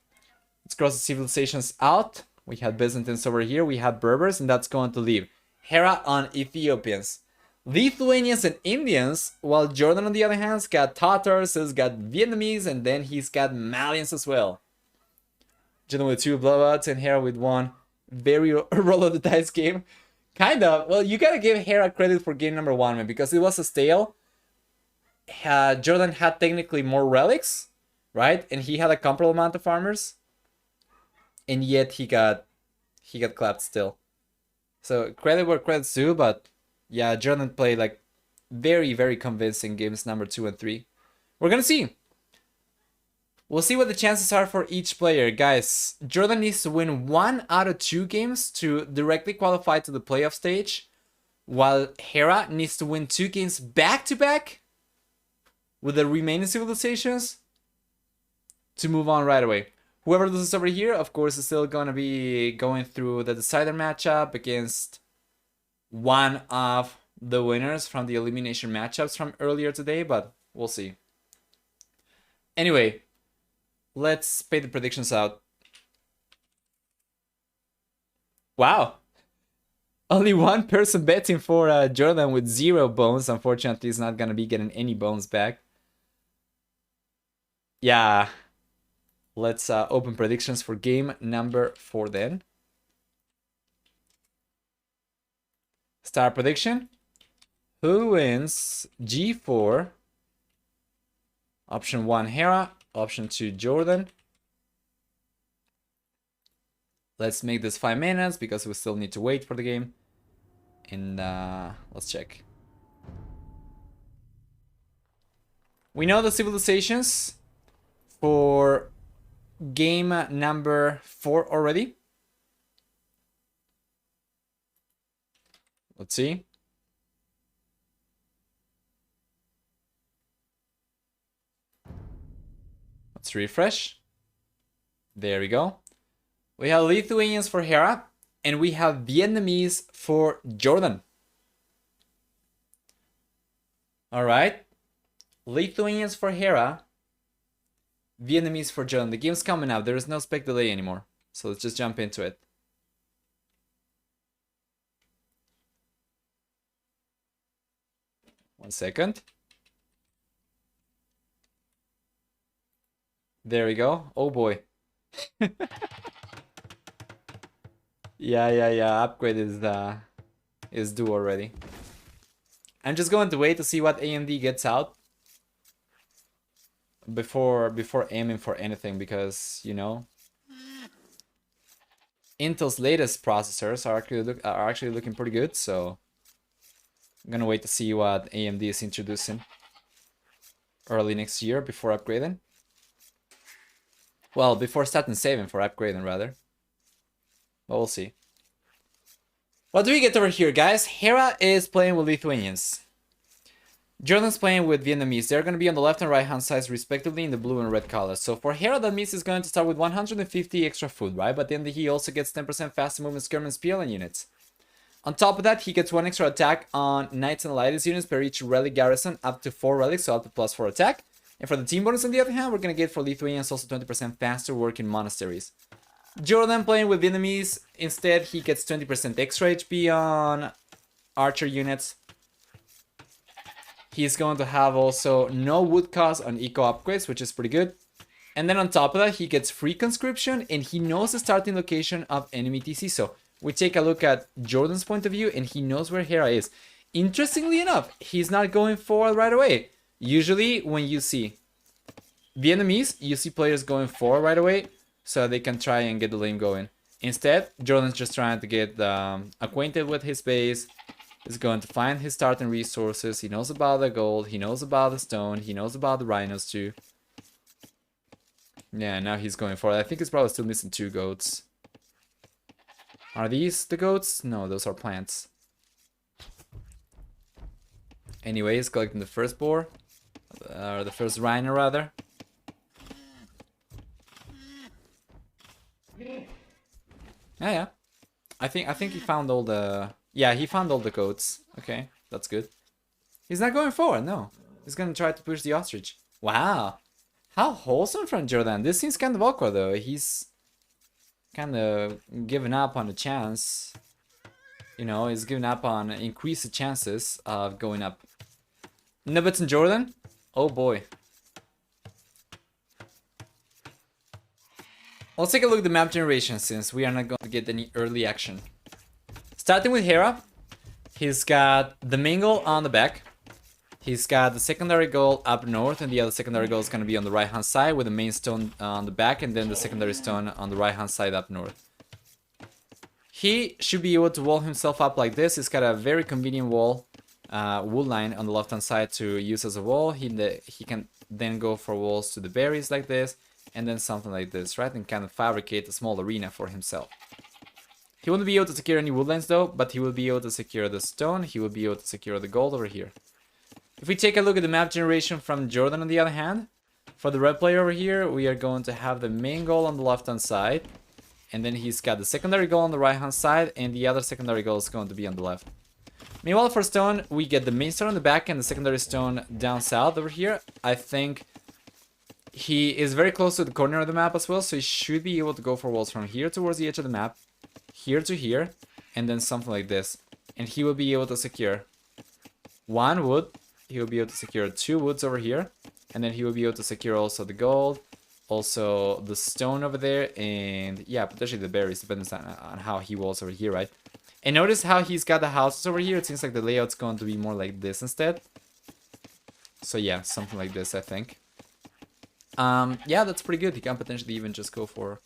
Let's cross the civilizations out. We had Byzantines over here. We had Berbers, and that's going to leave Hera on Ethiopians, Lithuanians, and Indians, while JorDan, on the other hand, has got Tatars, has got Vietnamese, and then he's got Malians as well. JorDan with 2 blowouts and Hera with 1. Very roll of the dice game. Kind of. Well, you gotta give Hera credit for game number 1, man, because it was a stale. JorDan had technically more relics, right? And he had a comparable amount of farmers. And yet he got clapped still. So credit where credit's due, but yeah, JorDan played like very, very convincing games number 2 and 3. We're gonna see. We'll see what the chances are for each player. Guys, JorDan needs to win 1 out of 2 games to directly qualify to the playoff stage, while Hera needs to win 2 games back-to-back with the remaining civilizations to move on right away. Whoever loses over here, of course, is still going to be going through the decider matchup against one of the winners from the elimination matchups from earlier today, but we'll see. Anyway, let's pay the predictions out. Wow. Only one person betting for JorDan with 0 bones. Unfortunately, he's not gonna be getting any bones back. Yeah. Let's open predictions for game number 4 then. Start prediction. Who wins G4? Option 1, Hera. Option 2, JorDan. Let's make this 5 minutes because we still need to wait for the game. And let's check. We know the civilizations for game number 4 already. Let's see. Let's refresh. There we go. We have Lithuanians for Hera, and we have Vietnamese for JorDan. All right. Lithuanians for Hera, Vietnamese for JorDan. The game's coming up. There is no spec delay anymore. So let's just jump into it. One second. There we go. Oh boy. Yeah. Upgrade is due already. I'm just going to wait to see what AMD gets out before aiming for anything, because you know Intel's latest processors are actually looking pretty good. So I'm gonna wait to see what AMD is introducing early next year before upgrading. Well, before starting saving for upgrading, rather. But we'll see. What do we get over here, guys? Hera is playing with Lithuanians. JorDan's playing with Vietnamese. They're going to be on the left and right hand sides, respectively, in the blue and red colors. So for Hera, that means he's going to start with 150 extra food, right? But then he also gets 10% faster movement, skirmish, PLN units. On top of that, he gets 1 extra attack on Knights and Lightest units per each relic garrison, up to 4 relics, so up to +4 attack. And for the team bonus, on the other hand, we're going to get for Lithuanians also 20% faster work in monasteries. JorDan playing with Vietnamese, instead he gets 20% extra HP on archer units. He's going to have also no wood cost on eco upgrades, which is pretty good. And then on top of that, he gets free conscription, and he knows the starting location of enemy TC. So we take a look at JorDan's point of view, and he knows where Hera is. Interestingly enough, he's not going forward right away. Usually when you see Vietnamese, you see players going forward right away so they can try and get the lane going. Instead, JorDan's just trying to get acquainted with his base. He's going to find his starting resources. He knows about the gold. He knows about the stone. He knows about the rhinos too. Yeah, now he's going forward. I think he's probably still missing 2 goats. Are these the goats? No, those are plants. Anyway, he's collecting the first boar. Or the first rhino, rather. Yeah. I think he found all the... Yeah, he found all the goats. Okay, that's good. He's not going forward, no. He's gonna try to push the ostrich. Wow. How wholesome from JorDan. This seems kind of awkward, though. He's kind of giving up on the chance. You know, he's giving up on increase the chances of going up. Nibbits and JorDan? Oh boy. Let's take a look at the map generation, since we are not going to get any early action. Starting with Hera, he's got the main goal on the back. He's got the secondary goal up north, and the other secondary goal is going to be on the right hand side, with the main stone on the back and then the secondary stone on the right hand side up north. He should be able to wall himself up like this. He's got a very convenient wall, wood line on the left hand side to use as a wall. He can then go for walls to the berries like this, and then something like this, right? And kind of fabricate a small arena for himself. He won't be able to secure any woodlands though, but he will be able to secure the stone. He will be able to secure the gold over here. If we take a look at the map generation from JorDan on the other hand, for the red player over here, we are going to have the main goal on the left hand side, and then he's got the secondary goal on the right hand side, and the other secondary goal is going to be on the left. Meanwhile, for stone, we get the main stone on the back and the secondary stone down south over here. I think he is very close to the corner of the map as well, so he should be able to go for walls from here towards the edge of the map. here to here, and then something like this. And he will be able to secure 1 wood. He will be able to secure 2 woods over here. And then he will be able to secure also the gold, also the stone over there, and yeah, potentially the berries, depending on how he walls over here, right? And notice how he's got the houses over here. It seems like the layout's going to be more like this instead. So yeah, something like this, I think. Yeah, that's pretty good. He can potentially even just go for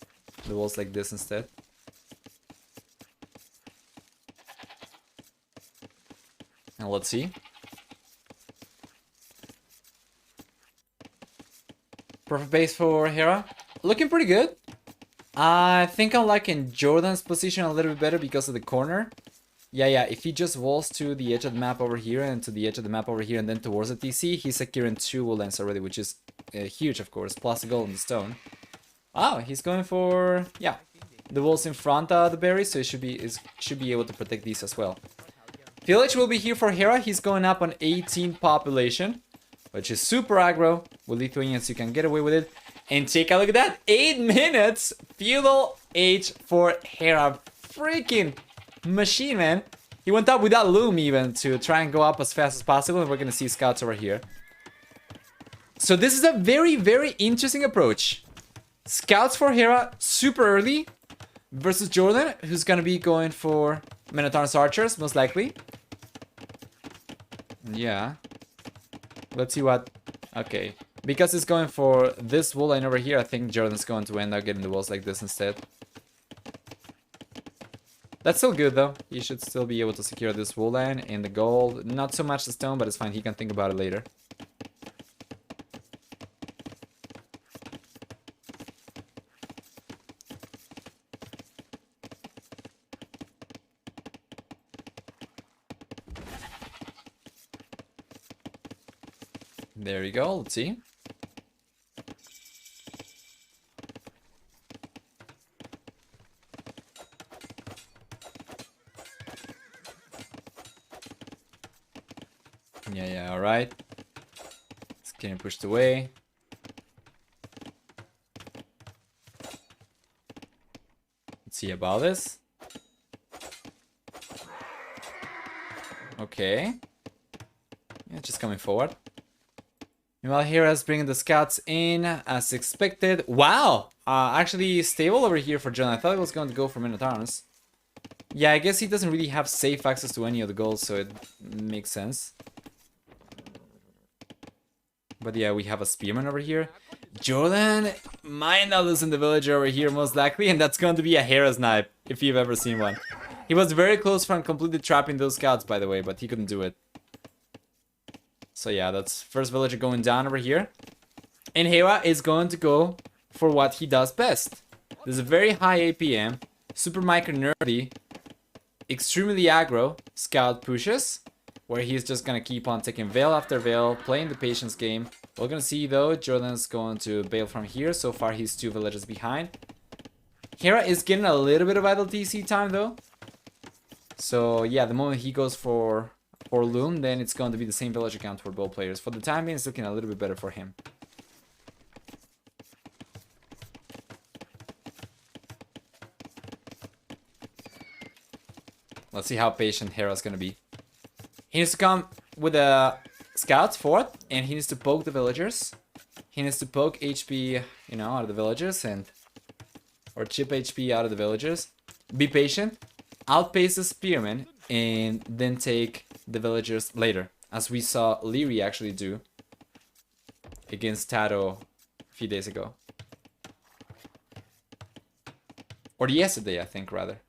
the walls like this instead. Now let's see. Perfect base for Hera. Looking pretty good. I think I'm liking JorDan's position a little bit better because of the corner. Yeah, if he just walls to the edge of the map over here and to the edge of the map over here and then towards the TC, he's securing 2 wool lines already, which is huge, of course, plus the gold and the stone. Oh, he's going for, yeah, the walls in front of the berries, so he should be able to protect these as well. Village will be here for Hera. He's going up on 18 population, which is super aggro. With Lithuanians, you can get away with it. And take a look at that. 8 minutes. Feudal age for Hera. Freaking machine, man. He went up without loom even to try and go up as fast as possible. And we're going to see scouts over here. So this is a very, very interesting approach. Scouts for Hera super early versus JorDan, who's going to be going for Minotaur's archers, most likely. Yeah. Let's see what... Okay. Because it's going for this wool line over here, I think JorDan's going to end up getting the walls like this instead. That's still good, though. He should still be able to secure this wool line and the gold. Not so much the stone, but it's fine. He can think about it later. There you go. Let's see. Yeah, alright. It's getting pushed away. Let's see about this. Okay. Yeah, just coming forward. Meanwhile, Hera's bringing the scouts in as expected. Wow! Actually stable over here for John. I thought he was going to go for Minotaurs. Yeah, I guess he doesn't really have safe access to any of the goals, so it makes sense. But yeah, we have a spearman over here. JorDan might not losing the villager over here most likely, and that's going to be a Hera's knife, if you've ever seen one. He was very close from completely trapping those scouts, by the way, but he couldn't do it. So yeah, that's first villager going down over here. And Hera is going to go for what he does best. There's a very high APM, super micro nerdy, extremely aggro scout pushes, where he's just gonna keep on taking veil after veil, playing the patience game. We're gonna see though, JorDan's going to bail from here. So far he's 2 villages behind. Hera is getting a little bit of idle TC time though. So yeah, the moment he goes for loom, then it's going to be the same villager count for both players. For the time being, it's looking a little bit better for him. Let's see how patient Hera's gonna be. He needs to come with a scout forward, and he needs to poke the villagers. He needs to poke HP, you know, out of the villagers, and or chip HP out of the villagers. Be patient, outpace the spearmen, and then take the villagers later, as we saw Leary actually do against Tato a few days ago. Or yesterday, I think, rather.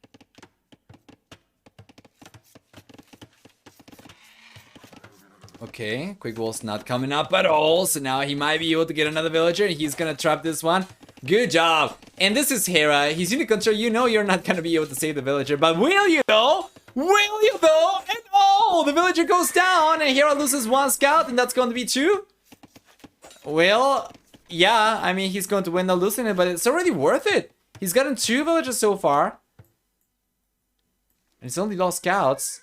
Okay, quick wall's not coming up at all, so now he might be able to get another villager, and he's gonna trap this one. Good job! And this is Hera. He's unit control. You know you're not gonna be able to save the villager, but will you though? Will you though? And oh, the villager goes down, and Hera loses 1 scout, and that's going to be 2. Well, yeah, I mean, he's going to end up losing it, but it's already worth it. He's gotten 2 villagers so far. And he's only lost scouts.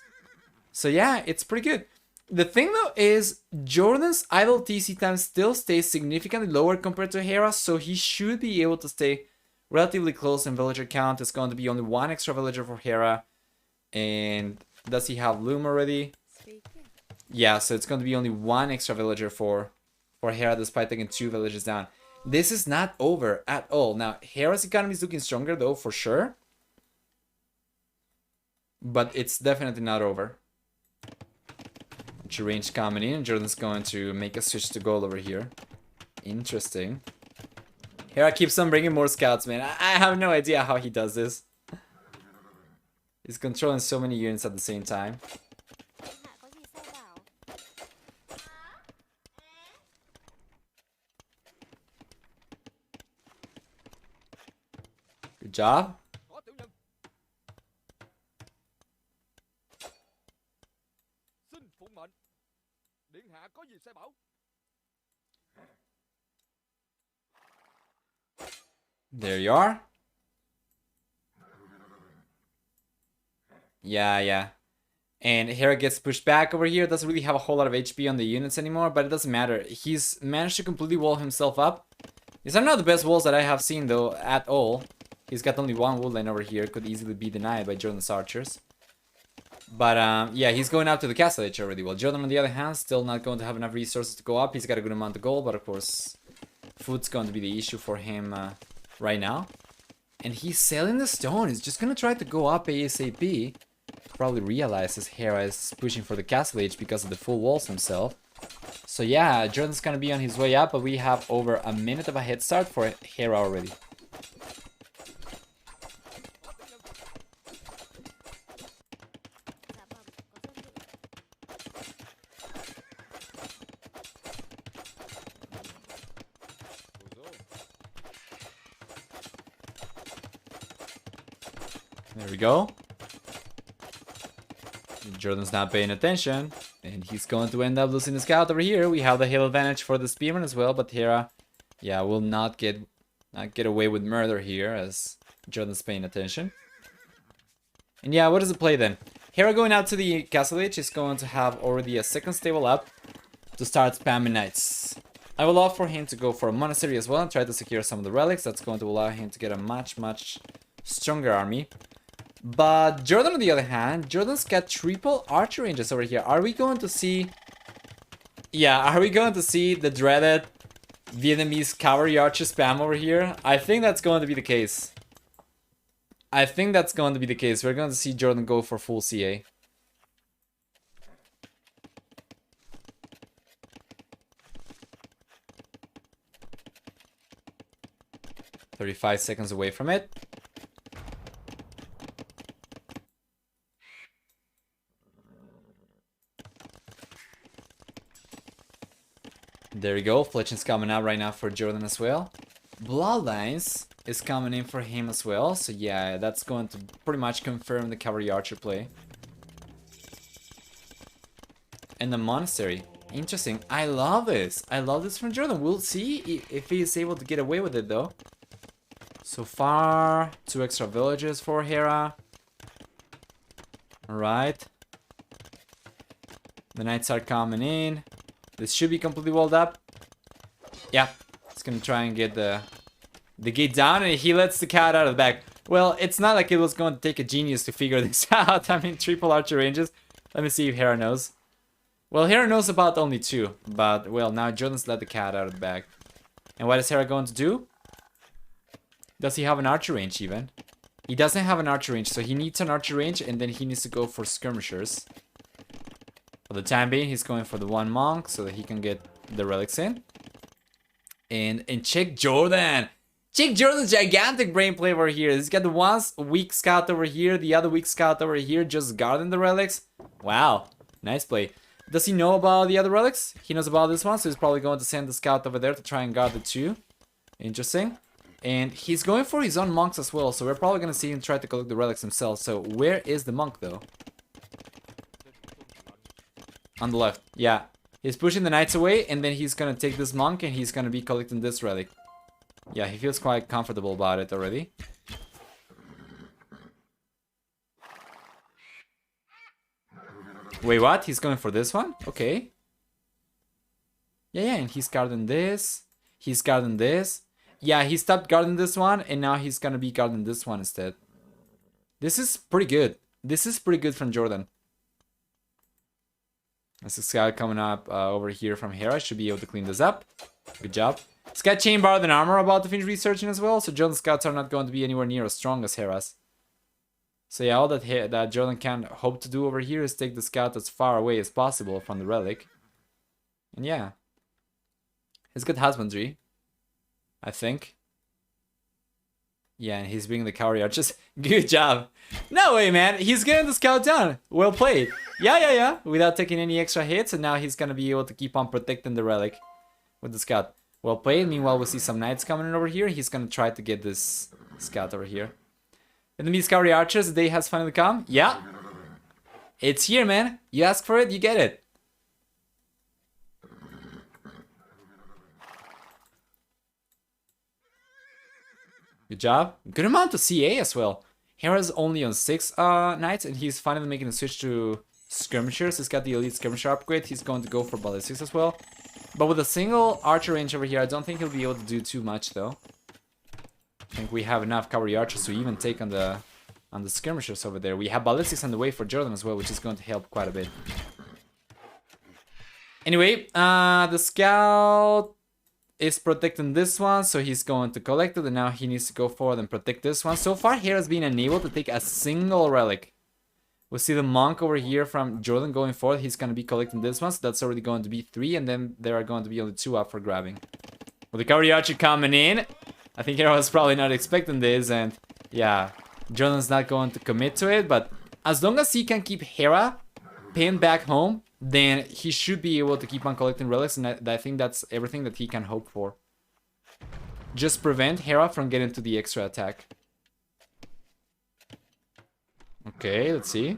So yeah, it's pretty good. The thing though is JorDan's idle TC time still stays significantly lower compared to Hera, so he should be able to stay relatively close in villager count. It's going to be only one extra villager for Hera. And does he have Loom already? Yeah, so it's going to be only one extra villager for Hera, despite taking 2 villagers down. This is not over at all. Now, Hera's economy is looking stronger, though, for sure. But it's definitely not over. Range coming in. JorDan's going to make a switch to gold over here. Interesting. Hera keeps on bringing more scouts, man. I have no idea how he does this. He's controlling so many units at the same time. Good job. There you are. Yeah. And Hera gets pushed back over here. Doesn't really have a whole lot of HP on the units anymore, but it doesn't matter. He's managed to completely wall himself up. These are not the best walls that I have seen, though, at all. He's got only one woodline over here. Could easily be denied by JorDan's archers. But, yeah, he's going out to the castle edge already. Well, JorDan, on the other hand, still not going to have enough resources to go up. He's got a good amount of gold, but, of course, food's going to be the issue for him right now. And he's selling the stone. He's just going to try to go up ASAP. Probably realizes Hera is pushing for the castle edge because of the full walls himself. So, yeah, JorDan's going to be on his way up, but we have over a minute of a head start for Hera already. There we go. JorDan's not paying attention, and he's going to end up losing the scout over here. We have the hill advantage for the spearman as well, but Hera, yeah, will not get away with murder here as JorDan's paying attention. And yeah, what does it play then? Hera going out to the castle edge is going to have already a second stable up to start spamming knights. I will love for him to go for a monastery as well and try to secure some of the relics. That's going to allow him to get a much stronger army. But JorDan, on the other hand, JorDan's got triple archer ranges over here. Are we going to see... Yeah, are we going to see the dreaded Vietnamese cavalry archer spam over here? I think that's going to be the case. We're going to see JorDan go for full CA. "35 seconds away from it. There we go. Fletching's coming out right now for JorDan as well. Bloodlines is coming in for him as well. So yeah, that's going to pretty much confirm the cavalry archer play. And the monastery. Interesting. I love this. I love this from JorDan. We'll see if he is able to get away with it though. So far, 2 extra villages for Hera. Alright. The knights are coming in. This should be completely walled up. Yeah, it's gonna try and get the gate down, and he lets the cat out of the bag. Well, it's not like it was going to take a genius to figure this out. I mean, triple archer ranges. Let me see if Hera knows. Well, Hera knows about only 2, but well, now JorDan's let the cat out of the bag. And what is Hera going to do? Does he have an archer range even? He doesn't have an archer range, so he needs an archer range, and then he needs to go for skirmishers. For the time being, he's going for the 1 monk so that he can get the relics in. And check JorDan. Check JorDan's gigantic brain play over here. He's got the one weak scout over here, the other weak scout over here, just guarding the relics. Wow, nice play. Does he know about the other relics? He knows about this one, so he's probably going to send the scout over there to try and guard the 2. Interesting. And he's going for his own monks as well, so we're probably going to see him try to collect the relics himself. So where is the monk though? On the left, yeah. He's pushing the knights away, and then he's gonna take this monk, and he's gonna be collecting this relic. Yeah, he feels quite comfortable about it already. Wait, what? He's going for this one? Okay. Yeah, and he's guarding this. He's guarding this. Yeah, he stopped guarding this one, and now he's gonna be guarding this one instead. This is pretty good. This is pretty good from JorDan. There's a scout coming up over here from Hera. Should be able to clean this up. Good job. He's got chain bar and armor about to finish researching as well, so JorDan's scouts are not going to be anywhere near as strong as Hera's. So yeah, all that JorDan can hope to do over here is take the scout as far away as possible from the relic. And yeah. He's got husbandry, I think. Yeah, and he's bringing the cavalry archers. Good job. No way, man. He's getting the scout down. Well played. Yeah. Without taking any extra hits, and now he's gonna be able to keep on protecting the relic with the scout. Well played. Meanwhile, we see some knights coming in over here. He's gonna try to get this scout over here. Enemy's cavalry archers, the day has finally come. Yeah. It's here, man. You ask for it, you get it. Good job. Good amount of CA as well. Hera's only on 6 knights, and he's finally making a switch to skirmishers. He's got the elite skirmisher upgrade. He's going to go for ballistics as well. But with a single archer range over here, I don't think he'll be able to do too much though. I think we have enough cavalry archers to even take on the skirmishers over there. We have ballistics on the way for JorDan as well, which is going to help quite a bit. Anyway, the scout is protecting this one, so he's going to collect it, and now he needs to go forward and protect this one. So far, Hera's been unable to take a single relic. We see the monk over here from JorDan going forward. He's going to be collecting this one, so that's already going to be 3, and then there are going to be only 2 up for grabbing. With the cavalry archer coming in, I think Hera was probably not expecting this, and yeah, JorDan's not going to commit to it, but as long as he can keep Hera pinned back home, then he should be able to keep on collecting relics, and I think that's everything that he can hope for. Just prevent Hera from getting to the extra attack. Okay, let's see.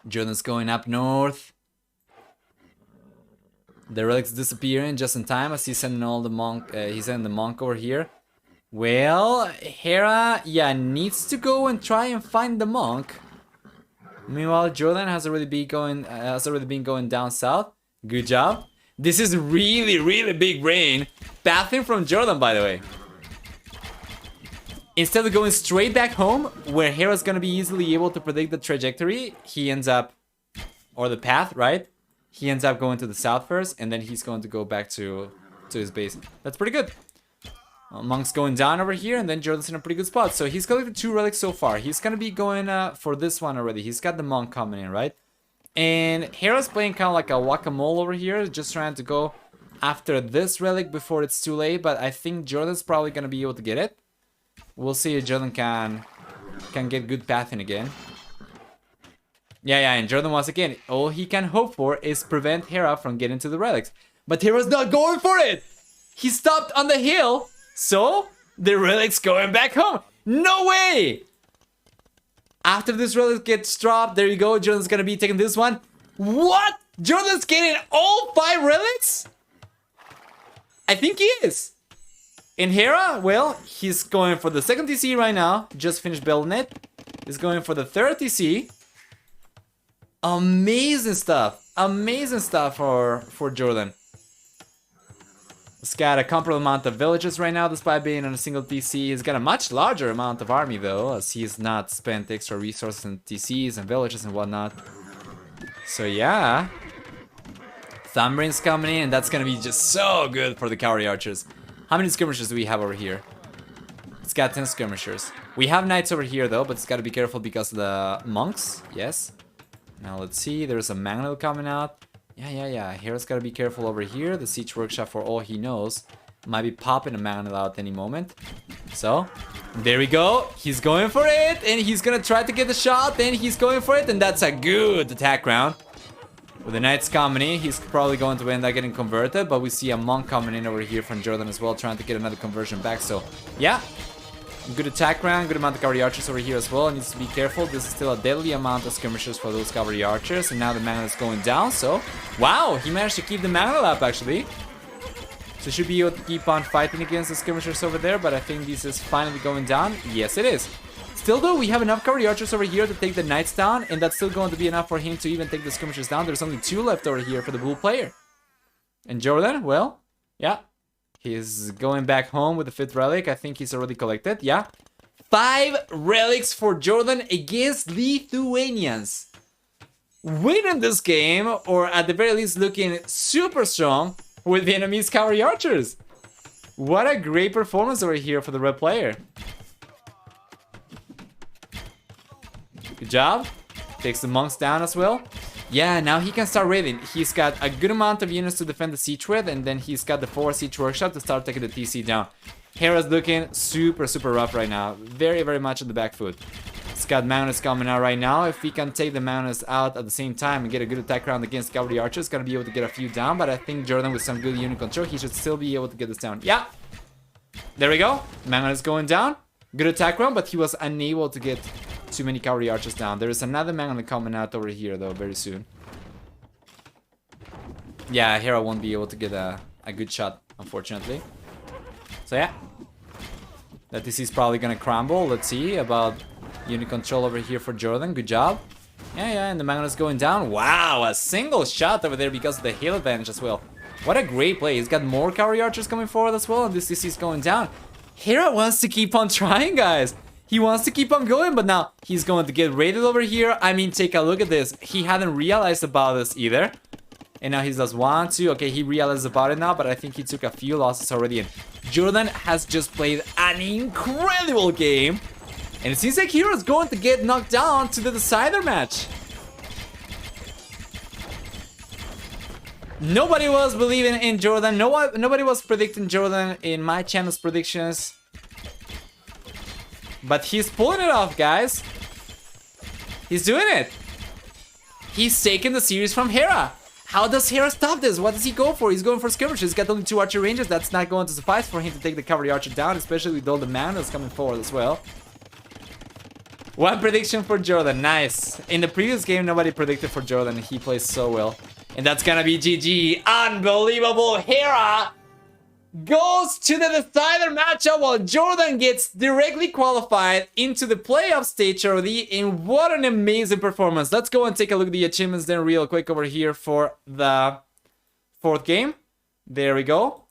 JorDan's going up north. The relic's disappearing just in time as he's sending all the monk. He's sending the monk over here. Well, Hera, yeah, needs to go and try and find the monk. Meanwhile, JorDan has already been going down south. Good job. This is really big brain pathing from JorDan, by the way. Instead of going straight back home, where Hera's gonna be easily able to predict the trajectory, he ends up, or the path, right? He ends up going to the south first, and then he's going to go back to his base. That's pretty good. Monk's going down over here, and then JorDan's in a pretty good spot. So he's collected 2 relics so far. He's gonna be going for this one already. He's got the monk coming in, right? And Hera's playing kind of like a whack-a-mole over here, just trying to go after this relic before it's too late. But I think JorDan's probably gonna be able to get it. We'll see if JorDan can get good pathing again. Yeah, and JorDan once again, all he can hope for is prevent Hera from getting to the relics. But Hera's not going for it! He stopped on the hill! So, the relic's going back home. No way! After this relic gets dropped, there you go. JorDan's gonna be taking this one. What? JorDan's getting all 5 relics? I think he is. In Hera, well, he's going for the 2nd TC right now. Just finished building it. He's going for the 3rd TC. Amazing stuff. Amazing stuff for JorDan. He's got a comparable amount of villages right now, despite being on a single TC. He's got a much larger amount of army, though, as he's not spent extra resources in TCs and villages and whatnot. So, yeah. Thumbbrain's coming in, and that's gonna be just so good for the cavalry archers. How many skirmishers do we have over here? It's got 10 skirmishers. We have knights over here, though, but it's gotta be careful because of the monks. Yes. Now, let's see. There's a Magnol coming out. Yeah. Hera's gotta be careful over here. The siege workshop, for all he knows, might be popping a Magnol out any moment. So, there we go. He's going for it, and he's gonna try to get the shot, and he's going for it, and that's a good attack round. With the knights coming in, he's probably going to end up getting converted, but we see a monk coming in over here from JorDan as well, trying to get another conversion back. So, yeah. Good attack round, good amount of cavalry archers over here as well. Needs to be careful. This is still a deadly amount of skirmishers for those cavalry archers. And now the Magnol is going down, so... Wow, he managed to keep the Magnol up, actually. So should be able to keep on fighting against the skirmishers over there, but I think this is finally going down. Yes, it is. Still, though, we have enough cavalry archers over here to take the knights down, and that's still going to be enough for him to even take the skirmishers down. There's only 2 left over here for the blue player. And JorDan, well, yeah. He's going back home with the 5th relic. I think he's already collected. Yeah. 5 relics for JorDan against Lithuanians. Winning this game, or at the very least looking super strong with the enemy's cavalry archers. What a great performance over here for the red player. Good job. Takes the monks down as well. Yeah, now he can start raiding. He's got a good amount of units to defend the siege with, and then he's got the 4 siege workshop to start taking the TC down. Hera's looking super rough right now. Very much on the back foot. He's got Magnus coming out right now. If he can take the Magnus out at the same time and get a good attack round against cavalry archers, gonna be able to get a few down, but I think JorDan with some good unit control, he should still be able to get this down. Yeah. There we go. Magnus going down. Good attack round, but he was unable to get too many cavalry archers down. There is another Magnus coming out over here though very soon. Yeah, Hera won't be able to get a good shot, unfortunately. So yeah, that this is probably gonna crumble. Let's see about unit control over here for JorDan. Good job. Yeah, and the Magnus going down. Wow, a single shot over there because of the heal advantage as well. What a great play. He's got more cavalry archers coming forward as well, and this is going down. Hera wants to keep on trying, guys. He wants to keep on going, but now he's going to get raided over here. I mean, take a look at this. He hadn't realized about this either. And now he does 1, 2. Okay, he realizes about it now, but I think he took a few losses already in. JorDan has just played an incredible game. And it seems like Hera's going to get knocked down to the decider match. Nobody was believing in JorDan. Nobody was predicting JorDan in my channel's predictions. But he's pulling it off, guys. He's doing it. He's taking the series from Hera. How does Hera stop this? What does he go for? He's going for skirmishes. He's got only 2 archer ranges. That's not going to suffice for him to take the cavalry archer down, especially with all the Magnus coming forward as well. One prediction for JorDan. Nice. In the previous game, nobody predicted for JorDan. He plays so well. And that's gonna be GG. Unbelievable. Hera goes to the decider matchup while JorDan gets directly qualified into the playoff stage already. And what an amazing performance. Let's go and take a look at the achievements then real quick over here for the 4th game. There we go.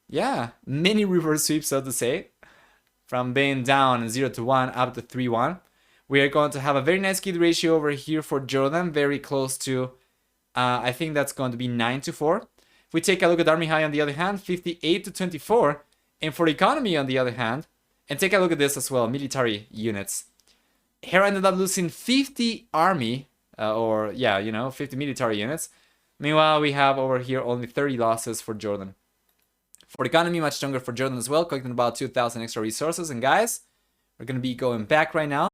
Yeah, mini reverse sweeps, so to say. From being down 0-1 up to 3-1. We are going to have a very nice kill ratio over here for JorDan. Very close to, I think that's going to be 9-4. If we take a look at Army High on the other hand, 58-24. And for Economy on the other hand, and take a look at this as well, military units. Hera ended up losing 50 army, 50 military units. Meanwhile, we have over here only 30 losses for JorDan. For Economy, much stronger for JorDan as well, collecting about 2,000 extra resources. And guys, we're going to be going back right now.